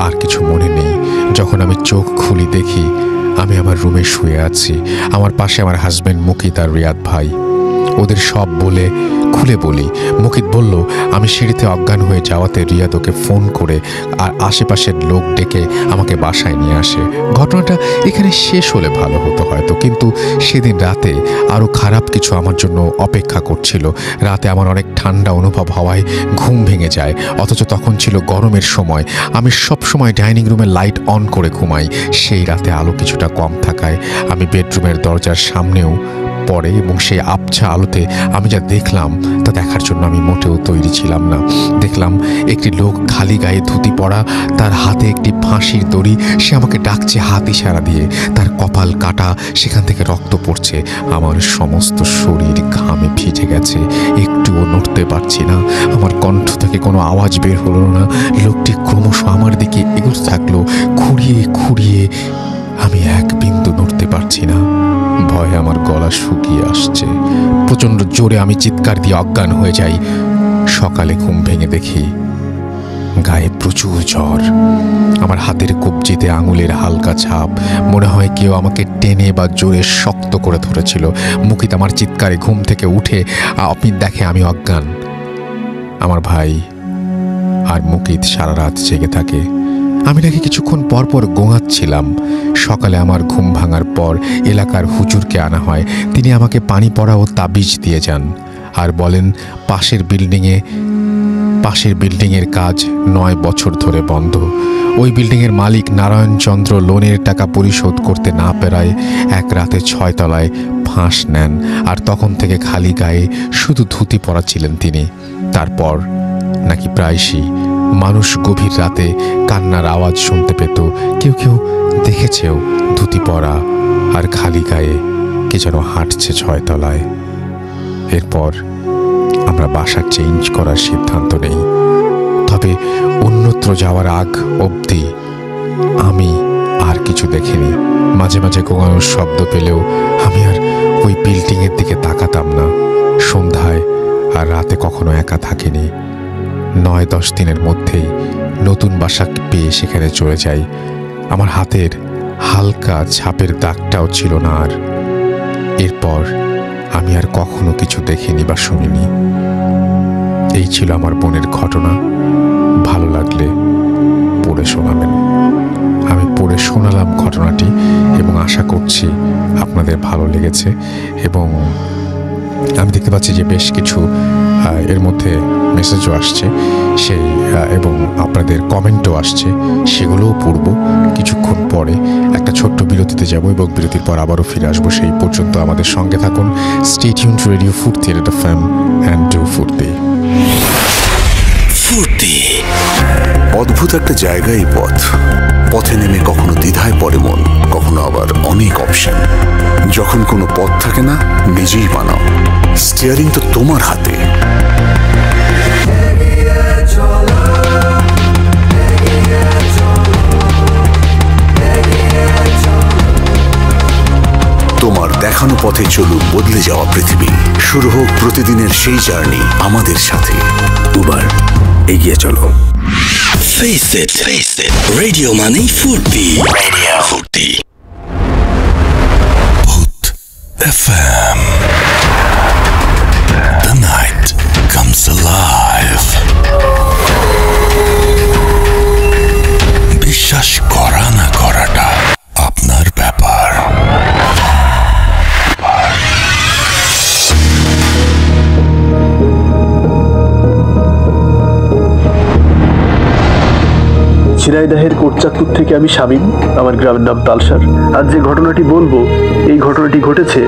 আর কিছু মনে নেই। যখন আমি চোখ খুলি দেখি আমি আমার রুমে শুয়ে আছি। আমার পাশে আমার হাজব্যান্ড মুকিত আর রিয়াদ ভাই। ওদের সব খুলে বলি। মুকিত বলল আমি সিঁড়িতে অজ্ঞান হয়ে যাওয়াতে রিয়াদ ওকে ফোন করে আর আশেপাশের লোক ডেকে আমাকে বাসায় নিয়ে আসে। ঘটনাটা এখানে শেষ হলে ভালো হতো হয়তো, কিন্তু সেদিন রাতে আরও খারাপ কিছু আমার জন্য অপেক্ষা করছিল। রাতে আমার অনেক ঠান্ডা অনুভব হওয়ায় ঘুম ভেঙে যায়, অথচ তখন ছিল গরমের সময়। আমি সব সময় ডাইনিং রুমের লাইট অন করে ঘুমাই। সেই রাতে আলো কিছুটা কম থাকায় আমি বেডরুমের দরজার সামনেও পড়ে, এবং সেই আবছা আলোতে আমি যা দেখলাম তা দেখার জন্য আমি মোটেও তৈরি ছিলাম না। দেখলাম একটি লোক খালি গায়ে ধুতি পরা, তার হাতে একটি ফাঁসির দড়ি। সে আমাকে ডাকছে হাত ইশারা দিয়ে। তার কপাল কাটা, সেখান থেকে রক্ত পড়ছে। আমার সমস্ত শরীর ঘামে ভিজে গেছে, একটুও নড়তে পারছি না। আমার কণ্ঠ থেকে কোনো আওয়াজ বের হলো না। লোকটি ক্রমশ আমার দিকে এগোতে থাকলো, খুঁড়িয়ে খুঁড়িয়ে। আমি এক বিন্দু নড়তে পারছি না। ভয়ে আমার গলা শুকিয়ে আসছে। প্রচণ্ড জোরে আমি চিৎকার দিয়ে অজ্ঞান হয়ে যাই। সকালে ঘুম ভেঙে দেখি গায়ে প্রচুর জ্বর। আমার হাতের কবজিতে আঙুলের হালকা ছাপ। মনে হয় কেউ আমাকে টেনে বা জোরে শক্ত করে ধরেছিল। মুকিত আমার চিৎকারে ঘুম থেকে উঠে আপনি দেখে আমি অজ্ঞান। আমার ভাই আর মুকিত সারা রাত জেগে থাকে। আমি নাকি কিছুক্ষণ পর পর গোঙাচ্ছিলাম। সকালে আমার ঘুম ভাঙার পর এলাকার হুজুরকে আনা হয়। তিনি আমাকে পানি পড়া ও তাবিজ দিয়ে যান আর বলেন পাশের বিল্ডিংয়ের কাজ 9 বছর ধরে বন্ধ। ওই বিল্ডিংয়ের মালিক নারায়ণচন্দ্র লোনের টাকা পরিশোধ করতে না পেরায় এক রাতে 6 তলায় ফাঁস নেন, আর তখন থেকে খালি গায়ে শুধু ধুতি পরা ছিলেন তিনি। তারপর নাকি প্রায়শই মানুষ গভীর রাতে কান্নার আওয়াজ শুনতে পেত। কেউ কেউ দেখেছেও ধুতি পরা আর খালি গায়ে কে যেন হাঁটছে 6 তলায়। এরপর আমরা বাসা চেঞ্জ করার সিদ্ধান্ত নেই। তবে অন্যত্র যাওয়ার আগ অবধি আমি আর কিছু দেখিনি। মাঝে মাঝে গোঙানোর শব্দ পেলেও আমি আর ওই বিল্ডিংয়ের দিকে তাকাতাম না। সন্ধ্যায় আর রাতে কখনো একা থাকিনি। 9-10 দিনের মধ্যেই নতুন বাসা পেয়ে সেখানে চলে যাই। আমার হাতের হালকা ছাপের দাগটাও ছিল না আর। এরপর আমি আর কখনো কিছু দেখিনি বা শুনিনি। এই ছিল আমার বোনের ঘটনা। ভালো লাগলে পড়ে শোনাবেন। আমি পড়ে শোনালাম ঘটনাটি এবং আশা করছি আপনাদের ভালো লেগেছে। এবং আমি দেখতে পাচ্ছি যে বেশ কিছু এর মধ্যে মেসেজও আসছে এবং আপনাদের কমেন্টও আসছে, সেগুলোও পড়ব কিছুক্ষণ পরে। একটা ছোট্ট বিরতিতে যাব এবং বিরতির পর আবারও ফিরে আসবো। সেই পর্যন্ত আমাদের সঙ্গে থাকুন। স্টে টিউন টু রেডিও ফুর্তি FM অ্যান্ড ডু ফুর্তি। অদ্ভুত একটা জায়গা এই পথ। পথে নেমে কখনো দ্বিধায় পড়ে মন, কখনো আবার অনেক অপশন। যখন কোনো পথ থাকে না, নিজেই বানাও। স্টিয়ারিং তো তোমার হাতে। তোমার দেখানো পথে চলুক বদলে যাওয়া পৃথিবী। শুরু হোক প্রতিদিনের সেই জার্নি আমাদের সাথে। উবার, এগিয়ে চলো। Face it. Radio মানেই ফুর্তি। Radio ফুর্তি। Boot FM. The night comes alive. বিশ্বাস করা না করাটা আপনার ব্যাপার। ঝিনাইদহের কোটচাঁদপুর থেকে আমি শামীম। আমার গ্রামের নাম তালসার। আজ যে ঘটনাটি বলবো, এই ঘটনাটি ঘটেছে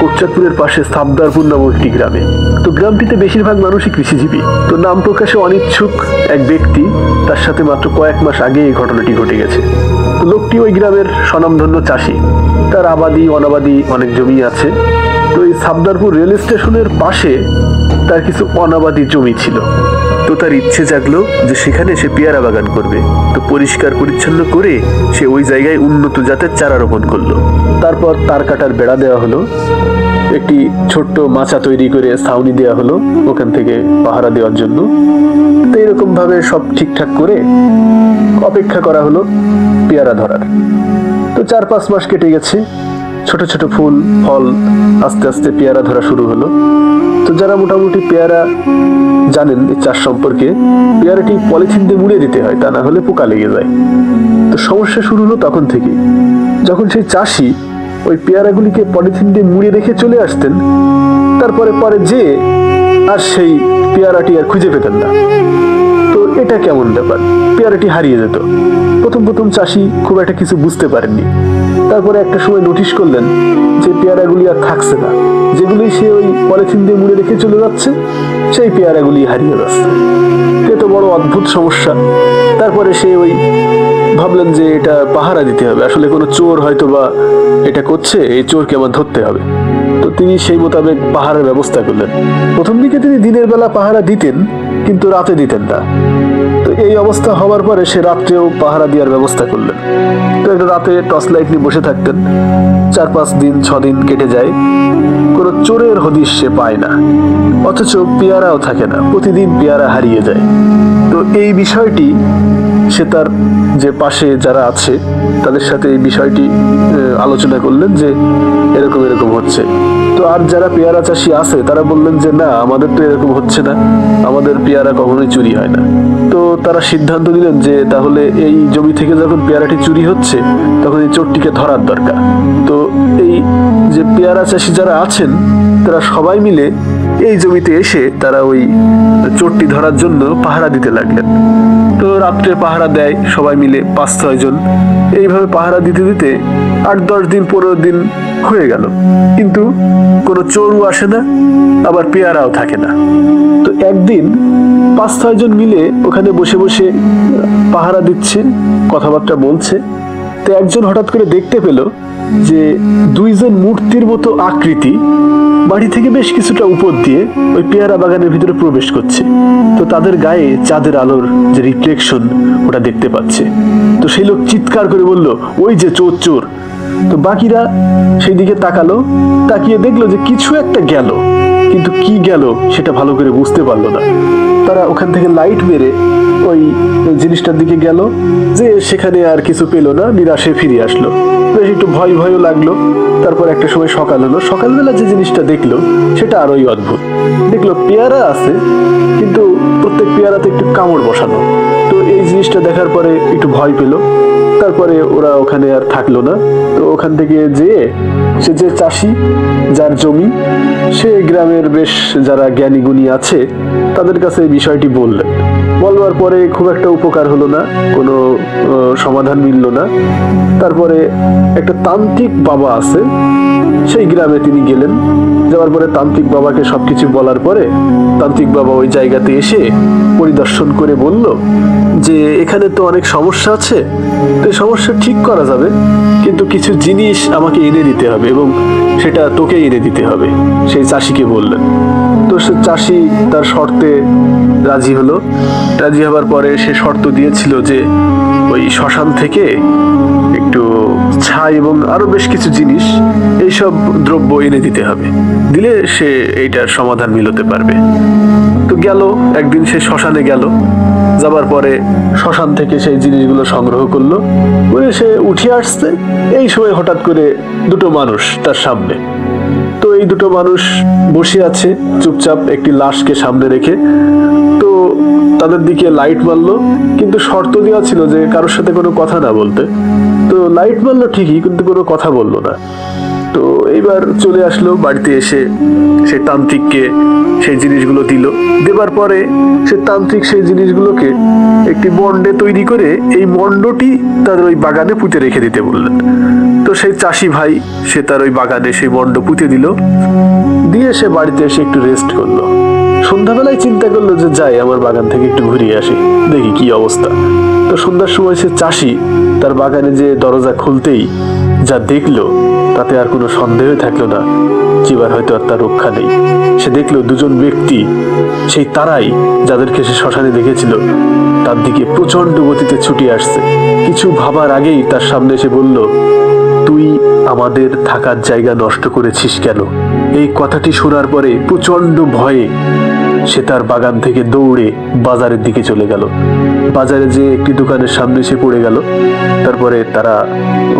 কোটচাঁদপুরের পাশে সাবদারপুর নামক একটি গ্রামে। তো গ্রামটিতে বেশিরভাগ মানুষই কৃষিজীবী। তো নাম প্রকাশে অনিচ্ছুক এক ব্যক্তি, তার সাথে মাত্র কয়েক মাস আগে এই ঘটনাটি ঘটে গেছে। তো লোকটি ওই গ্রামের স্বনামধন্য চাষি। তার আবাদি অনাবাদি অনেক জমি আছে। তো এই সাবদারপুর রেল স্টেশনের পাশে তার কিছু অনাবাদি জমি ছিল। তো তার ইচ্ছে জাগলো যে সেখানে সে পেয়ারা বাগান করবে। তো পরিষ্কার পরিচ্ছন্ন করে সে ওই জায়গায় উন্নত জাতের চারা রোপণ করলো। তারপর তার কাটার বেড়া দেওয়া হলো, একটি ছোট্ট মাচা তৈরি করে ছাউনি দেওয়া হলো ওখান থেকে পাহারা দেওয়ার জন্য। তো এরকম ভাবে সব ঠিকঠাক করে অপেক্ষা করা হলো পেয়ারা ধরার। তো 4-5 মাস কেটে গেছে। ছোট ছোট ফুল ফল আস্তে আস্তে পেয়ারা ধরা শুরু হলো। তো যারা মোটামুটি পেয়ারা জানেন এই চাষ সম্পর্কে, পেয়ারাটি পলিথিন দিয়ে মুড়ে দিতে হয়, তা না হলে পোকা লেগে যায়। তো সমস্যা শুরু হলো তখন থেকে, যখন সেই চাষি ওই পেয়ারাগুলিকে পলিথিন দিয়ে মুড়ে রেখে চলে আসতেন। তারপরে যে আর সেই পেয়ারাটি আর খুঁজে পেতেন না। তো এটা কেমন ব্যাপার, পেয়ারাটি হারিয়ে যেত। প্রথম চাষি খুব একটা কিছু বুঝতে পারেননি। তারপরে একটা সময় নোটিশ করলেন যে পেয়ারাগুলি আর থাকছে না। যেগুলি সে ওই পলিথিন দিয়ে মুড়ে রেখে চলে যাচ্ছে, সেই পেয়ারাগুলি হারিয়ে যাচ্ছে। এত বড় অদ্ভুত সমস্যা। তারপরে সে ওই ভাবলেন যে এটা পাহারা দিতে হবে, আসলে কোনো চোর হয়তো বা এটা করছে, এই চোরকে আমার ধরতে হবে। তো তিনি সেই মোতাবেক পাহারার ব্যবস্থা করলেন। প্রথম দিকে তিনি দিনের বেলা পাহারা দিতেন, কিন্তু রাতে দিতেন না। তো এই অবস্থা হওয়ার পরে সে রাত্রেও পাহারা দেওয়ার ব্যবস্থা করলেন। তো একটা রাতে টর্চ লাইট নিয়ে বসে থাকতেন। 4-5 দিন 6 দিন কেটে যায়, কোনো চোরের হদিশ সে পায় না। অথচ পেয়ারাও থাকে না, প্রতিদিন পেয়ারা হারিয়ে যায়। তো এই বিষয়টি সে তার যে পাশে যারা আছে তাদের সাথে এই বিষয়টি আলোচনা করলেন যে এরকম হচ্ছে। তো তো আর যারা পেয়ারা চাষি আছে তারা বললেন যে না, আমাদের তো এরকম হচ্ছে না, আমাদের পেয়ারা কখনোই চুরি হয় না। তো তারা সিদ্ধান্ত নিলেন যে তাহলে এই জমি থেকে যখন পেয়ারাটি চুরি হচ্ছে তখন এই চোরটিকে ধরার দরকার। তো এই যে পেয়ারা চাষি যারা আছেন তারা সবাই মিলে এই জমিতে এসে তারা ওই চোরটি ধরার জন্য পাহারা দিতে লাগলেন। তো রাত্রে পাহারা দেয় সবাই মিলে 5-6 জন। এইভাবে পাহারা দিতে দিতে 8-10 দিন 15 দিন হয়ে গেল, কিন্তু কোনো চোরও আসে না, আবার পেয়ারাও থাকে না। তো একদিন 5-6 জন মিলে ওখানে বসে বসে পাহারা দিচ্ছে, কথাবার্তা বলছে। তো একজন হঠাৎ করে দেখতে পেল যে 2 জন মূর্তির মতো আকৃতি বাড়ি থেকে বেশ কিছুটা উপর দিয়ে ওই পেয়ারা বাগানের ভিতরে প্রবেশ করছে। তো তাদের গায়ে চাঁদের আলোর যে রিফ্লেকশন ওটা দেখতে পাচ্ছে। তো সেই লোক চিৎকার করে বলল, ওই যে চোর চোর। তো বাকিরা সেই দিকে তাকালো, তাকিয়ে দেখলো যে কিছু একটা গেল, কিন্তু কি গেল সেটা ভালো করে বুঝতে পারলো না। তারা ওখান থেকে লাইট মেরে ওই জিনিসটার দিকে গেল, যে সেখানে আর কিছু পেল না, নিরাশে ফিরে আসলো। বেশ একটু ভয় ভয়ও লাগলো। তারপর একটা সময় সকাল হলো, সকালবেলা যে জিনিসটা দেখলো সেটা আরোই অদ্ভুত। দেখলো পেয়ারা আছে, কিন্তু প্রত্যেক পেয়ারাতে একটু কামড় বসানো। তো এই জিনিসটা দেখার পরে একটু ভয় পেল। তারপরে ওরা ওখানে আর থাকলো না। তো ওখান থেকে যেয়ে সে যে চাষি যার জমি, সে গ্রামের বেশ যারা জ্ঞানী গুণী আছে তাদের কাছে এই বিষয়টি বললেন। বলবার পরে খুব একটা উপকার হলো না, কোনো সমাধান মিলল না। তারপরে একটা তান্ত্রিক বাবা আছে, সেই গ্রামে তিনি গেলেন। যাওয়ার পরে তান্ত্রিক বাবাকে সবকিছু বলার পরে তান্ত্রিক বাবা ওই জায়গাতে এসে পরিদর্শন করে বলল যে এখানে তো অনেক সমস্যা আছে, তো এই সমস্যা ঠিক করা যাবে, কিন্তু কিছু জিনিস আমাকে এনে দিতে হবে এবং সেটা তোকে এনে দিতে হবে, সেই চাষিকে বললেন। তো সে চাষি তার শর্তে রাজি হলো। রাজি হবার পরে সে শর্ত দিয়েছিল যে ওই শ্মশান থেকে একটু ছাই এবং আরো বেশ কিছু জিনিস, এইসব দ্রব্য এনে দিতে হবে, দিলে সে এইটার সমাধান মিলতে পারবে। তো গেল, একদিন সে শ্মশানে গেল। যাবার পরে শ্মশান থেকে সেই জিনিসগুলো সংগ্রহ করলো, করে সে উঠে আসছে। এই সময় হঠাৎ করে 2টো মানুষ তার সামনে। তো এই 2টো মানুষ বসে আছে চুপচাপ একটি লাশকে সামনে রেখে। তো তাদের দিকে লাইট মারলো, কিন্তু শর্ত দেওয়া ছিল যে কারোর সাথে কোনো কথা না বলতে। তো লাইট মারলো ঠিকই, কিন্তু কোনো কথা বললো না। তো এইবার চলে আসলো বাড়িতে, এসে সে তান্ত্রিককে সেই জিনিসগুলো দিল। দেবার পরে সে তান্ত্রিক সেই জিনিসগুলোকে একটি মণ্ডে তৈরি করে এই মণ্ডটি তাদের ওই বাগানে পুঁতে রেখে দিতে বললেন। তো সেই চাষি ভাই সে তার ওই বাগানে সেই মণ্ড পুঁতে দিল, দিয়ে সে বাড়িতে এসে একটু রেস্ট করলো। সন্ধ্যাবেলায় চিন্তা করলো যে যাই আমার বাগান থেকে একটু ঘুরিয়ে আসি, দেখি কি অবস্থা। তো সন্ধ্যার সময় সে চাষি তার বাগানে যে দরজা খুলতেই যা দেখলো তাতে আর কোনো সন্দেহই থাকলো না যে এবার হয়তো আর তার রক্ষা নেই। সে দেখলো 2 জন ব্যক্তি, সেই তারাই যাদেরকে সে শ্মশানে দেখেছিল, তার দিকে প্রচন্ড গতিতে ছুটে আসছে। কিছু ভাবার আগেই তার সামনে এসে বলল, তুই আমাদের থাকার জায়গা নষ্ট করেছিস কেন? এই কথাটি শোনার পরে প্রচন্ড ভয়ে সে তার বাগান থেকে দৌড়ে বাজারের দিকে চলে গেল। বাজারে যে একটি দোকানের সামনে সে পড়ে গেল। তারপরে তারা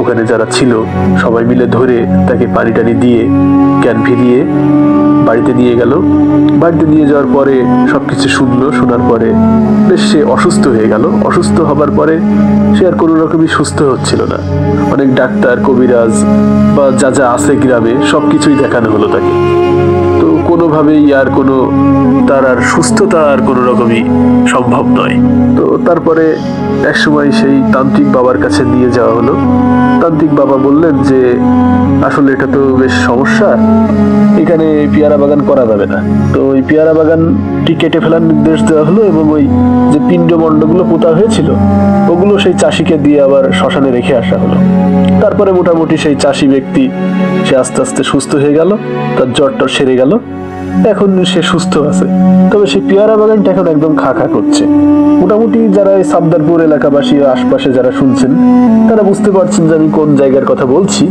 ওখানে যারা ছিল সবাই মিলে ধরে তাকে পানি টানি দিয়ে জ্ঞান ফিরিয়ে বাড়িতে নিয়ে গেল। বাড়িতে নিয়ে যাওয়ার পরে সবকিছু শুনলো, শোনার পরে বেশ সে অসুস্থ হয়ে গেল। অসুস্থ হবার পরে সে আর কোনো রকমই সুস্থ হচ্ছিল না। অনেক ডাক্তার, কবিরাজ বা যা যা আছে গ্রামে সবকিছুই দেখানো হলো তাকে। তো কোনোভাবেই আর কোনো তার আর সুস্থতা আর কোনো রকমই সম্ভব নয়। তো তারপরে এক সময় সেই তান্ত্রিক বাবার কাছে নিয়ে যাওয়া হলো। তান্ত্রিক বাবা বললেন যে আসলে এটা তো বেশ সমস্যা, এখানে পেয়ারা বাগান করা যাবে না। তো ওই পেয়ারা বাগানটি কেটে ফেলার নির্দেশ দেওয়া হলো এবং ওই যে পিণ্ডমণ্ডগুলো পোতা হয়েছিল ওগুলো সেই চাষিকে দিয়ে আবার শ্মশানে রেখে আসা হলো। তারপরে মোটামুটি সেই চাষি ব্যক্তি সে আস্তে আস্তে সুস্থ হয়ে গেল, তার জ্বরটা সেরে গেল, এখন সে সুস্থ আছে। তবে সেই পেয়ারা বাগানটা এখন একদম খা খা করছে। মোটামুটি যারা এই সাবদারপুর এলাকাবাসী আশপাশে যারা শুনছেন তারা বুঝতে পারছেন যে আমি কোন জায়গার কথা বলছি।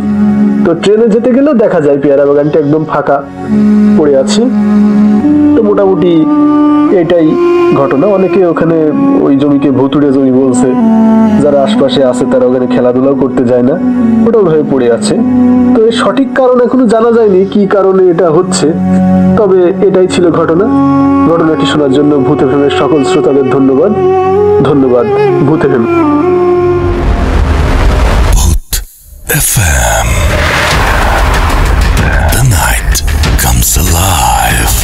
তো ট্রেনে যেতে গেলেও দেখা যায় পেয়ারা বাগানটা একদম ফাঁকা পড়ে আছে। তো মোটামুটি এটাই ঘটনা। অনেকে ওখানে ওই জমিকে ভুতুড়ে জমি বলছে, যারা আশপাশে আছে তারা ওখানে খেলাধুলাও করতে যায় না, ওটাও হয়ে পড়ে আছে। তো এর সঠিক কারণ এখনো জানা যায়নি কি কারণে এটা হচ্ছে, তবে এটাই ছিল ঘটনা। ঘটনাটি শোনার জন্য ভূত এফএমের সকল শ্রোতাদের ধন্যবাদ। ধন্যবাদ ভূত FM. Bhoot FM. The night comes alive.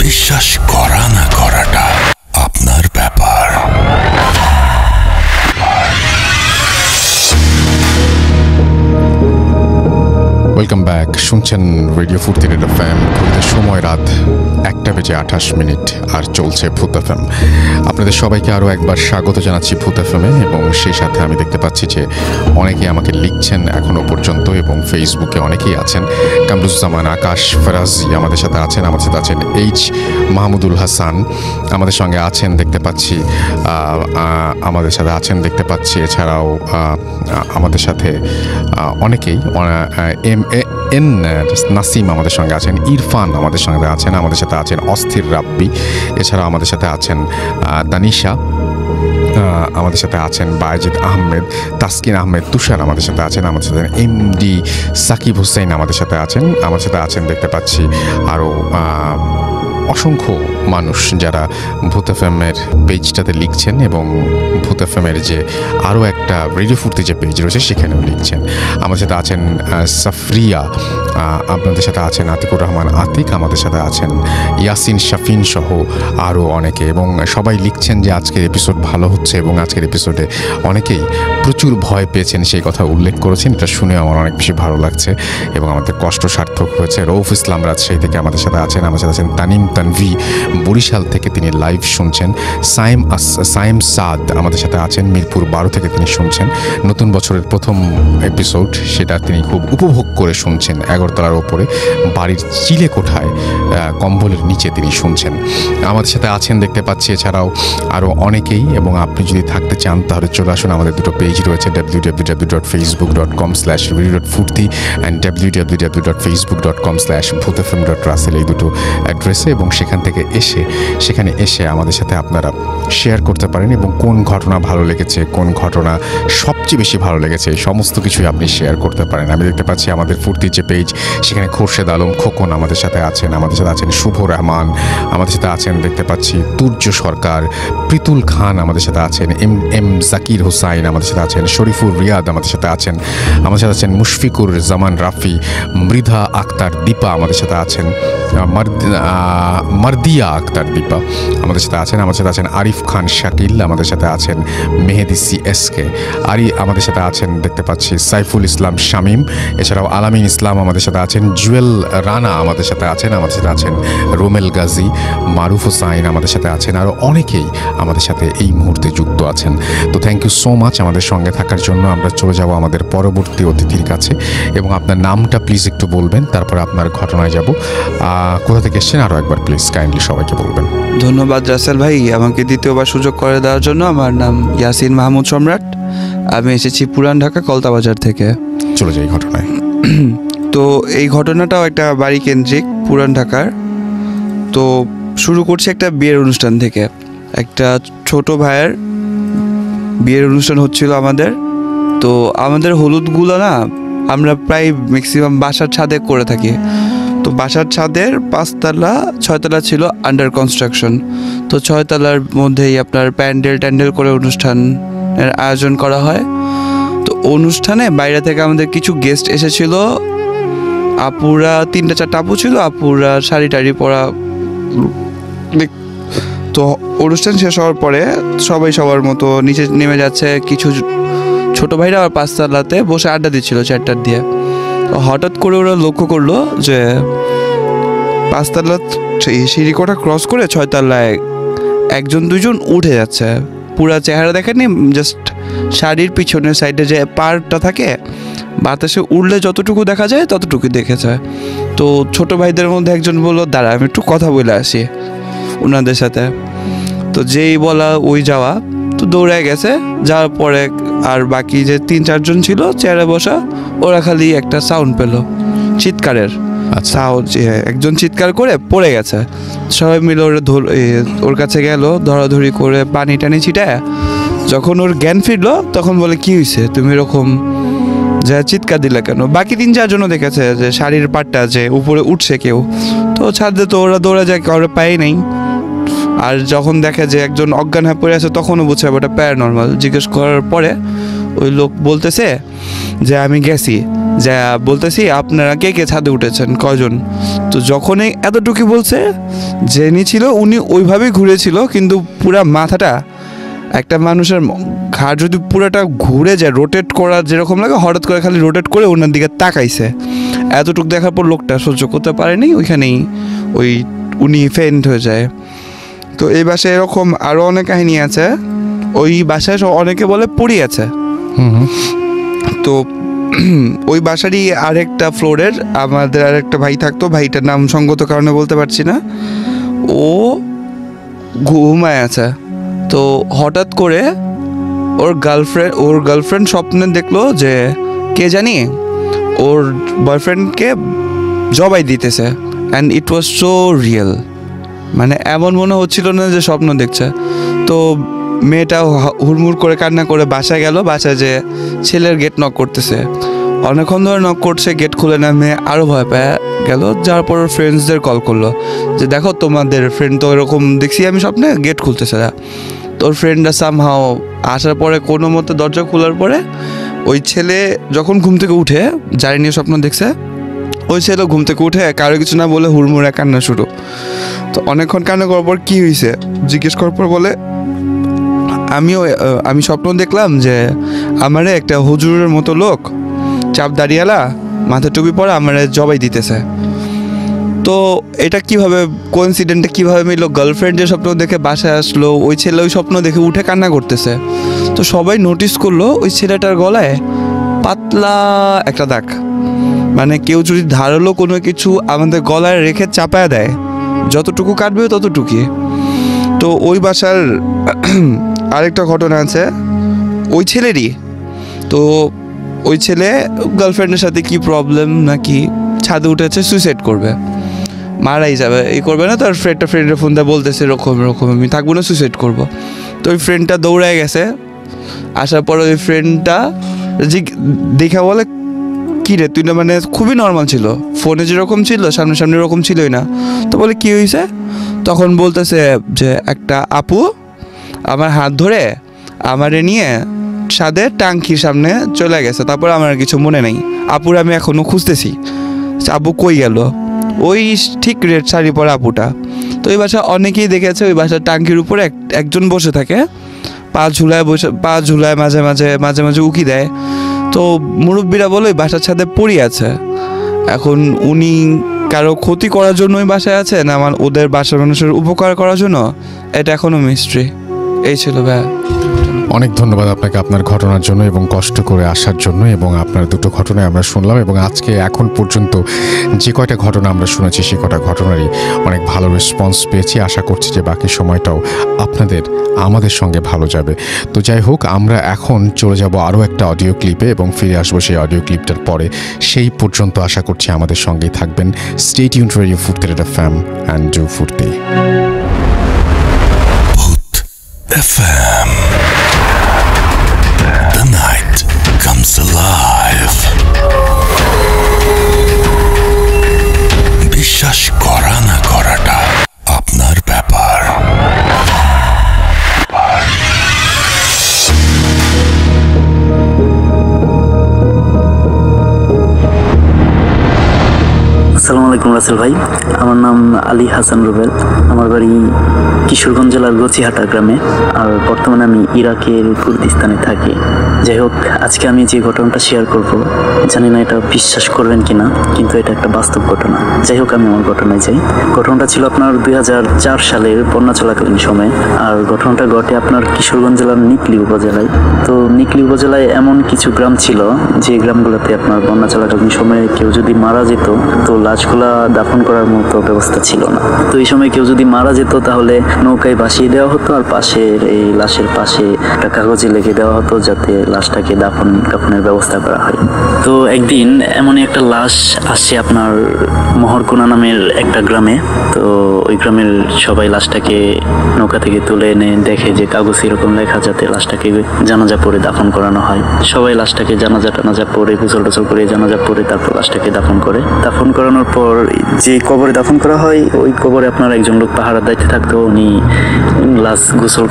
বিশ্বাস করা না করাটা আপনার ব্যাপার। Welcome back. শুনছেন রেডিও ফুর্তি রেড এফএম। ঘড়িতে সময় রাত 1:28 আর চলছে ভূত এফএম। আপনাদের সবাইকে আরও একবার স্বাগত জানাচ্ছি ভূত এফএমে, এবং সেই সাথে আমি দেখতে পাচ্ছি যে অনেকেই আমাকে লিখছেন এখনও পর্যন্ত, এবং ফেসবুকে অনেকেই আছেন। কামরুজ্জামান, আকাশ, ফরাজি আমাদের সাথে আছেন। আমাদের সাথে আছেন এইচ মাহমুদুল হাসান, আমাদের সঙ্গে আছেন দেখতে পাচ্ছি। আমাদের সাথে আছেন দেখতে পাচ্ছি। এছাড়াও আমাদের সাথে অনেকেই এন নাসিম আমাদের সঙ্গে আছেন, ইরফান আমাদের সঙ্গে আছেন, আমাদের সাথে আছেন অস্থির রাব্বি, এছাড়াও আমাদের সাথে আছেন দানিশা, আমাদের সাথে আছেন বায়েজিদ আহমেদ, তাসকিন আহমেদ, তুষার আমাদের সাথে আছেন, আমাদের সাথে এমডি সাকিব হোসেন আমাদের সাথে আছেন, আমাদের সাথে আছেন দেখতে পাচ্ছি আরও অসংখ্য মানুষ যারা ভূত এফএমের পেজটাতে লিখছেন, এবং ভূত এফএমের যে আরও একটা রেডিও ফুর্তি যে পেজ রয়েছে সেখানেও লিখছেন। আমাদের সাথে আছেন সাফরিয়া, আপনাদের সাথে আছেন আতিকুর রহমান আতিক, আমাদের সাথে আছেন ইয়াসিন শাফিন সহ আরও অনেকে, এবং সবাই লিখছেন যে আজকের এপিসোড ভালো হচ্ছে, এবং আজকের এপিসোডে অনেকেই প্রচুর ভয় পেয়েছেন সেই কথা উল্লেখ করেছেন। এটা শুনে আমার অনেক বেশি ভালো লাগছে এবং আমাদের কষ্ট সার্থক হয়েছে। রৌফ ইসলাম রাজশাহী থেকে আমাদের সাথে আছেন, আমাদের সাথে আছেন তানিম তানভি বরিশাল থেকে, তিনি লাইভ শুনছেন। সাইম সাদ আমাদের সাথে আছেন মিরপুর 12 থেকে, তিনি শুনছেন নতুন বছরের প্রথম এপিসোড, সেটা তিনি খুব উপভোগ করে শুনছেন। 11তলার ওপরে বাড়ির চিলে কোঠায় কম্বলের নিচে তিনি শুনছেন। আমাদের সাথে আছেন দেখতে পাচ্ছি এছাড়াও আরও অনেকেই, এবং আপনি যদি থাকতে চান তাহলে চলে আসুন। আমাদের দুটো পেজ রয়েছে, www.facebook.com/radio.furti and www.facebook.com/bhutfm.russell, এই দুটো অ্যাড্রেসে, এবং সেখানে এসে আমাদের সাথে আপনারা শেয়ার করতে পারেন, এবং কোন ঘটনা ভালো লেগেছে, কোন ঘটনা সবচেয়ে বেশি ভালো লেগেছে, সমস্ত কিছুই আপনি শেয়ার করতে পারেন। আমি দেখতে পাচ্ছি আমাদের ফুর্তির যে পেজ, সেখানে খোরশেদ আলম খোকন আমাদের সাথে আছেন, আমাদের সাথে আছেন শুভ রহমান, আমাদের সাথে আছেন দেখতে পাচ্ছি তুর্য সরকার, প্রীতুল খান আমাদের সাথে আছেন, এম জাকির হোসাইন আমাদের সাথে আছেন, শরীফুর রিয়াদ আমাদের সাথে আছেন, আমাদের সাথে আছেন মুশফিকুর জামান রাফি, মৃধা আক্তার দীপা আমাদের সাথে আছেন, মারদিয়া আক্তার দীপা আমাদের সাথে আছেন, আমাদের সাথে আছেন আরিফ খান শাকিল, আমাদের সাথে আছেন মেহেদি সিএসকে আমাদের সাথে আছেন দেখতে পাচ্ছি সাইফুল ইসলাম শামীম, এছাড়াও আলামিন ইসলাম আমাদের সাথে আছেন, জুয়েল রানা আমাদের সাথে আছেন, আমাদের সাথে আছেন রোমেল গাজী, মারুফ হোসাইন আমাদের সাথে আছেন, আরও অনেকেই আমাদের সাথে এই মুহূর্তে যুক্ত আছেন। তো থ্যাংক ইউ সো মাচ আমাদের সঙ্গে থাকার জন্য। আমরা চলে যাব আমাদের পরবর্তী অতিথির কাছে, এবং আপনার নামটা প্লিজ একটু বলবেন, তারপরে আপনার ঘটনায় যাব। কোথা থেকে এসছেন আরও একবার প্লিজ কাইন্ডলি সবাইকে বলবেন। ধন্যবাদ রাসেল ভাই আমাকে দ্বিতীয়বার সুযোগ করে দেওয়ার জন্য। আমার নাম ইয়াসিন মাহমুদ সম্রাট, আমি এসেছি পুরান ঢাকা কলতাবাজার থেকে। চলে যাই ঘটনায়। তো এই ঘটনাটাও একটা বাড়ি কেন্দ্রিক পুরান ঢাকার। তো শুরু করছি একটা বিয়ের অনুষ্ঠান থেকে। একটা ছোট ভাইয়ের বিয়ের অনুষ্ঠান হচ্ছিল আমাদের। তো আমাদের হলুদগুলো না আমরা প্রায় ম্যাক্সিমাম বাসার ছাদে করে থাকি। তো বাসার ছাদের 5 তলা 6 তলা ছিল আন্ডার কনস্ট্রাকশন। তো 6 তলার মধ্যেই আপনার প্যান্ডেল করে অনুষ্ঠানের আয়োজন করা হয়। তো অনুষ্ঠানে বাইরে থেকে আমাদের কিছু গেস্ট এসেছিল। আপুরা 3-4টা আপু ছিল, আপুরা শাড়ি টাড়ি পরা। তো অনুষ্ঠান শেষ হওয়ার পরে সবাই সবার মতো নিচে নেমে যাচ্ছে। কিছু ছোট ভাইরা আবার 5 তলাতে বসে আড্ডা দিচ্ছিল 4টার দিয়ে। হঠাৎ করে ওরা লক্ষ্য করলো যে 5 তলা সিঁড়ি কোঠা ক্রস করে 6 তলায় 1-2জন উঠে যাচ্ছে। পুরা চেহারা দেখেনি, জাস্ট শাড়ির পিছনের সাইডে যে পাড়টা থাকে, বাতাসে উড়লে যতটুকু দেখা যায় ততটুকু দেখেছে। তো ছোট ভাইদের মধ্যে একজন বললো, দাঁড়া আমি একটু কথা বলে আসি ওনাদের সাথে। তো যেই বলা ওই যাওয়া, তো দৌড়ায় গেছে। যাওয়ার পরে আর বাকি যে 3-4জন ছিল চেয়ারে বসা, ওরা খালি একটা সাউন্ড পেল চিৎকারের। আচ্ছা। একজন চিৎকার করে পড়ে গেছে, সবাই মিলে ওর কাছে গেল, ধরাধরি করে পানি টানি ছিটায়। যখন ওর জ্ঞান ফিরলো তখন বলে, কি হয়েছে, তুমি এরকম যা চিৎকার দিলে কেন? বাকি 3-4 জনও দেখেছে যে শাড়ির পাটটা যে উপরে উঠছে কেউ, তো ছাদে তো ওরা দৌড়ে যায়, কারোর পায়ে নেই। আর যখন দেখে যে একজন অজ্ঞান হয়ে পড়ে আছে তখনও বুঝছে ওটা প্যারানর্মাল। জিজ্ঞেস করার পরে ওই লোক বলতেছে যে আমি গেছি, যা বলতেছি আপনারা কে কে ছাদে উঠেছেন, কজন? তো যখনই এতটুকু বলছে, যিনি ছিল উনি ওইভাবেই ঘুরেছিল, কিন্তু পুরা মাথাটা একটা মানুষের ঘাড় যদি পুরোটা ঘুরে যায়, রোটেট করার যেরকম লাগে, হঠাৎ করে খালি রোটেট করে ওনার দিকে তাকাইছে। এতটুকু দেখার পর লোকটা সহ্য করতে পারেনি, ওইখানেই উনি ফেন্ট হয়ে যায়। তো এই বাসায় এরকম আরও অনেক কাহিনী আছে। ওই বাসায় অনেকে বলে পড়ি আছে। তো ওই বাসারই আরেকটা ফ্লোরের আমাদের আরেকটা ভাই থাকতো, ভাইটার নাম সঙ্গত কারণে বলতে পারছি না, ও ঘুমায় আছে। তো হঠাৎ করে ওর গার্লফ্রেন্ড স্বপ্নে দেখলো যে কে জানি ওর বয়ফ্রেন্ডকে জবাই দিতেছে, and it was so real. মানে এমন মনে হচ্ছিল না যে স্বপ্ন দেখছে। তো মেয়েটাও হুড়মুড় করে কান্না করে বাসায় গেল। বাসায় যে ছেলের গেট নক করতেছে, অনেকক্ষণ ধরে নক করছে, গেট খুলে না, মেয়ে আরও ভয় পেয়ে গেল। যার পর ওর ফ্রেন্ডসদের কল করলো যে দেখো তোমাদের ফ্রেন্ড তো এরকম দেখছি আমি স্বপ্নে, গেট খুলতেছে না। তোর ফ্রেন্ডরা সামহাও আসার পরে কোনো মতো দরজা খোলার পরে ওই ছেলে যখন ঘুম থেকে উঠে, যারা নিয়ে স্বপ্ন দেখছে, ওই ছেলে ঘুম থেকে উঠে কারো কিছু না বলে হুড়মুড়ে কান্না শুরু। তো অনেকক্ষণ কান্না করার পর কী হয়েছে জিজ্ঞেস করার পর বলে, আমি স্বপ্ন দেখলাম যে আমারে একটা হুজুরের মতো লোক, চাপ দাঁড়িয়ালা, মাথা টুপি পরা, আমারে জবাই দিতেছে। তো এটা কিভাবে কোইন্সিডেন্টে কিভাবে মিললো? গার্লফ্রেন্ডের স্বপ্ন দেখে বাসায় আসলো, ওই ছেলে ওই স্বপ্ন দেখে উঠে কান্না করতেছে। তো সবাই নোটিস করলো ওই ছেলেটার গলায় পাতলা একটা দাগ, মানে কেউ যদি ধারালো কোনো কিছু আমাদের গলায় রেখে চাপায় দেয়, যতটুকু কাটবে ততটুকুই। তো ওই বাসার আরেকটা ঘটনা আছে ওই ছেলেরই। তো ওই ছেলে গার্লফ্রেন্ডের সাথে কি প্রবলেম নাকি ছাদে উঠেছে, সুইসাইড করবে, মারাই যাবে, এই করবে না। তার ফ্রেন্ডের ফোন দিয়ে বলতেছে এরকম আমি থাকবো না, সুইসাইড করবো। তো ওই ফ্রেন্ডটা দৌড়ায় গেছে। আসার পর ওই ফ্রেন্ডটা দেখা বলে, কী রে তুই না, মানে খুবই নর্মাল ছিল, ফোনে যেরকম ছিল সামনে এরকম ছিলই না। তো বলে কী হয়েছে? তখন বলতেছে যে একটা আপু আমার হাত ধরে আমারে নিয়ে ছাদে টাঙ্কির সামনে চলে গেছে, তারপর আমার কিছু মনে নেই। আপুর আমি এখনও খুঁজতেছি, আপু কই গেল? ওই ঠিক রেড শাড়ি পরা আপুটা। তো ওই বাসা অনেকেই দেখেছে, ওই বাসার টাঙ্কির উপরে একজন বসে থাকে, পা ঝুলায় মাঝে মাঝে উকি দেয়। তো মুরব্বীরা বলে ওই বাসার ছাদে পড়ি আছে। এখন উনি কারো ক্ষতি করার জন্য ওই বাসায় আছে না ওদের বাসার মানুষের উপকার করার জন্য, এটা এখনও মিস্ট্রি। এই ছিল ভাই। অনেক ধন্যবাদ আপনাকে আপনার ঘটনার জন্য এবং কষ্ট করে আসার জন্য, এবং আপনার দুটো ঘটনায় আমরা শুনলাম, এবং আজকে এখন পর্যন্ত যে কয়টা ঘটনা আমরা শুনেছি সে কয়টা ঘটনারই অনেক ভালো রেসপন্স পেয়েছি। আশা করছি যে বাকি সময়টাও আমাদের সঙ্গে ভালো যাবে। তো যাই হোক, আমরা এখন চলে যাব আরও একটা অডিও ক্লিপে এবং ফিরে আসবো সেই অডিও ক্লিপটার পরে। সেই পর্যন্ত আশা করছি আমাদের সঙ্গেই থাকবেন। স্টে টিউনড টু রেডিও ফুর্তি FM and do ফুর্তি FM. The night comes alive. বিশ্বাস করা না করাটা আপনার ব্যাপার। আসসালামু আলাইকুম রাসেল ভাই, আমার নাম আলী হাসান রুবেল। আমার বাড়ি কিশোরগঞ্জ জেলার গছিহাটা গ্রামে, আর বর্তমানে আমি ইরাকের কুর্দিস্তানে থাকি। যাই হোক, আজকে আমি যে ঘটনাটা শেয়ার করব, জানি না এটা বিশ্বাস করবেন কিনা, কিন্তু এটা একটা বাস্তব ঘটনা। যাই হোক, আমি আমার ঘটনায় যাই। ঘটনাটা ছিল আপনার 2004 সালের বন্যা চলাকালীন সময়, আর ঘটনাটা ঘটে আপনার কিশোরগঞ্জ জেলার নিকলি উপজেলায়। তো নিকলি উপজেলায় এমন কিছু গ্রাম ছিল যে গ্রামগুলোতে আপনার বন্যা চলাকালীন সময়ে কেউ যদি মারা যেত, তো লাশগুলা দাফন করার মতো ব্যবস্থা ছিল না। তো এই সময় কেউ যদি মারা যেত তাহলে নৌকায় ভাসিয়ে দেওয়া হতো, আর পাশের এই লাশের পাশে একটা কাগজে লিখে দেওয়া হতো যাতে লাশটাকে কাফনের ব্যবস্থা করা হয়। তো একদিন এমনই একটা লাশ আসছে আপনার মহরকুনা নামের একটা গ্রামে। তো ওই গ্রামের সবাই লাশটাকে নৌকা থেকে তুলে এনে দেখে যে কাগজ এরকম লেখা যাতে লাশটাকে জানাজা পড়ে দাফন করানো হয়। সবাই লাশটাকে জানাজা পড়ে গোসল টোসল করে জানাজা পড়ে তারপর লাশটাকে দাফন করে। দাফন করানোর পর যে কবরে দাফন করা হয় ওই কবরে আপনার একজন লোক পাহারার দায়িত্বে থাকতো। উনি লাশ গোসল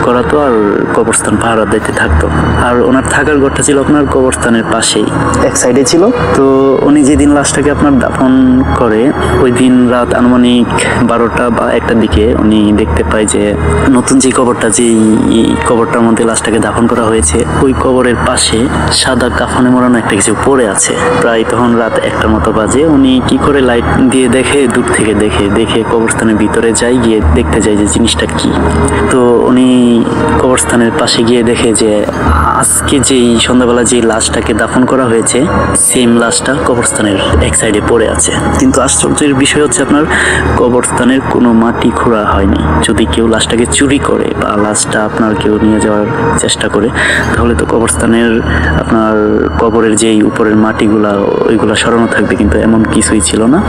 করাতো আর কবরস্থান পাহারার দায়িত্বে থাকতো। আর ওনার থাকার ঘরটা ছিল আপনার কবরস্থানের পাশেই, এক সাইডে ছিল। তো উনি যেদিন লাশটাকে আপনার দাফন করে ওই দিন রাত আনুমানিক 12টা বা 1টার দিকে উনি দেখতে পায় যে নতুন যে কবরটার মধ্যে লাশটাকে দাফন করা হয়েছে ওই কবরের পাশে সাদা কাফনে মোড়ানো একটা কিছু পড়ে আছে। প্রায় তখন রাত 1টার মতো বাজে। উনি কি করে লাইট দিয়ে দেখে, দূর থেকে দেখে কবরস্থানের ভিতরে গিয়ে দেখতে যায় যে জিনিসটা কি। তো উনি কবরস্থানের পাশে গিয়ে দেখে যে আজকে যেই সন্ধ্যাবেলা যে লাশটাকে দাফন করা হয়েছে সেম লাশটা কবরস্থানের এক সাইডে পড়ে আছে। কিন্তু আশ্চর্যের বিষয় হচ্ছে আপনার কবরস্থানের কোনো মাটি খোঁড়া হয়নি। যদি কেউ লাশটাকে চুরি করে বা লাশটা আপনার কেউ নিয়ে যাওয়ার চেষ্টা করে তাহলে তো কবরস্থানের আপনার কবরের যেই উপরের মাটিগুলা ওইগুলা সরানো থাকবে, কিন্তু এমন কিছুই ছিল না।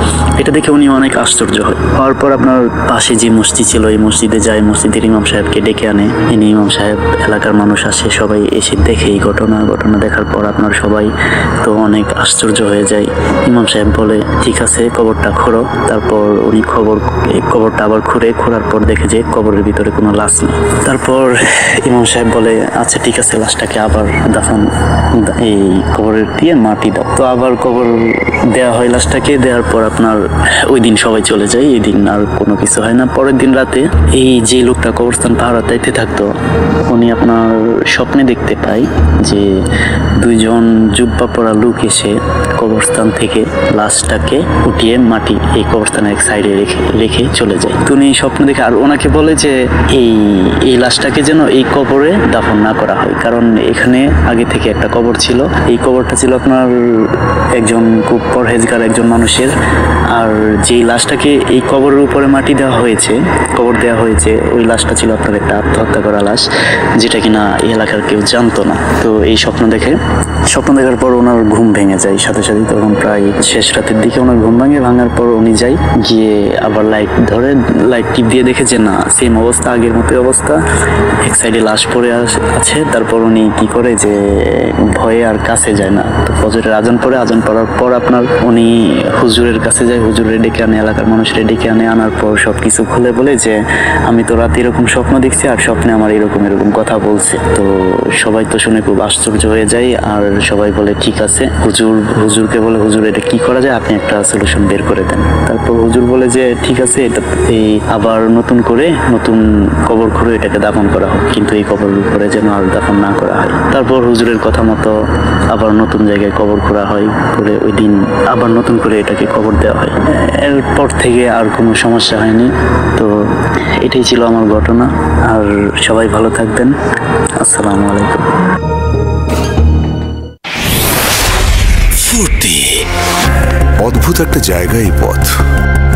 এটা দেখে উনি অনেক আশ্চর্য হয়। হওয়ার পর আপনার পাশে যে মসজিদ ছিল এই মসজিদে যায়, মসজিদের ইমাম সাহেবকে ডেকে আনে। ইমাম সাহেব, এলাকার মানুষ আসে, সবাই এসে দেখে এই ঘটনা দেখার পর আপনার সবাই তো অনেক আশ্চর্য হয়ে যায়। ইমাম সাহেব বলে ঠিক আছে কবরটা খোঁড়ো। তারপর উনি কবরটা আবার খোঁড়ার পর দেখে যে কবরের ভিতরে কোনো লাশ নেই। তারপর ইমাম সাহেব বলে আচ্ছা ঠিক আছে লাশটাকে আবার এই কবরের দিয়ে মাটি দাও। তো আবার কবর দেওয়া হয় লাশটাকে। দেওয়ার পর আপনার ওই দিন সবাই চলে যায়, এই দিন আর কোনো কিছু হয় না। পরের দিন রাতে এই যে লোকটা কবরস্থান পাহারা দাইতে থাকতো উনি আপনার স্বপ্নে দেখতে পায় যে 2জন জুব্বা পরা লোক এসে কবরস্থান থেকে লাশটাকে উঠিয়ে মাটি এই কবরস্থানের এক সাইডে রেখে চলে যায়। তো উনি স্বপ্ন দেখে আর ওনাকে বলে যে এই লাশটাকে যেন এই কবরে দাফন না করা হয়, কারণ এখানে আগে থেকে একটা কবর ছিল। এই কবরটা ছিল আপনার একজন খুব পরহেজগার একজন মানুষের। আর যেই লাশটাকে এই কবরের উপরে মাটি কবর দেওয়া হয়েছে ওই লাশটা ছিল আপনার একটা আত্মহত্যা করা লাশ, যেটা কিনা এই এলাকার কেউ জানতো না। তো এই স্বপ্ন দেখার পর ওনার ঘুম ভেঙে যায় সাথে। তখন প্রায় শেষ রাতের দিকে ওনার ঘুম ভাঙার পর উনি গিয়ে আবার লাইট টিপ দিয়ে দেখে যে না সেম অবস্থা, আগের মতো অবস্থা, এক সাইডে লাশ পড়ে আছে। তারপর উনি কি করে যে ভয়ে আর কাছে যায় না। তো ফজরের আজান পড়ার পর আপনার উনি হুজুরের কাছে যায়, হুজুরে ডেকে আনে, এলাকার মানুষরা ডেকে আনার পর সবকিছু খুলে বলে যে আমি তো রাতে এরকম স্বপ্ন দেখছি আর স্বপ্নে আমার এরকম কথা বলছে। তো সবাই তো শুনে খুব আশ্চর্য হয়ে যায় আর সবাই বলে ঠিক আছে। হুজুরকে বলে হুজুর এটা কি করা যায়, আপনি একটা সলিউশন বের করে দেন। তারপর হুজুর বলে যে ঠিক আছে এটা আবার নতুন কবর খুঁড়ে এটাকে দাফন করা হোক, কিন্তু এই কবরের উপরে যেন আর দাফন না করা হয়। তারপর হুজুরের কথা মতো আবার নতুন জায়গায় কবর খোঁড়া হয়, করে ওই দিন আবার নতুন করে এটাকে কবর দেওয়া হয়। এরপর থেকে আর কোনো সমস্যা হয়নি। তো এটাই ছিল আমার ঘটনা। আর সবাই ভালো থাকবেন। আসসালামু আলাইকুম। অদ্ভুত একটা জায়গা এই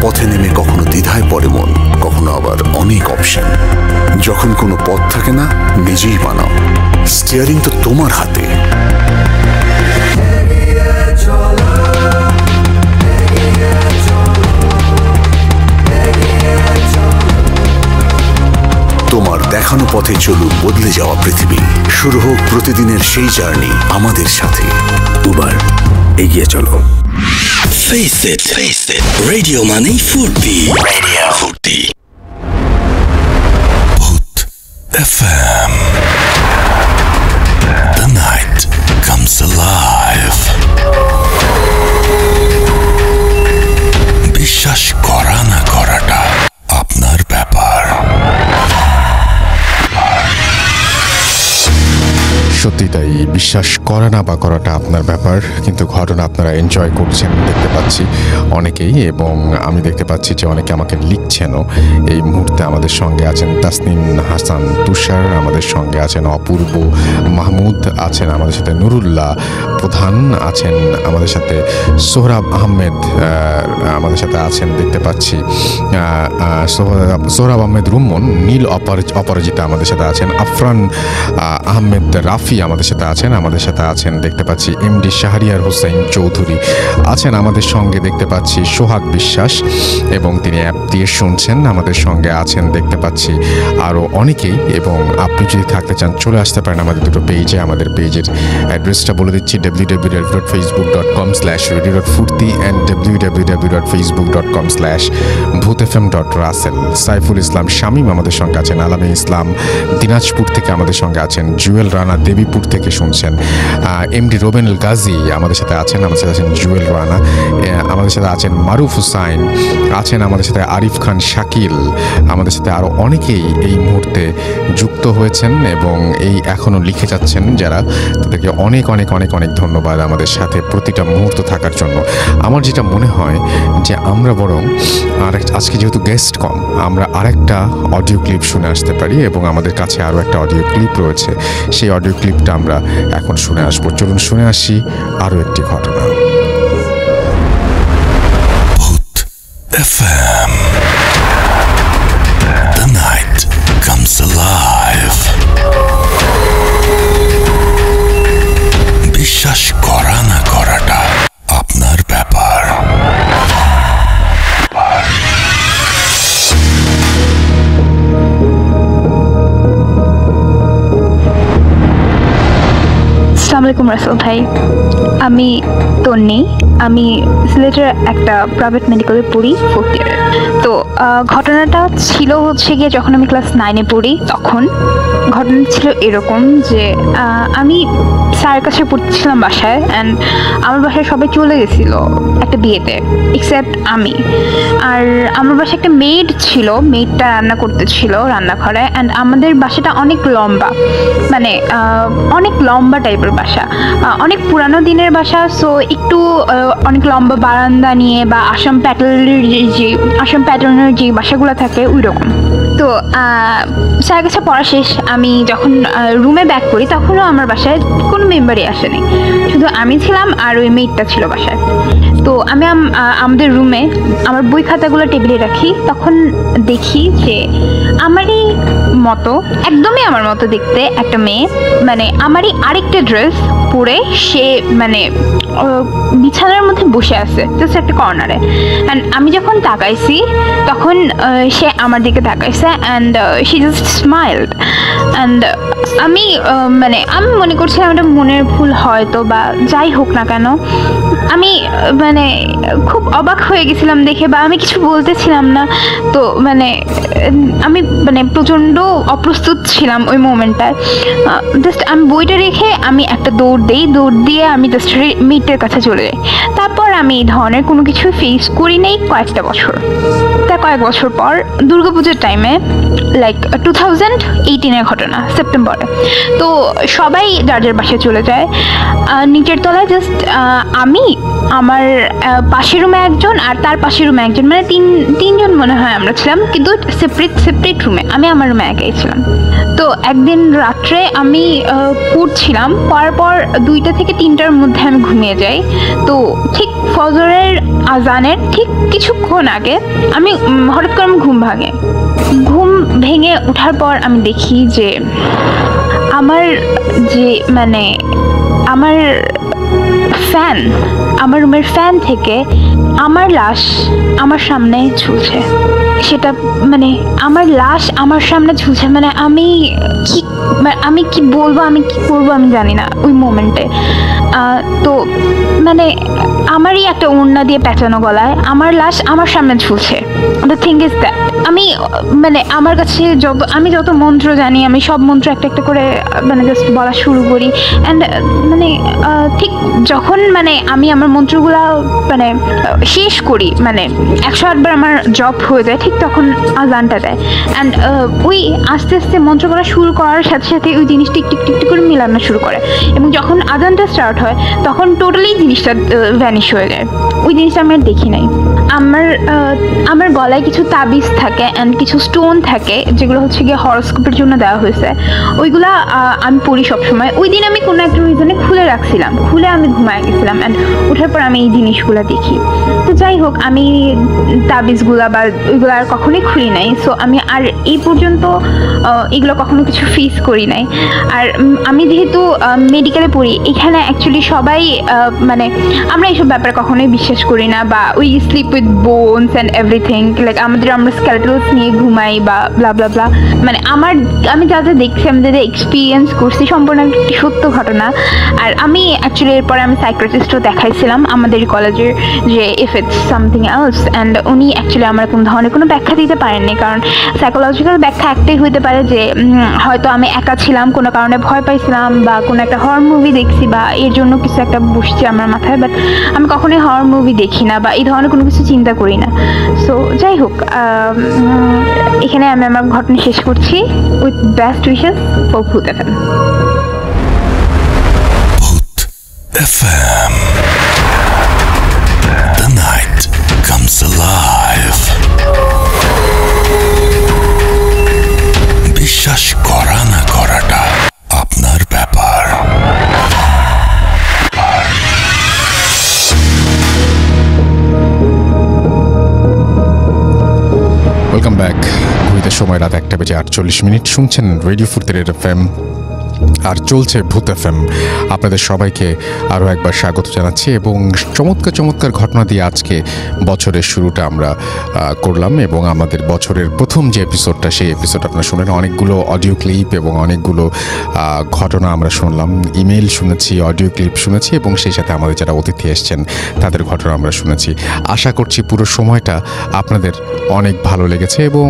পথে নেমে কখনো দ্বিধায় পড়ে মন, কখনো আবার অনেক অপশন। যখন কোনো পথ থাকে না নিজেই বানাও, স্টিয়ারিং তো তোমার হাতে। তোমার দেখানো পথে চলুক বদলে যাওয়া পৃথিবী। শুরু হোক প্রতিদিনের সেই জার্নি আমাদের সাথে। উবার, এগিয়ে চলো। Face it. Radio মানে ফুর্তি। Booth FM. The night comes alive. বিশ্বাস করা না করাটা আপনার ব্যাপার। সত্যি তাই, বিশ্বাস করা না বা করাটা আপনার ব্যাপার, কিন্তু ঘটনা আপনারা এনজয় করছেন দেখতে পাচ্ছি অনেকেই, এবং আমি দেখতে পাচ্ছি যে অনেকে আমাকে লিখছেনও। এই মুহূর্তে আমাদের সঙ্গে আছেন তাসনিম হাসান তুষার, আমাদের সঙ্গে আছেন অপূর্ব মাহমুদ, আছেন আমাদের সাথে নুরুল্লাহ প্রধান, আছেন আমাদের সাথে সোহরাব আহমেদ, আমাদের সাথে আছেন দেখতে পাচ্ছি সোহরাব আহমেদ রুম্মন, নীল অপরাজিতা আমাদের সাথে আছেন, আফরান আহমেদ রাফি আমাদের সাথে আছেন, আমাদের সাথে আছেন দেখতে পাচ্ছি এমডি শাহরিয়ার হোসেন চৌধুরী আছেন আমাদের সঙ্গে দেখতে পাচ্ছি সোহাগ বিশ্বাস, এবং তিনি অ্যাপ দিয়ে শুনছেন। আমাদের সঙ্গে আছেন দেখতে পাচ্ছি আরও অনেকেই, এবং আপনি যদি থাকতে চান চলে আসতে পারেন আমাদের দুটো পেজে। আমাদের পেজের অ্যাড্রেসটা বলে দিচ্ছি www.facebook.com/radio.furti and www.facebook.com/bhutfm.russell। Saiful Islam Shamim আমাদের সঙ্গে আছেন, আলামী ইসলাম দিনাজপুর থেকে আমাদের সঙ্গে আছেন, জুয়েল রানা দেবীপুর থেকে শুনছেন, এমডি রোবেন গাজী আমাদের সাথে আছেন, আমাদের সাথে আছেন জুয়েল রানা, আমাদের সাথে আছেন মারুফ হুসাইন, আছেন আমাদের সাথে আরিফ খান শাকিল, আমাদের সাথে আরও অনেকেই এই মুহূর্তে যুক্ত হয়েছেন এবং এই এখনও লিখে যাচ্ছেন যারা, তাদেরকে অনেক অনেক অনেক অনেক ধন্যবাদ আমাদের সাথে প্রতিটা মুহূর্ত থাকার জন্য। আমার যেটা মনে হয় যে আমরা বরং আজকে যেহেতু গেস্ট কম, আমরা আরেকটা অডিও ক্লিপ শুনে আসতে পারি, এবং আমাদের কাছে আরও একটা অডিও ক্লিপ রয়েছে, সেই অডিও ক্লিপটা আমরা এখন শুনে আসবো। চলুন শুনে আসি আরও একটি ঘটনা। ভূত FM, the night comes alive. বিশ্বাস করা না করাটা আপনার ব্যাপার। আসসালামু আলাইকুম রাসেল ভাই, আমি তন্নি, আমি সিলেটের একটা প্রাইভেট মেডিকেলে পড়ি 4th ইয়ারে। তো ঘটনাটা ছিল হচ্ছে গিয়ে যখন আমি ক্লাস 9-এ পড়ি, তখন ঘটনা ছিল এরকম যে আমি স্যারের কাছে পড়তেছিলাম বাসায়, অ্যান্ড আমার বাসায় সবাই চলে গেছিল একটা বিয়েতে এক্সেপ্ট আমি। আর আমার বাসায় একটা মেড ছিল, মেডটা রান্না করতেছিল রান্নাঘরে, অ্যান্ড আমাদের বাসাটা অনেক লম্বা, মানে অনেক লম্বা টাইপের বাসা, অনেক পুরানো দিনের বাসা। সো একটু অনেক লম্বা বারান্দা নিয়ে বা আসাম প্যাটার্নের যে বাসাগুলো থাকে ওই রকম। তো স্যারের কাছে পড়া শেষ, আমি যখন রুমে ব্যাক করি তখনও আমার বাসায় কোনো মেম্বারই আসেনি, শুধু আমি ছিলাম আর ওই মেয়েটা ছিল বাসায়। তো আমি আমাদের রুমে আমার বই খাতাগুলো টেবিলে রাখি, তখন দেখি যে আমারই মতো, একদমই আমার মতো দেখতে একটা মেয়ে, মানে আমারই আরেকটা ড্রেস পরে সে মানে বিছানার মধ্যে বসে আছে জাস্ট একটা কর্নারে। অ্যান্ড আমি যখন তাকাইছি তখন সে আমার দিকে তাকাইছে, and she just smiled. And আমি মনে করছিলাম এটা মনের ভুল হয়তো বা যাই হোক না কেন, আমি মানে খুব অবাক হয়ে গেছিলাম দেখে, বা আমি কিছু বলতেছিলাম না। তো আমি প্রচণ্ড অপ্রস্তুত ছিলাম ওই মোমেন্টটায়। জাস্ট আমি বইটা রেখে আমি একটা দৌড় দিয়ে আমি জাস্ট মেয়েটার কাছে চলে যাই। তারপর আমি এই ধরনের কোনো কিছু ফেস করি নাই কয়েক বছর পর দুর্গাপুজোর টাইমে, লাইক 2018-এর ঘটনা, সেপ্টেম্বরে। তো সবাই যার বাসায় চলে যায়, নিচের তলায় জাস্ট আমি, আমার পাশের রুমে একজন আর তার পাশের রুমে একজন, মানে তিনজন মনে হয় আমরা ছিলাম, কিন্তু সেপারেট রুমে। আমি আমার রুমে একাই ছিলাম। তো একদিন রাত্রে আমি পড়ছিলাম, পড়ার পর 2টা থেকে 3টার মধ্যে আমি ঘুমিয়ে যাই। তো ঠিক ফজরের আজানের ঠিক কিছুক্ষণ আগে আমি হঠাৎ করে ঘুম ভেঙে ওঠার পর আমি দেখি যে আমার আমার রুমের ফ্যান থেকে আমার লাশ আমার সামনে ঝুলছে। সেটা আমার লাশ আমার সামনে ঝুলছে, আমি কি বলবো, আমি কি করবো আমি জানি না ওই মোমেন্টে। তো আমারই একটা ওড়না দিয়ে পেঁচানো গলায় আমার লাশ আমার সামনে ঝুলছে। দ্য থিং ইজ দ্যাট আমি মানে আমার কাছে আমি যত মন্ত্র জানি আমি সব মন্ত্র একটা একটা করে মানে জাস্ট বলা শুরু করি। অ্যান্ড মানে ঠিক যখন মানে আমি আমার মন্ত্রগুলা মানে শেষ করি, মানে 108 বার আমার জব হয়ে যায়, ঠিক তখন আজানটা দেয়। অ্যান্ড ওই আস্তে আস্তে মন্ত্র করা শুরু করার সাথে সাথে ওই জিনিসটা একটু একটু করে মিলানো শুরু করে, এবং যখন আজানটা স্টার্ট হয় তখন টোটালি জিনিসটা ভ্যানিশ হয়ে যায়। ওই জিনিসটা আমি আর দেখি নাই। আমার গলায় কিছু তাবিজ থাকে অ্যান্ড কিছু স্টোন থাকে যেগুলো হচ্ছে গিয়ে হরোস্কোপের জন্য দেওয়া হয়েছে। ওইগুলা আমি পড়ি সবসময়। ওই দিন আমি কোনো একটা রিজনে খুলে রাখছিলাম, খুলে আমি ঘুমায় গেছিলাম, অ্যান্ড ওঠার পর আমি এই জিনিসগুলো দেখি। তো যাই হোক, আমি তাবিজগুলা বা ওইগুলো আর কখনোই খুলি নাই। সো আমি আর এই পর্যন্ত এগুলো কখনো কিছু ফেস করি নাই। আর আমি যেহেতু মেডিকেলে পড়ি, এখানে অ্যাকচুয়ালি সবাই মানে আমরা এইসব ব্যাপারে কখনোই বিশ্বাস করি না, বা we sleep with bones and everything, like আমরা স্কেলেটলস নিয়ে ঘুমাই বা ব্লা ব্লা ব্লা। মানে আমি যা যা দেখছি, আমি যা এক্সপিরিয়েন্স করছি সম্পূর্ণ একটি সত্য ঘটনা। আর আমি অ্যাকচুয়ালি এরপরে আমি সাইকিয়াট্রিস্টও দেখাইছিলাম আমাদের কলেজের, যে if it's something else, and উনি অ্যাকচুয়ালি আমার কোনো ধরনের কোনো ব্যাখ্যা দিতে পারেননি। কারণ সাইকোলজিক্যাল ব্যাখ্যা একটাই হতে পারে যে হয়তো আমি একা ছিলাম, কোনো কারণে ভয় পাইছিলাম, বা কোনো একটা হরর মুভি দেখছি, বা এর জন্য কিছু একটা বসছে আমার মাথায়। বাট আমি কখনোই হরর মুভি দেখি না বা এই ধরনের কোনো কিছু চিন্তা করি না। সো যাই হোক, এখানে আমি আমার ঘটনা শেষ করছি। উইথ বেস্ট উইশেস ফর ভূত FM. Bhoot FM. The night comes alive. বিশ্বাস করা না করাটা আপনার ব্যাপার। Welcome back. ঘুরিতে সময় রাত 1:48 শুনছেন রেডিও ফুরতের এফএম, আর চলছে ভূত এফএম। আপনাদের সবাইকে আরও একবার স্বাগত জানাচ্ছি, এবং চমৎকার চমৎকার ঘটনা দিয়ে আজকে বছরের শুরুটা আমরা করলাম। এবং আমাদের বছরের প্রথম যে এপিসোডটা, সেই এপিসোড আপনারা শুনলেন। অনেকগুলো অডিও ক্লিপ এবং অনেকগুলো ঘটনা আমরা শুনলাম, ইমেল শুনেছি, অডিও ক্লিপ শুনেছি, এবং সেই সাথে আমাদের যারা অতিথি এসছেন তাদের ঘটনা আমরা শুনেছি। আশা করছি পুরো সময়টা আপনাদের অনেক ভালো লেগেছে, এবং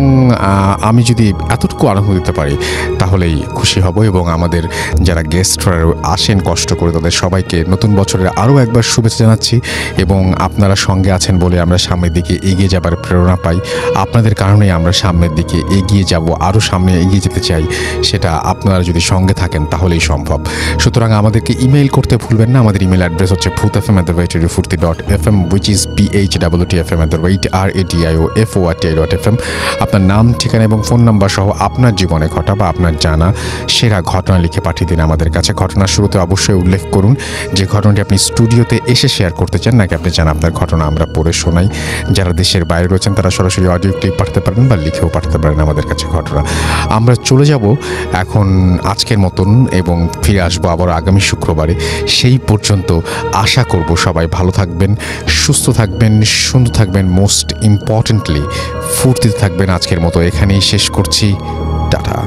আমি যদি এতটুকু আনন্দ দিতে পারি তাহলেই খুশি হব। এবং আমাদের যারা গেস্টরা আসেন কষ্ট করে, তাদের সবাইকে নতুন বছরের আরও একবার শুভেচ্ছা জানাচ্ছি। এবং আপনারা সঙ্গে আছেন বলে আমরা সামনের দিকে এগিয়ে যাবার প্রেরণা পাই। আপনাদের কারণেই আমরা সামনের দিকে এগিয়ে যাব, আরও সামনে এগিয়ে যেতে চাই। সেটা আপনারা যদি সঙ্গে থাকেন তাহলেই সম্ভব। সুতরাং আমাদেরকে ইমেইল করতে ভুলবেন না। আমাদের ইমেল অ্যাড্রেস হচ্ছে bhootfm@radiofurti.fm, which is bhootfm@radiofurti.fm। আপনার নাম, ঠিকানা এবং ফোন নাম্বার সহ আপনার জীবনে ঘটা বা আপনার জানা সেরা ঘটনা লিখে পাঠিয়ে দিন আমাদের কাছে। ঘটনার শুরুতে অবশ্যই উল্লেখ করুন যে ঘটনাটি আপনি স্টুডিওতে এসে শেয়ার করতে চান, নাকি আপনি চান আপনার ঘটনা আমরা পড়ে শোনাই। যারা দেশের বাইরে রয়েছেন তারা সরাসরি অডিও ক্লিপ পাঠাতে পারেন বা লিখেও পাঠাতে পারেন আমাদের কাছে ঘটনা। আমরা চলে যাব এখন আজকের মতন, এবং ফিরে আসবো আবার আগামী শুক্রবারে। সেই পর্যন্ত আশা করব সবাই ভালো থাকবেন, সুস্থ থাকবেন, সুন্দর থাকবেন, মোস্ট ইম্পর্টেন্টলি ফুর্তিতে থাকবেন। আজকের মতো এখানেই শেষ করছি। টাটা।